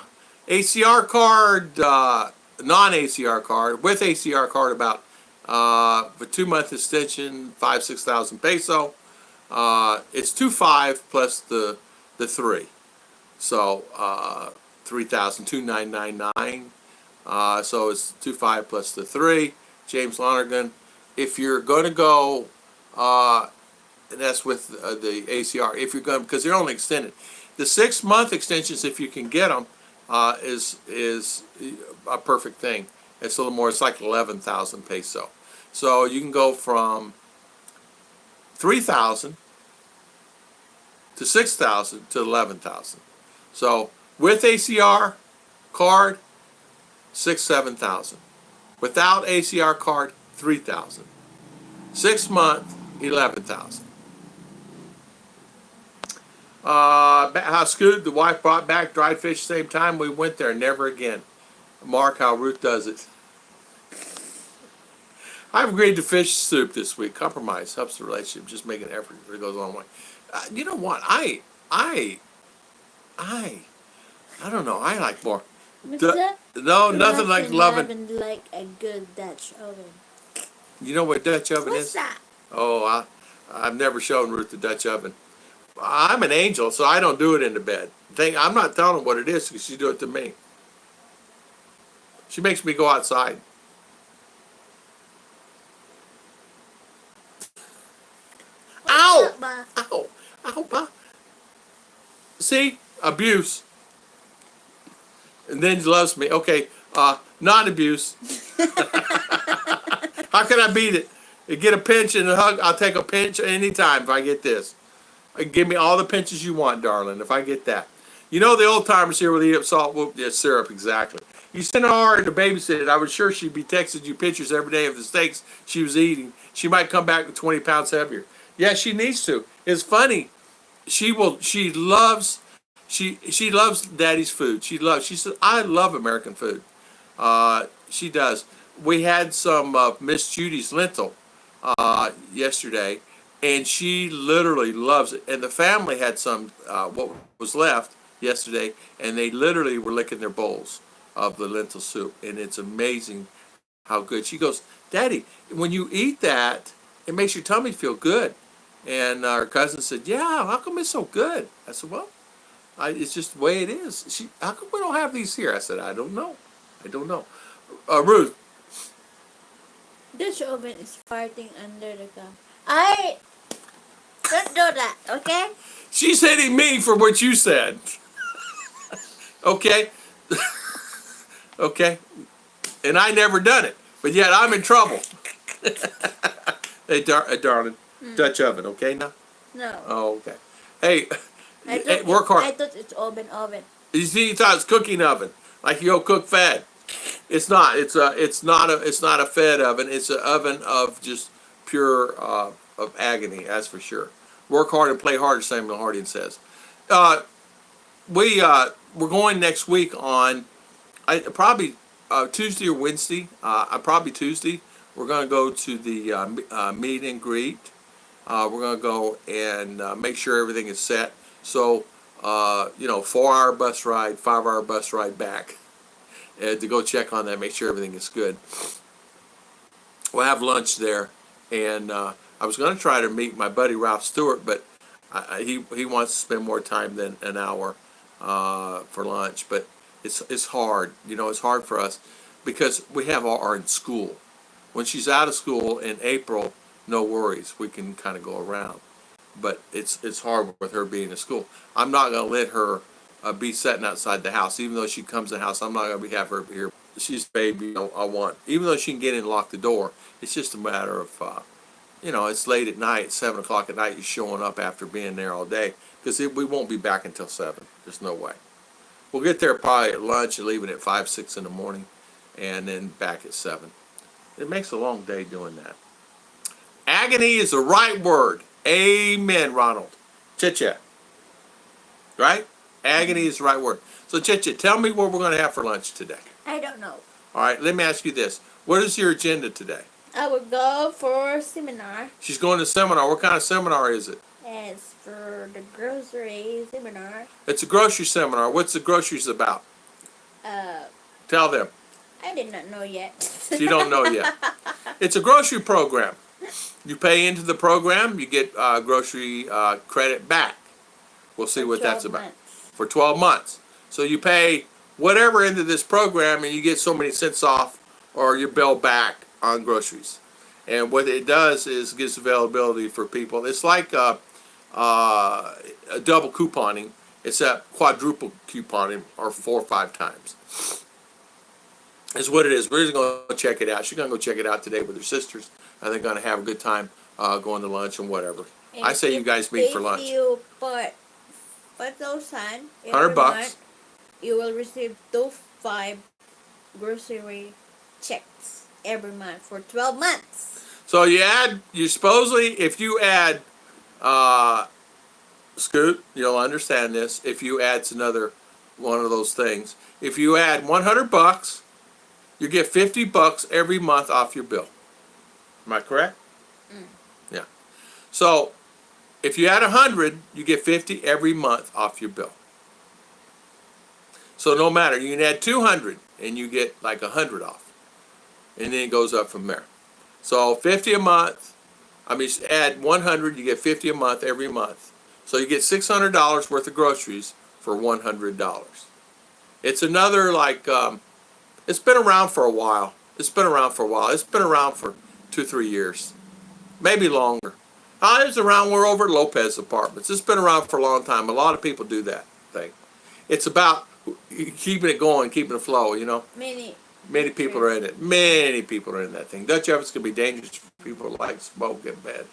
ACR card, non-ACR card, with ACR card about, for 2-month extension, 6,000 peso. It's 2.5 plus the 3. So, 3,299. So it's 2.5 plus the 3. James Lonergan. If you're going to go, and that's with the ACR. If you're going, because they're only extended. The 6-month extensions, if you can get them, is a perfect thing. It's a little more. It's like 11,000 peso. So you can go from 3,000 to 6,000 to 11,000. So with ACR card, 7,000. Without ACR card, 3,000. 6 month, 11,000. Scoot, the wife brought back dried fish same time we went there. Never again. Mark, how Ruth does it. I've agreed to fish soup this week. Compromise helps the relationship. Just make an effort. It goes a long way. You know what? I don't know. I like more. No, nothing like loving. Like a good Dutch oven. You know what Dutch oven What's is? that? Oh, I've never shown Ruth the Dutch oven. I'm an angel, so I don't do it in the bed. I'm not telling her what it is because she do it to me. She makes me go outside. Ow! Ow! Ow! Ow! See? Abuse. And then he loves me. Okay, non-abuse. How can I beat it? You get a pinch and a hug. I'll take a pinch anytime if I get this. Give me all the pinches you want, darling, if I get that. You know the old timers here will eat up salt, syrup, exactly. You send her to babysit it, I was sure she'd be texting you pictures every day of the steaks she was eating. She might come back with 20 pounds heavier. Yeah, she needs to. It's funny. She loves Daddy's food. She said, I love American food. She does. We had some Miss Judy's lentil yesterday, and she literally loves it. And the family had some what was left yesterday, and they literally were licking their bowls of the lentil soup, and it's amazing how good. She goes, Daddy, when you eat that, it makes your tummy feel good. And our cousin said, yeah, how come it's so good? I said, well, it's just the way it is. How come we don't have these here? I said, I don't know. Ruth. Dutch oven is farting under the car. I don't do that, okay? She's hitting me for what you said. Okay? Okay? And I never done it. But yet I'm in trouble. Hey, darling. Dutch oven, okay now? No. Oh, okay. Hey, work hard. I thought it's oven. You see, you thought it's cooking oven. Like you go cook fed. It's not. It's not a fed oven. It's an oven of just pure of agony. That's for sure. Work hard and play hard, as Samuel Harding says. We're going next week on probably Tuesday or Wednesday. Probably Tuesday. We're going to go to the meet and greet. We're going to go and make sure everything is set. So 4-hour bus ride, 5-hour bus ride back. To go check on that, make sure everything is good. We'll have lunch there, and I was going to try to meet my buddy Ralph Stewart, but he wants to spend more time than an hour for lunch. But it's hard, it's hard for us because we have our in school. When she's out of school in April, no worries, we can kind of go around. But it's hard with her being in school. I'm not going to let her be sitting outside the house. Even though she comes in the house, I'm not going to have her here. She's a baby. I want, even though she can get in and lock the door, it's just a matter of, it's late at night, 7 o'clock at night, you're showing up after being there all day. Because we won't be back until 7. There's no way. We'll get there probably at lunch and leaving at 5, 6 in the morning. And then back at 7. It makes a long day doing that. Agony is the right word. Amen, Ronald. Chit-chat. Right? Agony is the right word. So, Chit-chat, tell me what we're going to have for lunch today. I don't know. All right, let me ask you this. What is your agenda today? I would go for seminar. She's going to seminar. What kind of seminar is it? It's for the grocery seminar. It's a grocery seminar. What's the groceries about? Tell them. I did not know yet. You don't know yet. It's a grocery program. You pay into the program, you get grocery credit back. We'll see what that's about. Months. For 12 months. So you pay whatever into this program and you get so many cents off or your bill back on groceries. And what it does is gives availability for people. It's like a double couponing. It's a quadruple couponing or 4 or 5 times. Is what it is. We're just going to check it out. She's going to go check it out today with her sisters. And they're going to have a good time going to lunch and whatever. And I say you guys meet for lunch. If you put 5,000 $100, you will receive 5 grocery checks every month for 12 months. So you supposedly, if you add, Scoot, you'll understand this. If you add another one of those things, if you add $100, you get $50 every month off your bill. Am I correct? Mm. Yeah. So if you add 100, you get 50 every month off your bill. So no matter, you can add 200 and you get like 100 off, and then it goes up from there. So 50 a month. I mean, add 100, you get 50 a month every month. So you get $600 worth of groceries for $100. It's another like, it's been around for a while. It's been around for 2-3 years, maybe longer. It was around, we're over at Lopez Apartments. It's been around for a long time. A lot of people do that thing. It's about keeping it going, keeping it flow, you know. Many people are in it. Many people are in that thing. Dutch ovens can be dangerous for people who like smoke in bed.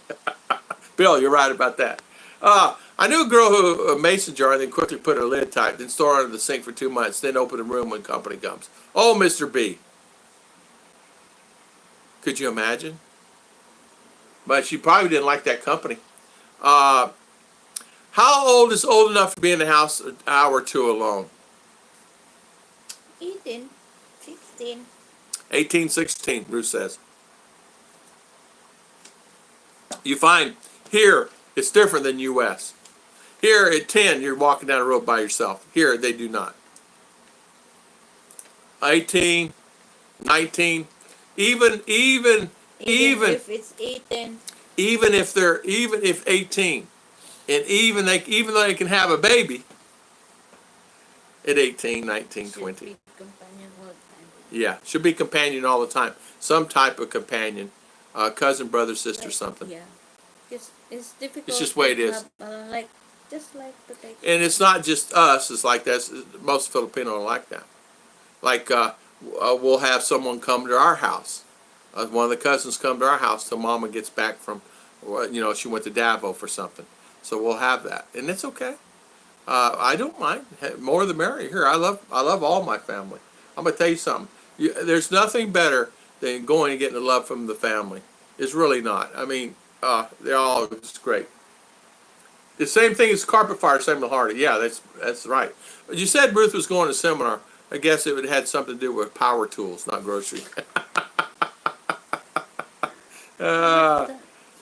Bill, you're right about that. I knew a girl who a mason jar and then quickly put her lid tight, then store it under the sink for 2 months, then open the room when company comes. Oh, Mr. B. Could you imagine? But she probably didn't like that company. How old is old enough to be in the house an hour or two alone? 18, 16. 18, 16, Ruth says. You find here, it's different than U.S. Here at 10, you're walking down the road by yourself. Here, they do not. 18, 19, even If it's 18. even if 18, and even though they can have a baby at 18, 19, 20. Should be companion all the time. Yeah, should be companion all the time. Some type of companion, cousin, brother, sister, something. Yeah. It's difficult. It's just the way it is. Just like protection. And it's not just us. It's like that. Most Filipino are like that. Like we'll have someone come to our house. One of the cousins come to our house till Mama gets back from, she went to Davao for something. So we'll have that, and it's okay. I don't mind. More the merrier. Here, I love all my family. I'm gonna tell you something. There's nothing better than going and getting the love from the family. It's really not. I mean, they're all just great. The same thing as carpet fire, same with Hardy. Yeah, that's right. You said Ruth was going to seminar. I guess it would have had something to do with power tools, not grocery.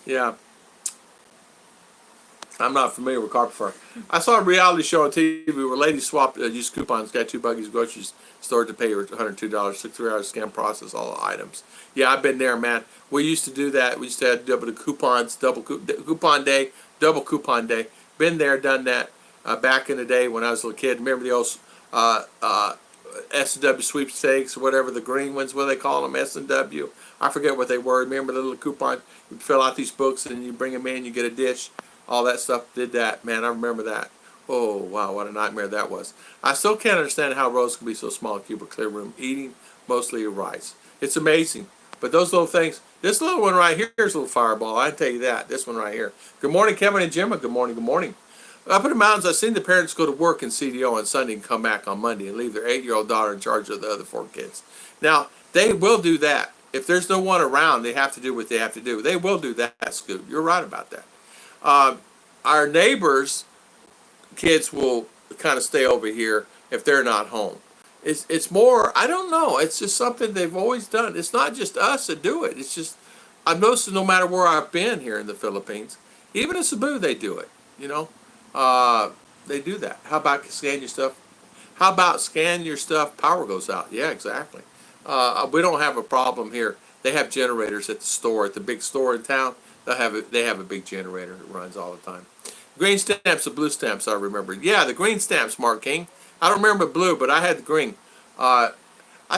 Yeah. I'm not familiar with carpet fire. I saw a reality show on TV where ladies swapped, used coupons, got 2 buggies, groceries store to pay her $102, took 3 hours to scan, process all the items. Yeah, I've been there, man. We used to do that. We used to have double coupons, coupon day, double coupon day. Been there, done that back in the day when I was a little kid. Remember the old S&W sweepstakes, or whatever, the green ones, what do they call them, S&W? I forget what they were. Remember the little coupon? You fill out these books and you bring them in, you get a dish. All that stuff, did that. Man, I remember that. Oh, wow, what a nightmare that was. I still can't understand how Rose can be so small, keep a clear room, eating mostly rice. It's amazing. But those little things, this little one right here is a little fireball. I can tell you that. This one right here. Good morning, Kevin and Gemma. Good morning, good morning. Up in the mountains, I've seen the parents go to work in CDO on Sunday and come back on Monday and leave their 8-year-old daughter in charge of the other 4 kids. Now, they will do that. If there's no one around, they have to do what they have to do. They will do that, Scoop. You're right about that. Our neighbors' kids will kind of stay over here if they're not home. It's more, I don't know, it's just something they've always done. It's not just us that do it. It's just, I've noticed no matter where I've been here in the Philippines, even in Cebu they do it, they do that. How about scan your stuff? How about scan your stuff, power goes out? Yeah, exactly. We don't have a problem here. They have generators at the store, at the big store in town. They have a big generator that runs all the time. Green stamps, the blue stamps, I remember. Yeah, the green stamps, Mark King. I don't remember blue, but I had the green. I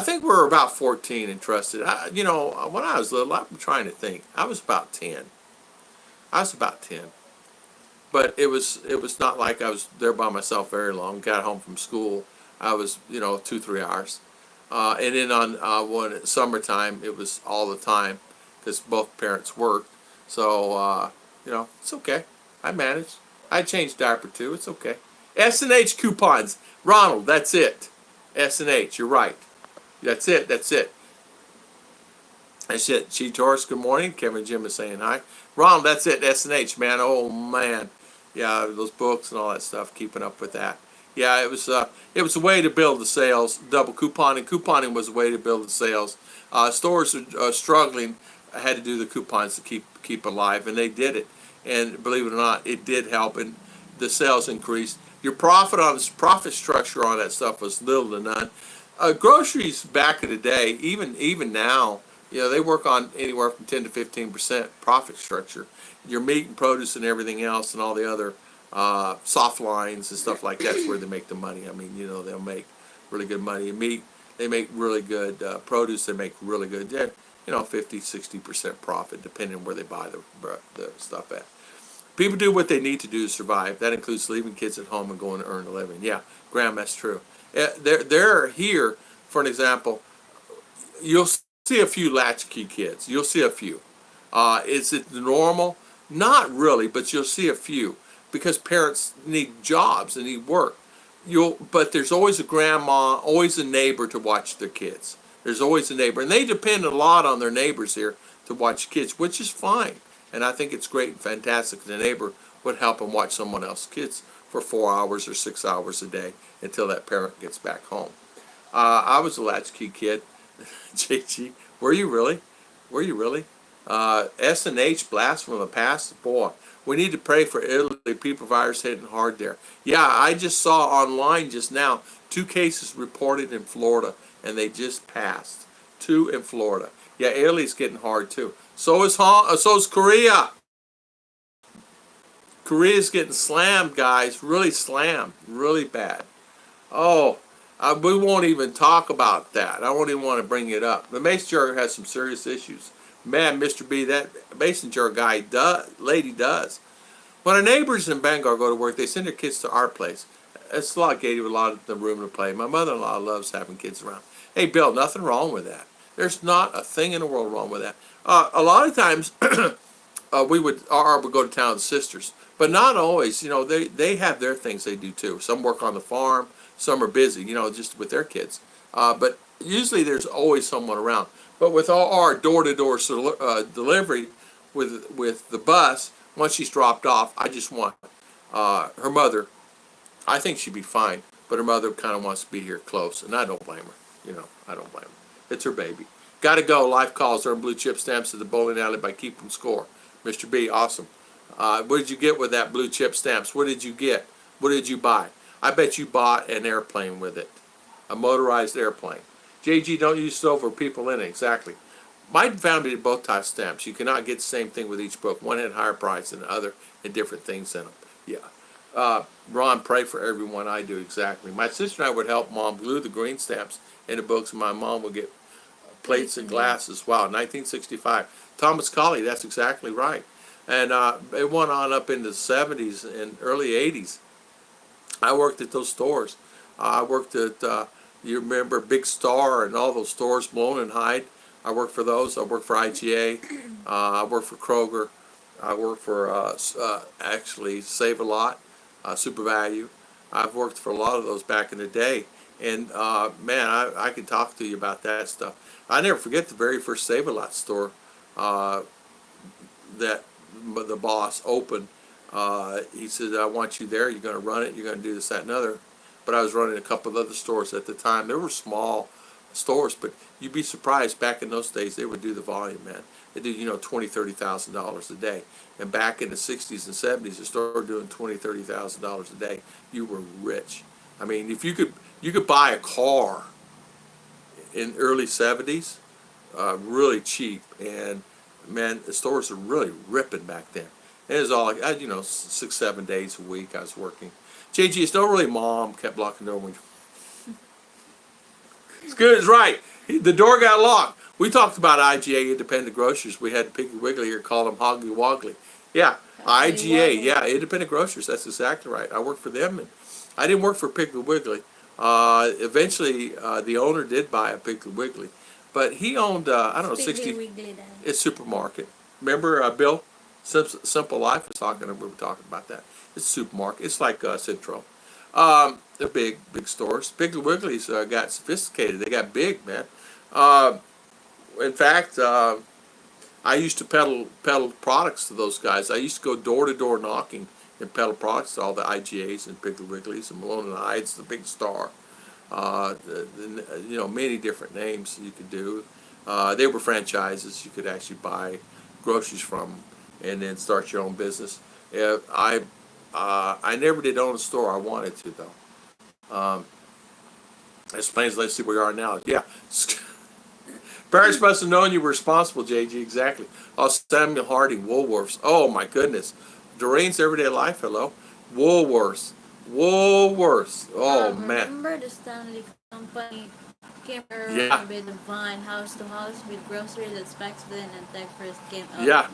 think we were about 14 and trusted. When I was little, I'm trying to think. I was about 10. But it was not like I was there by myself very long. Got home from school. I was, 2-3 hours. And then when it's summertime, it was all the time because both parents worked. So, it's okay. I managed. I changed diaper too. It's okay. S&H coupons. Ronald, that's it. S&H, you're right. That's it. I said, G Taurus, good morning. Kevin Jim is saying hi. Ron, that's it. S&H, man. Oh, man. Yeah, those books and all that stuff, keeping up with that. Yeah, it was a way to build the sales. Double couponing. Couponing was a way to build the sales. Stores are struggling. I had to do the coupons to keep alive, and they did it. And believe it or not, it did help, and the sales increased. Your profit structure on that stuff was little to none. Groceries back in the day, even now, they work on anywhere from 10 to 15% profit structure. Your meat and produce and everything else, and all the other soft lines and stuff like that's where they make the money. I mean, they'll make really good money. Meat, they make really good. Produce, they make really good. Yeah, 50, 60% profit depending on where they buy the stuff at. People do what they need to do to survive. That includes leaving kids at home and going to earn a living. Yeah, Graham, that's true. They're here, for an example, you'll see a few latchkey kids. You'll see a few. Is it normal? Not really, but you'll see a few because parents need jobs and need work. But there's always a grandma, always a neighbor to watch their kids. There's always a neighbor, and they depend a lot on their neighbors here to watch kids, which is fine. And I think it's great and fantastic. The neighbor would help them watch someone else's kids for 4 hours or 6 hours a day until that parent gets back home. I was a latchkey kid. JG, were you really? Were you really? S&H, blast from the past. Boy, we need to pray for Italy. People virus hitting hard there. Yeah, I just saw online just now 2 cases reported in Florida, and they just passed. 2 in Florida. Yeah, Italy's getting hard too. So is Korea. Korea's getting slammed, guys. Really slammed. Really bad. Oh, we won't even talk about that. I won't even want to bring it up. The mason jar has some serious issues. Man, Mr. B, that mason jar lady does. When our neighbors in Bangor go to work, they send their kids to our place. It's a lot gated with a lot of the room to play. My mother-in-law loves having kids around. Hey, Bill, nothing wrong with that. There's not a thing in the world wrong with that. A lot of times, we would go to town with sisters, but not always. They have their things they do too. Some work on the farm, some are busy, just with their kids. But usually there's always someone around. But with all our door-to-door delivery with the bus, once she's dropped off, I just want her mother. I think she'd be fine, but her mother kind of wants to be here close, and I don't blame her. I don't blame her. It's her baby. Got to go. Life calls. Earn blue chip stamps at the bowling alley by keeping score. Mr. B, awesome. What did you get with that blue chip stamps? What did you get? What did you buy? I bet you bought an airplane with it, a motorized airplane. JG, don't use stove or people in it. Exactly. My family did both types of stamps. You cannot get the same thing with each book. One had higher price than the other and different things in them. Yeah. Ron, pray for everyone. I do, exactly. My sister and I would help Mom glue the green stamps in the books, and my mom would get plates and glasses. Wow, 1965. Thomas Colley, that's exactly right. And it went on up into the 70s and early 80s. I worked at those stores. I worked at, you remember Big Star and all those stores, Blown and Hyde. I worked for those. I worked for IGA. I worked for Kroger. I worked for actually Save a Lot, Super Value. I've worked for a lot of those back in the day. And man, I can talk to you about that stuff. I never forget the very first Save a Lot store that the boss opened. He said, I want you there. You're going to run it. You're going to do this, that, and other. But I was running a couple of other stores at the time. They were small stores, but you'd be surprised. Back in those days, they would do the volume, man. They do, $20,000, $30,000 a day. And back in the 60s and 70s, a store doing $20,000, $30,000 a day, you were rich. I mean, if you could buy a car in early 70s, really cheap. And man, the stores were really ripping back then. And it was all like, 6, 7 days a week I was working. JG, it's not really Mom kept locking the door. It's good, it's right. The door got locked. We talked about IGA, Independent Grocers. We had Piggly Wiggly here, call them Hoggy Woggly. Yeah, IGA, yeah, Independent Grocers. That's exactly right. I worked for them, and I didn't work for Piggly Wiggly. Eventually, the owner did buy a Piggly Wiggly, but he owned, 60. It's supermarket. Remember, Bill? Simple Life was we were talking about that. It's a supermarket. It's like Centro. They're big stores. Piggly Wiggly's got sophisticated. They got big, man. In fact, I used to peddle products to those guys. I used to go door to door knocking and peddle products to all the IGAs and Piggly Wigglies and Malone and Hyde's, the Big Star. Many different names you could do. They were franchises. You could actually buy groceries from and then start your own business. I never did own a store. I wanted to, though. As plain as let's see where we are now. Yeah. Parents must have known you were responsible, JG. Exactly. Oh, Samuel Harding, Woolworths. Oh, my goodness. Doreen's Everyday Life. Hello. Woolworths. Oh, man. Remember the Stanley Company came Yeah. with a van house to house with groceries that Specs then and Tech first came out. Yeah.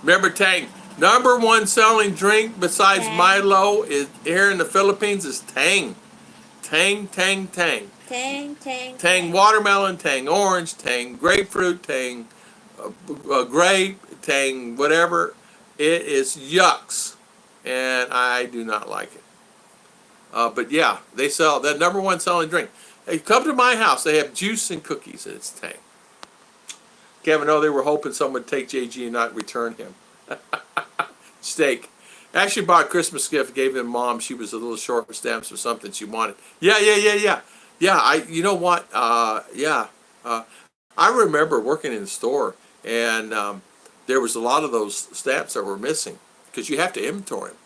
Remember Tang. Number one selling drink besides Tang. Milo is here in the Philippines is Tang. Tang. Tang watermelon, Tang orange, Tang grapefruit, Tang grape, Tang whatever. It is yucks, and I do not like it. But yeah, they sell that number one selling drink. Hey, come to my house. They have juice and cookies, and it's Tang. Kevin, they were hoping someone would take JG and not return him. Steak. Actually bought a Christmas gift, gave him mom. She was a little short with stamps or something she wanted. Yeah. You know what? I remember working in the store, and there was a lot of those stamps that were missing because you have to inventory them.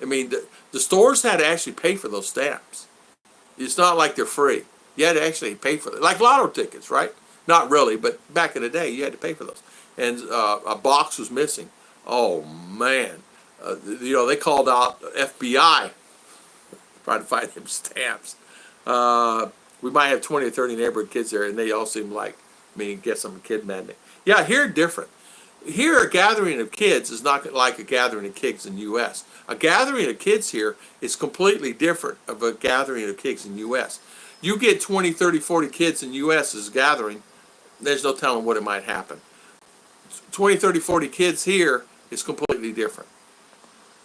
I mean, the stores had to actually pay for those stamps. It's not like they're free. You had to actually pay for them, like lotto tickets, right? Not really, but back in the day, you had to pay for those. And a box was missing. Oh man, they called out FBI trying to find them stamps. We might have 20 or 30 neighborhood kids there, and they all seem like me. Get some kid madness. Yeah, here different. Here, a gathering of kids is not like a gathering of kids in the U.S. A gathering of kids here is completely different of a gathering of kids in the U.S. You get 20, 30, 40 kids in the U.S. as a gathering, there's no telling what it might happen. 20, 30, 40 kids here is completely different.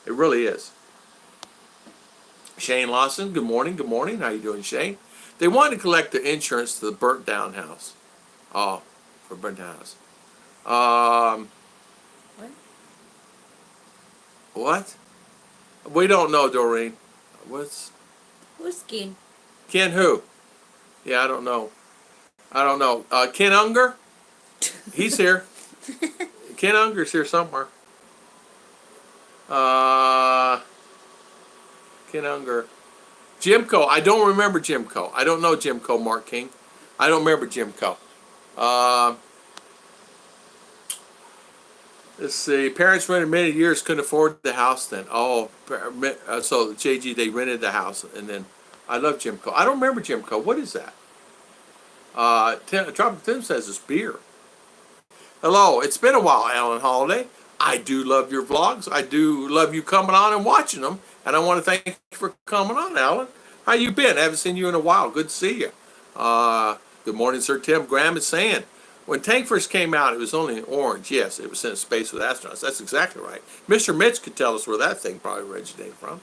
It really is. Shane Lawson, good morning. How you doing, Shane? They wanted to collect the insurance to the burnt down house. Oh, for burnt down house. What? We don't know, Doreen. Who's Ken? Ken who? Yeah, I don't know. Ken Unger? He's here. Ken Unger's here somewhere. Ken Unger. Jimco. I don't remember Jimco. I don't know Jimco, Mark King. I don't remember Jimco. Let's see. Parents rented many years, couldn't afford the house then. Oh, so JG, they rented the house, and then I love Jimco. I don't remember Jimco. What is that? Tropical Tim says it's beer. Hello. It's been a while, Alan Holiday. I do love your vlogs. I do love you coming on and watching them, and I want to thank you for coming on, Alan. How you been? I haven't seen you in a while. Good to see you. Good morning, Sir Tim. Graham is saying, when Tank first came out, it was only in orange. Yes, it was in space with astronauts. That's exactly right. Mr. Mitch could tell us where that thing probably originated from.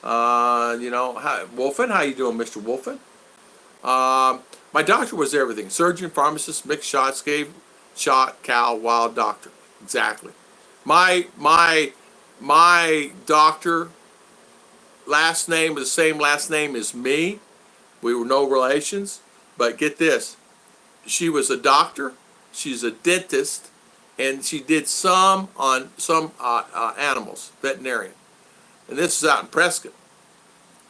Wolfen, how you doing, Mr. Wolfen? My doctor was everything. Surgeon, pharmacist, mixed shots, gave shot, cow, wild doctor. Exactly. My doctor, last name was the same last name as me. We were no relations. But get this. She was a doctor, she's a dentist, and she did some on some animals, veterinarian. And this is out in Prescott.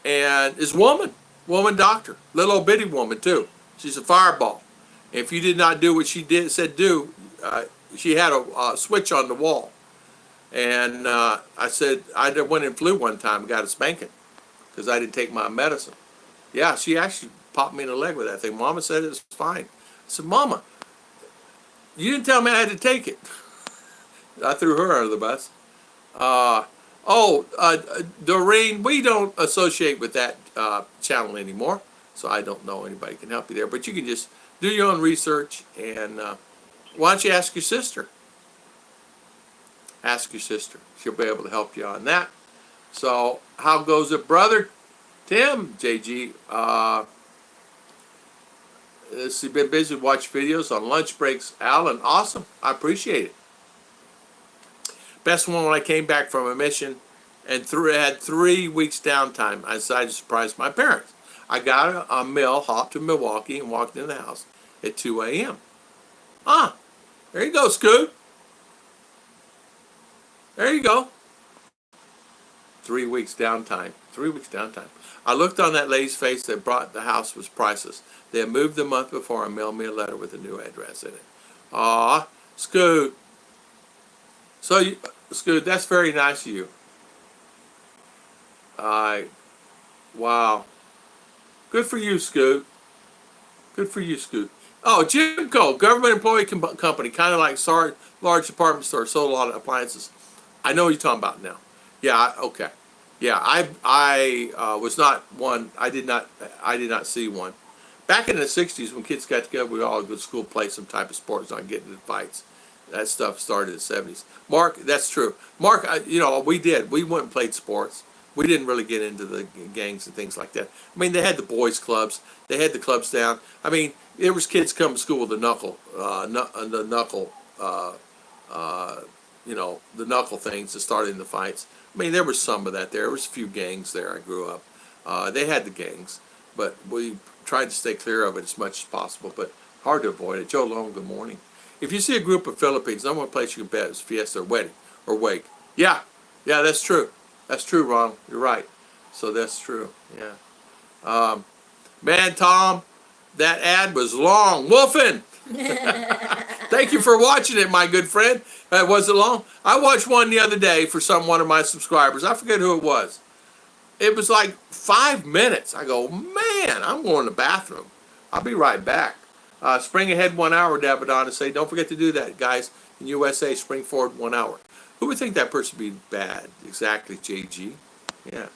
And is woman doctor, little old bitty woman too. She's a fireball. If you did not do what she said do, she had a switch on the wall. And I said, I went and flew one time and got a spanking because I didn't take my medicine. Yeah, she actually popped me in the leg with that thing. Mama said it was fine. I said, Mama, you didn't tell me I had to take it. I threw her under the bus. Doreen, we don't associate with that channel anymore, so I don't know anybody can help you there. But you can just do your own research, and why don't you ask your sister? Ask your sister. She'll be able to help you on that. So how goes it, brother Tim, JG? She's been busy watching videos on lunch breaks. Alan, awesome. I appreciate it. Best one when I came back from a mission and had 3 weeks downtime. I decided to surprise my parents. I got a mail, hopped to Milwaukee, and walked in the house at 2 a.m. There you go, Scoot. There you go. 3 weeks downtime. 3 weeks downtime. I looked on that lady's face that brought the house was priceless. They had moved the month before and mailed me a letter with a new address in it. Aw, Scoot. So, Scoot, that's very nice of you. Wow. Good for you, Scoot. Good for you, Scoot. Oh, Jimco, government employee company, kind of like large department store, sold a lot of appliances. I know what you're talking about now. Yeah, okay. Yeah, I was not one. I did not see one. Back in the 60s, when kids got together, we all go to school, play some type of sports, not get into fights. That stuff started in the 70s. Mark, that's true. Mark, we did. We went and played sports. We didn't really get into the gangs and things like that. I mean, they had the boys' clubs. They had the clubs down. I mean, there was kids come to school with the knuckle things that started in the fights. I mean, there was some of that there. There was a few gangs there. I grew up. They had the gangs, but we tried to stay clear of it as much as possible, but hard to avoid it. Joe Long, good morning. If you see a group of Philippines, number one place you can bet is fiesta or wedding or wake. Yeah, that's true. That's true, Ron. You're right. So that's true. Yeah. Man, Tom, that ad was long. Wolfen! Thank you for watching it, my good friend. Was it long? I watched one the other day for one of my subscribers. I forget who it was. It was like 5 minutes. I go, man, I'm going to the bathroom. I'll be right back. Spring ahead 1 hour, Davidon, and say, don't forget to do that, guys. In USA, spring forward 1 hour. Who would think that person would be bad? Exactly, JG. Yeah.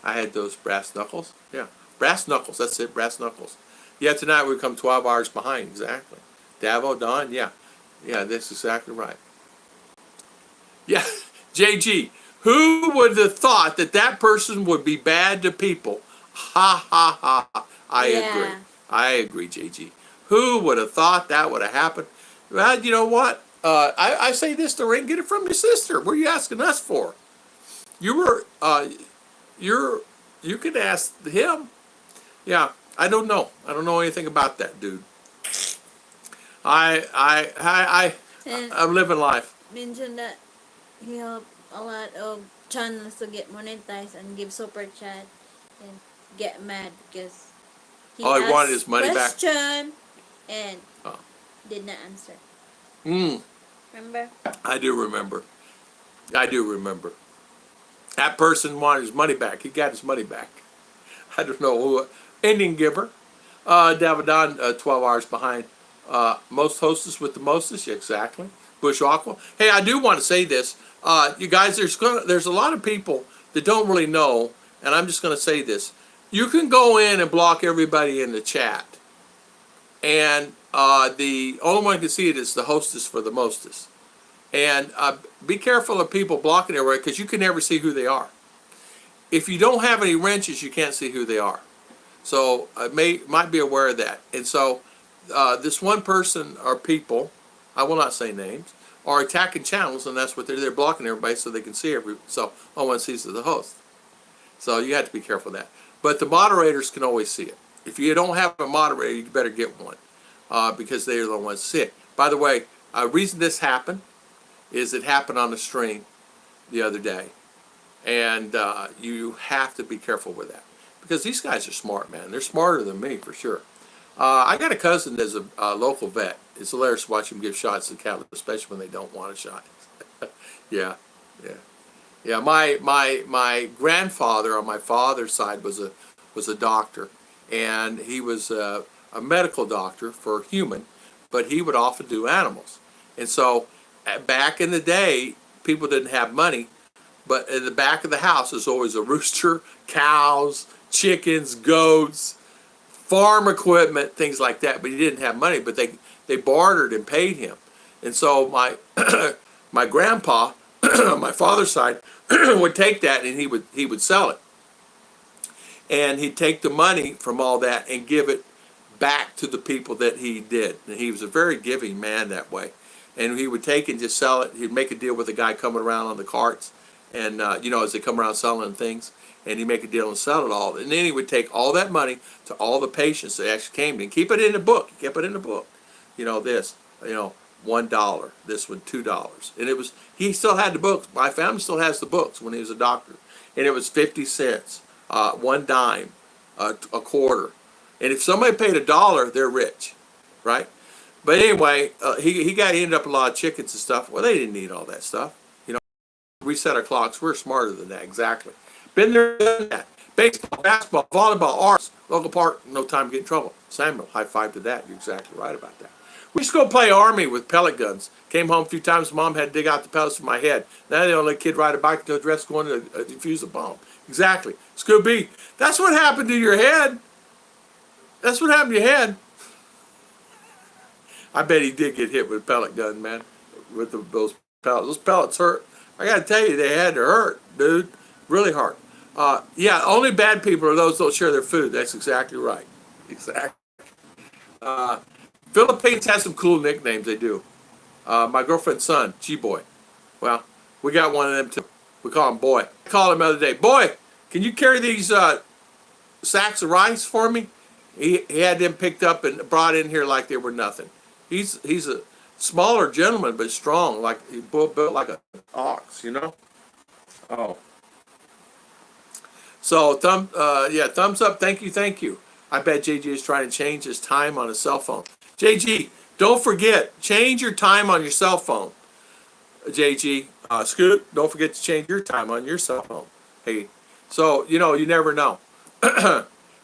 I had those brass knuckles. Yeah. Brass knuckles. That's it, brass knuckles. Yeah, tonight we come 12 hours behind. Exactly. Davo, Don, yeah. Yeah, that's exactly right. Yeah, JG. Who would have thought that person would be bad to people? Ha, ha, ha. I agree. I agree, JG. Who would have thought that would have happened? Well, you know what? I say this to Ring, get it from your sister. What are you asking us for? You could ask him. Yeah, I don't know. I don't know anything about that dude. I'm living life. Mentioned that he helped a lot of channels to get monetized and give super chat and get mad because he wanted his money back. Question and did not answer. Remember? I do remember. That person wanted his money back. He got his money back. I don't know who. Indian giver. Davidon, 12 hours behind. Most hostess with the mostest. Yeah, exactly. Bush Aqua. Hey, I do want to say this. You guys, there's a lot of people that don't really know, and I'm just going to say this. You can go in and block everybody in the chat, and the only one who can see it is the hostess for the mostest. And be careful of people blocking everybody because you can never see who they are. If you don't have any wrenches, you can't see who they are. So might be aware of that. And so this one person or people, I will not say names, are attacking channels, and that's what they're blocking everybody so they can see so all one sees is the host. So you have to be careful of that. But the moderators can always see it. If you don't have a moderator, you better get one because they're the ones that see it. By the way, reason this happened is it happened on the stream the other day. And you have to be careful with that. Because these guys are smart, man. They're smarter than me, for sure. I got a cousin that's a local vet. It's hilarious to watch him give shots to cattle, especially when they don't want a shot. Yeah. My grandfather on my father's side was a doctor, and he was a medical doctor for human, but he would often do animals. And so back in the day, people didn't have money, but in the back of the house there's always a rooster, cows, chickens, goats, farm equipment, things like that. But he didn't have money, but they bartered and paid him. And so my my grandpa on my father's side would take that and he would sell it. And he'd take the money from all that and give it back to the people that he did. And he was a very giving man that way. And he would take and just sell it. He'd make a deal with the guy coming around on the carts, and as they come around selling things, and he'd make a deal and sell it all. And then he would take all that money to all the patients that actually came and keep it in the book. Keep it in the book. This, $1. This one, $2. And he still had the books. My family still has the books when he was a doctor. And it was 50 cents, 1 dime, a quarter. And if somebody paid $1, they're rich, right? But anyway, he ended up with a lot of chickens and stuff. Well, they didn't need all that stuff. We set our clocks. We're smarter than that, exactly. Been there, done that. Baseball, basketball, volleyball, arts, local park, no time to get in trouble. Samuel, high five to that. You're exactly right about that. We used to go play army with pellet guns. Came home a few times. Mom had to dig out the pellets from my head. Now they don't let a kid ride a bike until dressed going to defuse a bomb. Exactly. Scooby, that's what happened to your head. That's what happened to your head. I bet he did get hit with a pellet gun, man. With those pellets. Those pellets hurt. I got to tell you, they had to hurt, dude. Really hard. Only bad people are those that don't share their food. That's exactly right. Exactly. Philippines has some cool nicknames. They do. My girlfriend's son, G-Boy. Well, we got one of them too. We call him Boy. I called him the other day. Boy, can you carry these sacks of rice for me? He had them picked up and brought in here like they were nothing. He's a smaller gentleman, but strong, like he built like an ox, Oh. So thumbs up. Thank you. I bet JG is trying to change his time on his cell phone. JG, don't forget, change your time on your cell phone. JG, Scoot, don't forget to change your time on your cell phone. Hey, so you never know.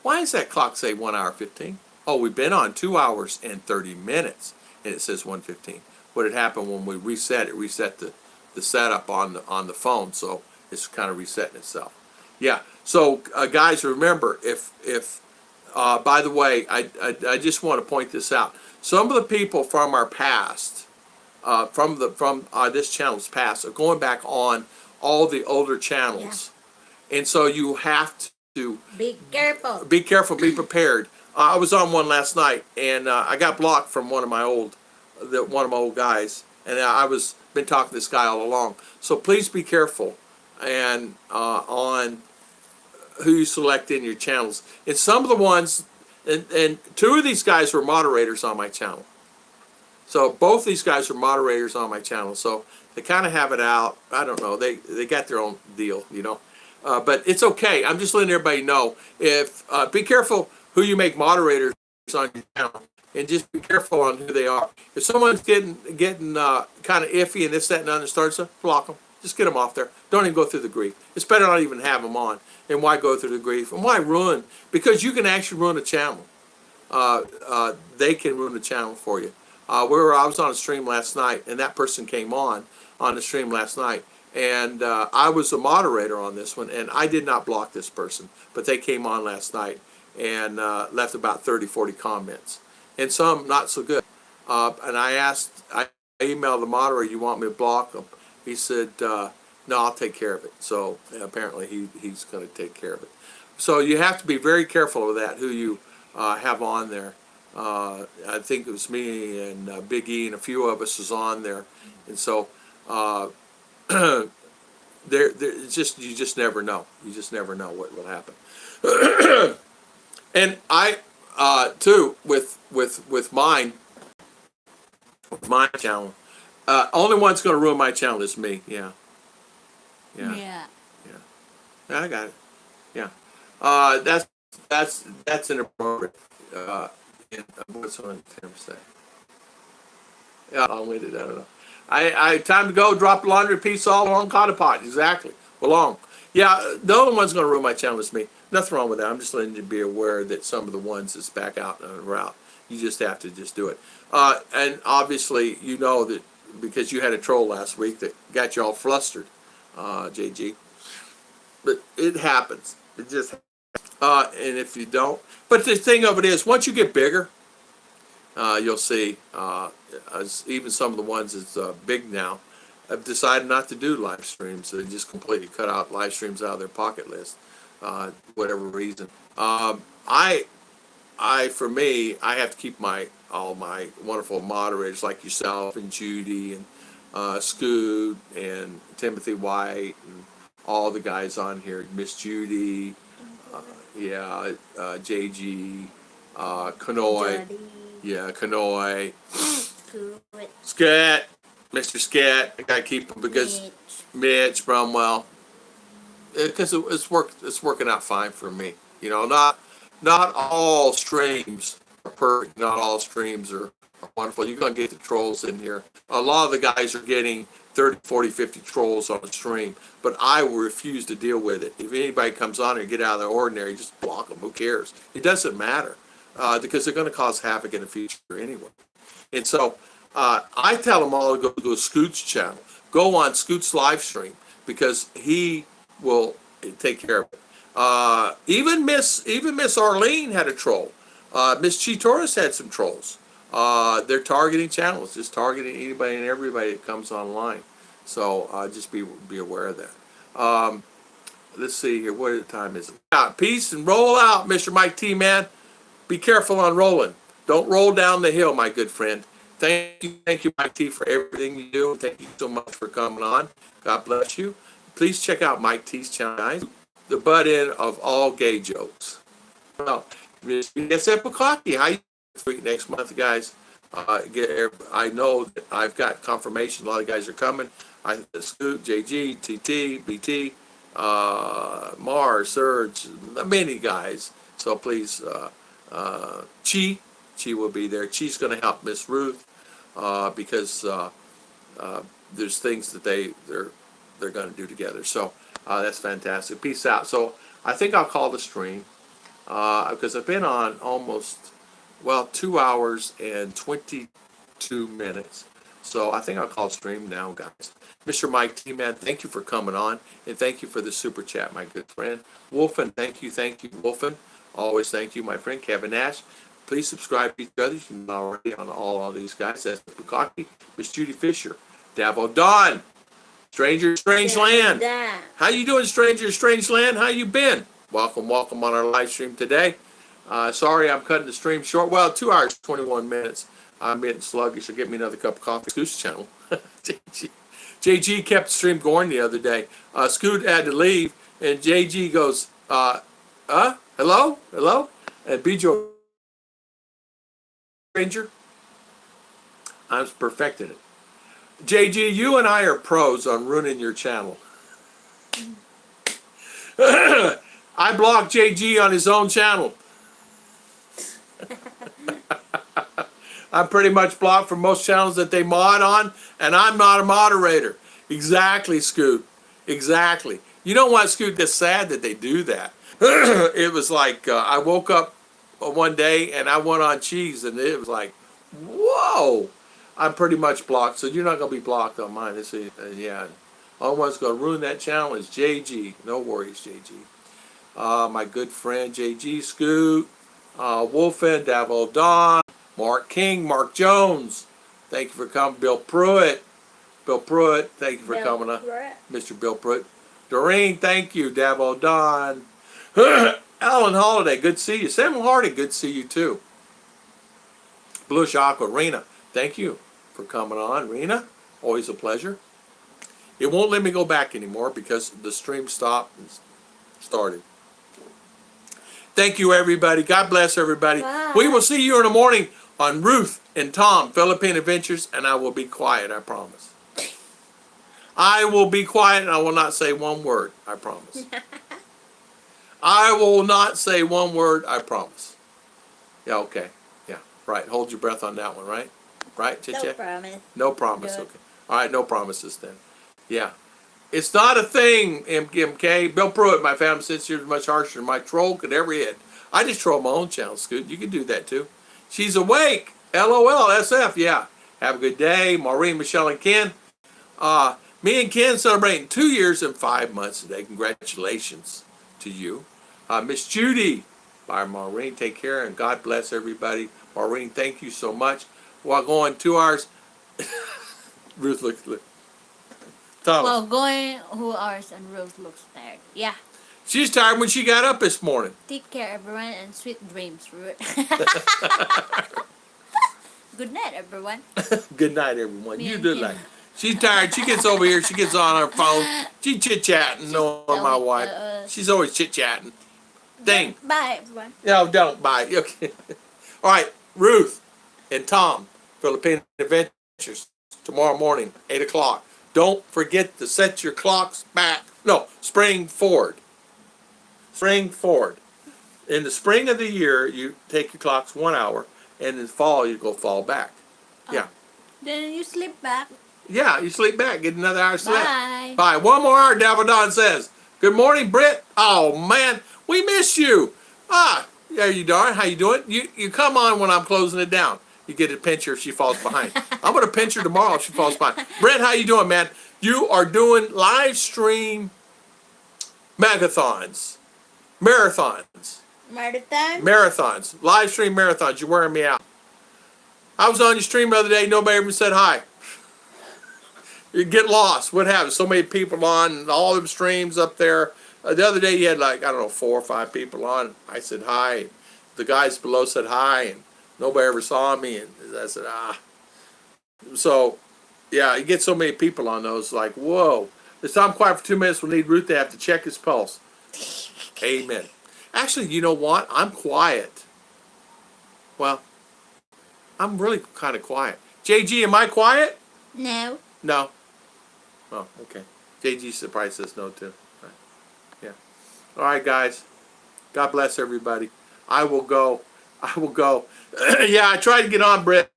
Why does that clock say 1 hour 15? Oh, we've been on 2 hours and 30 minutes, and it says 1:15. What had happened when we reset it? Reset the setup on the phone, so it's kind of resetting itself. Yeah. So guys, remember, if by the way, I just want to point this out. Some of the people from our past, from this channel's past, are going back on all the older channels, and so you have to be careful. Be careful. Be prepared. I was on one last night, and I got blocked from one of my old guys, and I was been talking to this guy all along. So please be careful, and on who you select in your channels. And some of the ones, and 2 of these guys were moderators on my channel. So both these guys were moderators on my channel. So they kind of have it out. I don't know. They got their own deal, But it's okay. I'm just letting everybody know. If be careful who you make moderators on your channel, and just be careful on who they are. If someone's getting kind of iffy and this, that, and other starts to block them. Just get them off there. Don't even go through the grief. It's better not even have them on. And why go through the grief? And why ruin? Because you can actually ruin a channel. They can ruin the channel for you. I was on a stream last night, and that person came on the stream last night. And I was a moderator on this one, and I did not block this person. But they came on last night and left about 30, 40 comments. And some not so good. And I emailed the moderator, you want me to block them? He said, no, I'll take care of it. So apparently he's going to take care of it. So you have to be very careful with that, who you have on there. I think it was me and Big E and a few of us was on there. And so you just never know. You just never know what will happen. And I, too, with my channel, only one's going to ruin my channel is me. Yeah. I got it. Yeah. That's inappropriate. What's on Tim say? Yeah, long-winded. I don't know. I time to go. Drop the laundry piece all along cotton pot. Exactly. Belong. Yeah. The only one's going to ruin my channel is me. Nothing wrong with that. I'm just letting you be aware that some of the ones that's back out and route. You just have to just do it. And obviously, that because you had a troll last week that got you all flustered, JG. But it happens. It just and if you don't. But the thing of it is, once you get bigger, you'll see, as even some of the ones that's big now have decided not to do live streams. They just completely cut out live streams out of their pocket list, whatever reason. for me, I have to keep all my wonderful moderators like yourself and Judy and Scoot and Timothy White and all the guys on here, Miss Judy, JG, Kanoy, Jody. Kanoy, Good. Scat, Mr. Scat. I gotta keep him because Mitch Brumwell, because it's working out fine for me. You know, not all streams are perfect. Not all streams are wonderful. You're gonna get the trolls in here. A lot of the guys are getting 30, 40, 50 trolls on a stream, but I will refuse to deal with it. If anybody comes on here, get out of the ordinary, just block them. Who cares? It doesn't matter because they're going to cause havoc in the future anyway. And so I tell them all to go to Scoot's channel. Go on Scoot's live stream because he will take care of it. Even Miss Arlene had a troll. Miss Chi Torres had some trolls. They're targeting channels, just targeting anybody and everybody that comes online. So just be aware of that. Let's see here. What time is it? Peace and roll out, Mr. Mike T. Man. Be careful on rolling. Don't roll down the hill, my good friend. Thank you, Mike T, for everything you do. Thank you so much for coming on. God bless you. Please check out Mike T's channel, guys. The butt end of all gay jokes. Well, Miss Bukidnon, how you doing next month, guys? I know that I've got confirmation. A lot of guys are coming. Scoot, JG, TT, BT, Mars, Surge, many guys. So please, Chi will be there. Chi's going to help Miss Ruth because there's things that they're going to do together. So that's fantastic. Peace out. So I think I'll call the stream because I've been on almost 2 hours and 22 minutes. So I think I'll call stream now, guys. Mr. Mike T. Man, thank you for coming on, and thank you for the super chat, my good friend. Wolfen, thank you, Wolfen. Always thank you, my friend. Kevin Nash, please subscribe to each other. You can already on all these guys. That's Bukaki, Miss Judy Fisher, Davo Don, Stranger Strange Land. How you doing, Stranger Strange Land? How you been? Welcome on our live stream today. Sorry, I'm cutting the stream short. 2 hours, 21 minutes. I'm getting sluggish. So get me another cup of coffee. Scoot's channel. JG kept the stream going the other day. Scoot had to leave, and JG goes, hello? And Bijo, stranger, I'm perfecting it. JG, you and I are pros on ruining your channel. I blocked JG on his own channel. I'm pretty much blocked from most channels that they mod on, and I'm not a moderator. Exactly, Scoot. Exactly. You know what, Scoot? That's sad that they do that. It was like I woke up one day and I went on cheese, and it was like, whoa! I'm pretty much blocked, so you're not going to be blocked on mine. Only one's going to ruin that channel is JG. No worries, JG. My good friend JG, Scoot, Wolfen, Davo Don, Mark King, Mark Jones, thank you for coming. Bill Pruitt, thank you for coming on. Mr. Bill Pruitt. Doreen, thank you. Davo Don. Alan Holiday, good to see you. Sam Hardy, good to see you too. Bluish Aqua, Rena, thank you for coming on. Rena, always a pleasure. It won't let me go back anymore because the stream stopped and started. Thank you, everybody. God bless everybody. Bye. We will see you in the morning on Ruth and Tom, Philippine Adventures, and I will be quiet, I promise. I will be quiet and I will not say one word, I promise. I will not say one word, I promise. Yeah, okay. Yeah, right. Hold your breath on that one, right? Right, Chit No promise. No promise, Good. okay. All right, no promises then. Yeah. It's not a thing, MK. Bill Pruitt, my family since you're much harsher than my troll could ever hit. I just troll my own channel, Scoot. You can do that too. She's awake. LOL, SF, yeah. Have a good day. Maureen, Michelle, and Ken. Me and Ken celebrating 2 years and 5 months today. Congratulations to you. Miss Judy, bye, Maureen. Take care and God bless everybody. Maureen, thank you so much. While going 2 hours, Ruth looks. Thomas. Well, going 2 hours and Rose looks tired. Yeah. She's tired when she got up this morning. Take care, everyone, and sweet dreams, Ruth. Good night, everyone. Good night, everyone. Me You and do him. like. She's tired. She gets over here. She gets on her phone. She chit-chatting, knowing my always, wife. She's always chit-chatting. Dang. Bye, everyone. No, don't. Bye. Okay. All right. Ruth and Tom, Philippine Adventures, tomorrow morning, 8 o'clock. Don't forget to set your clocks back. No, spring forward. Spring forward. In the spring of the year, you take your clocks 1 hour, and in the fall, you go fall back. Yeah. Then you sleep back. Yeah, you sleep back, get another hour sleep. Bye. Bye. One more hour, Devil Don says. Good morning, Britt. Oh, man, we miss you. There you darn. How you doing? You come on when I'm closing it down. You get a pinch her if she falls behind. I'm going to pinch her tomorrow if she falls behind. Brent, how you doing, man? You are doing live stream marathons. Live stream marathons. You're wearing me out. I was on your stream the other day. Nobody even said hi. You get lost. What happens? So many people on, all them streams up there. The other day you had like, I don't know, 4 or 5 people on. I said hi. The guys below said hi, and nobody ever saw me. And I said, So, yeah, you get so many people on those, like, whoa. This time quiet for 2 minutes. We'll need Ruth to have to check his pulse. Amen. Actually, you know what? I'm quiet. Well, I'm really kind of quiet. JG, am I quiet? No. No. Oh, okay. JG probably says no too. Right. Yeah. All right, guys. God bless everybody. I will go. Yeah, I tried to get on, Britt.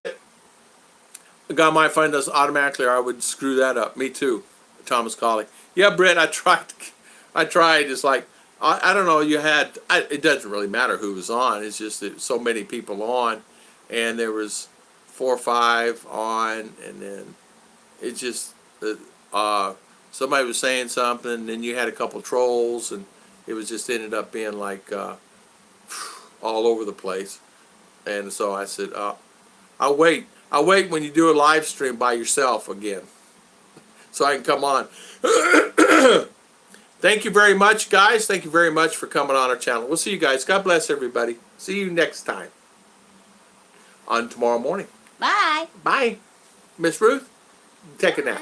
God might find us automatically, or I would screw that up. Me too. Thomas Colley. Yeah, Britt, I tried. It's like, I don't know. It doesn't really matter who was on. It's just that so many people on, and there was 4 or 5 on, and then it just somebody was saying something, and then you had a couple trolls, and it was just ended up being like all over the place. And so I said, I'll wait when you do a live stream by yourself again, so I can come on. Thank you very much, guys. Thank you very much for coming on our channel. We'll see you guys. God bless everybody. See you next time on tomorrow morning. Bye. Bye. Miss Ruth, take a nap.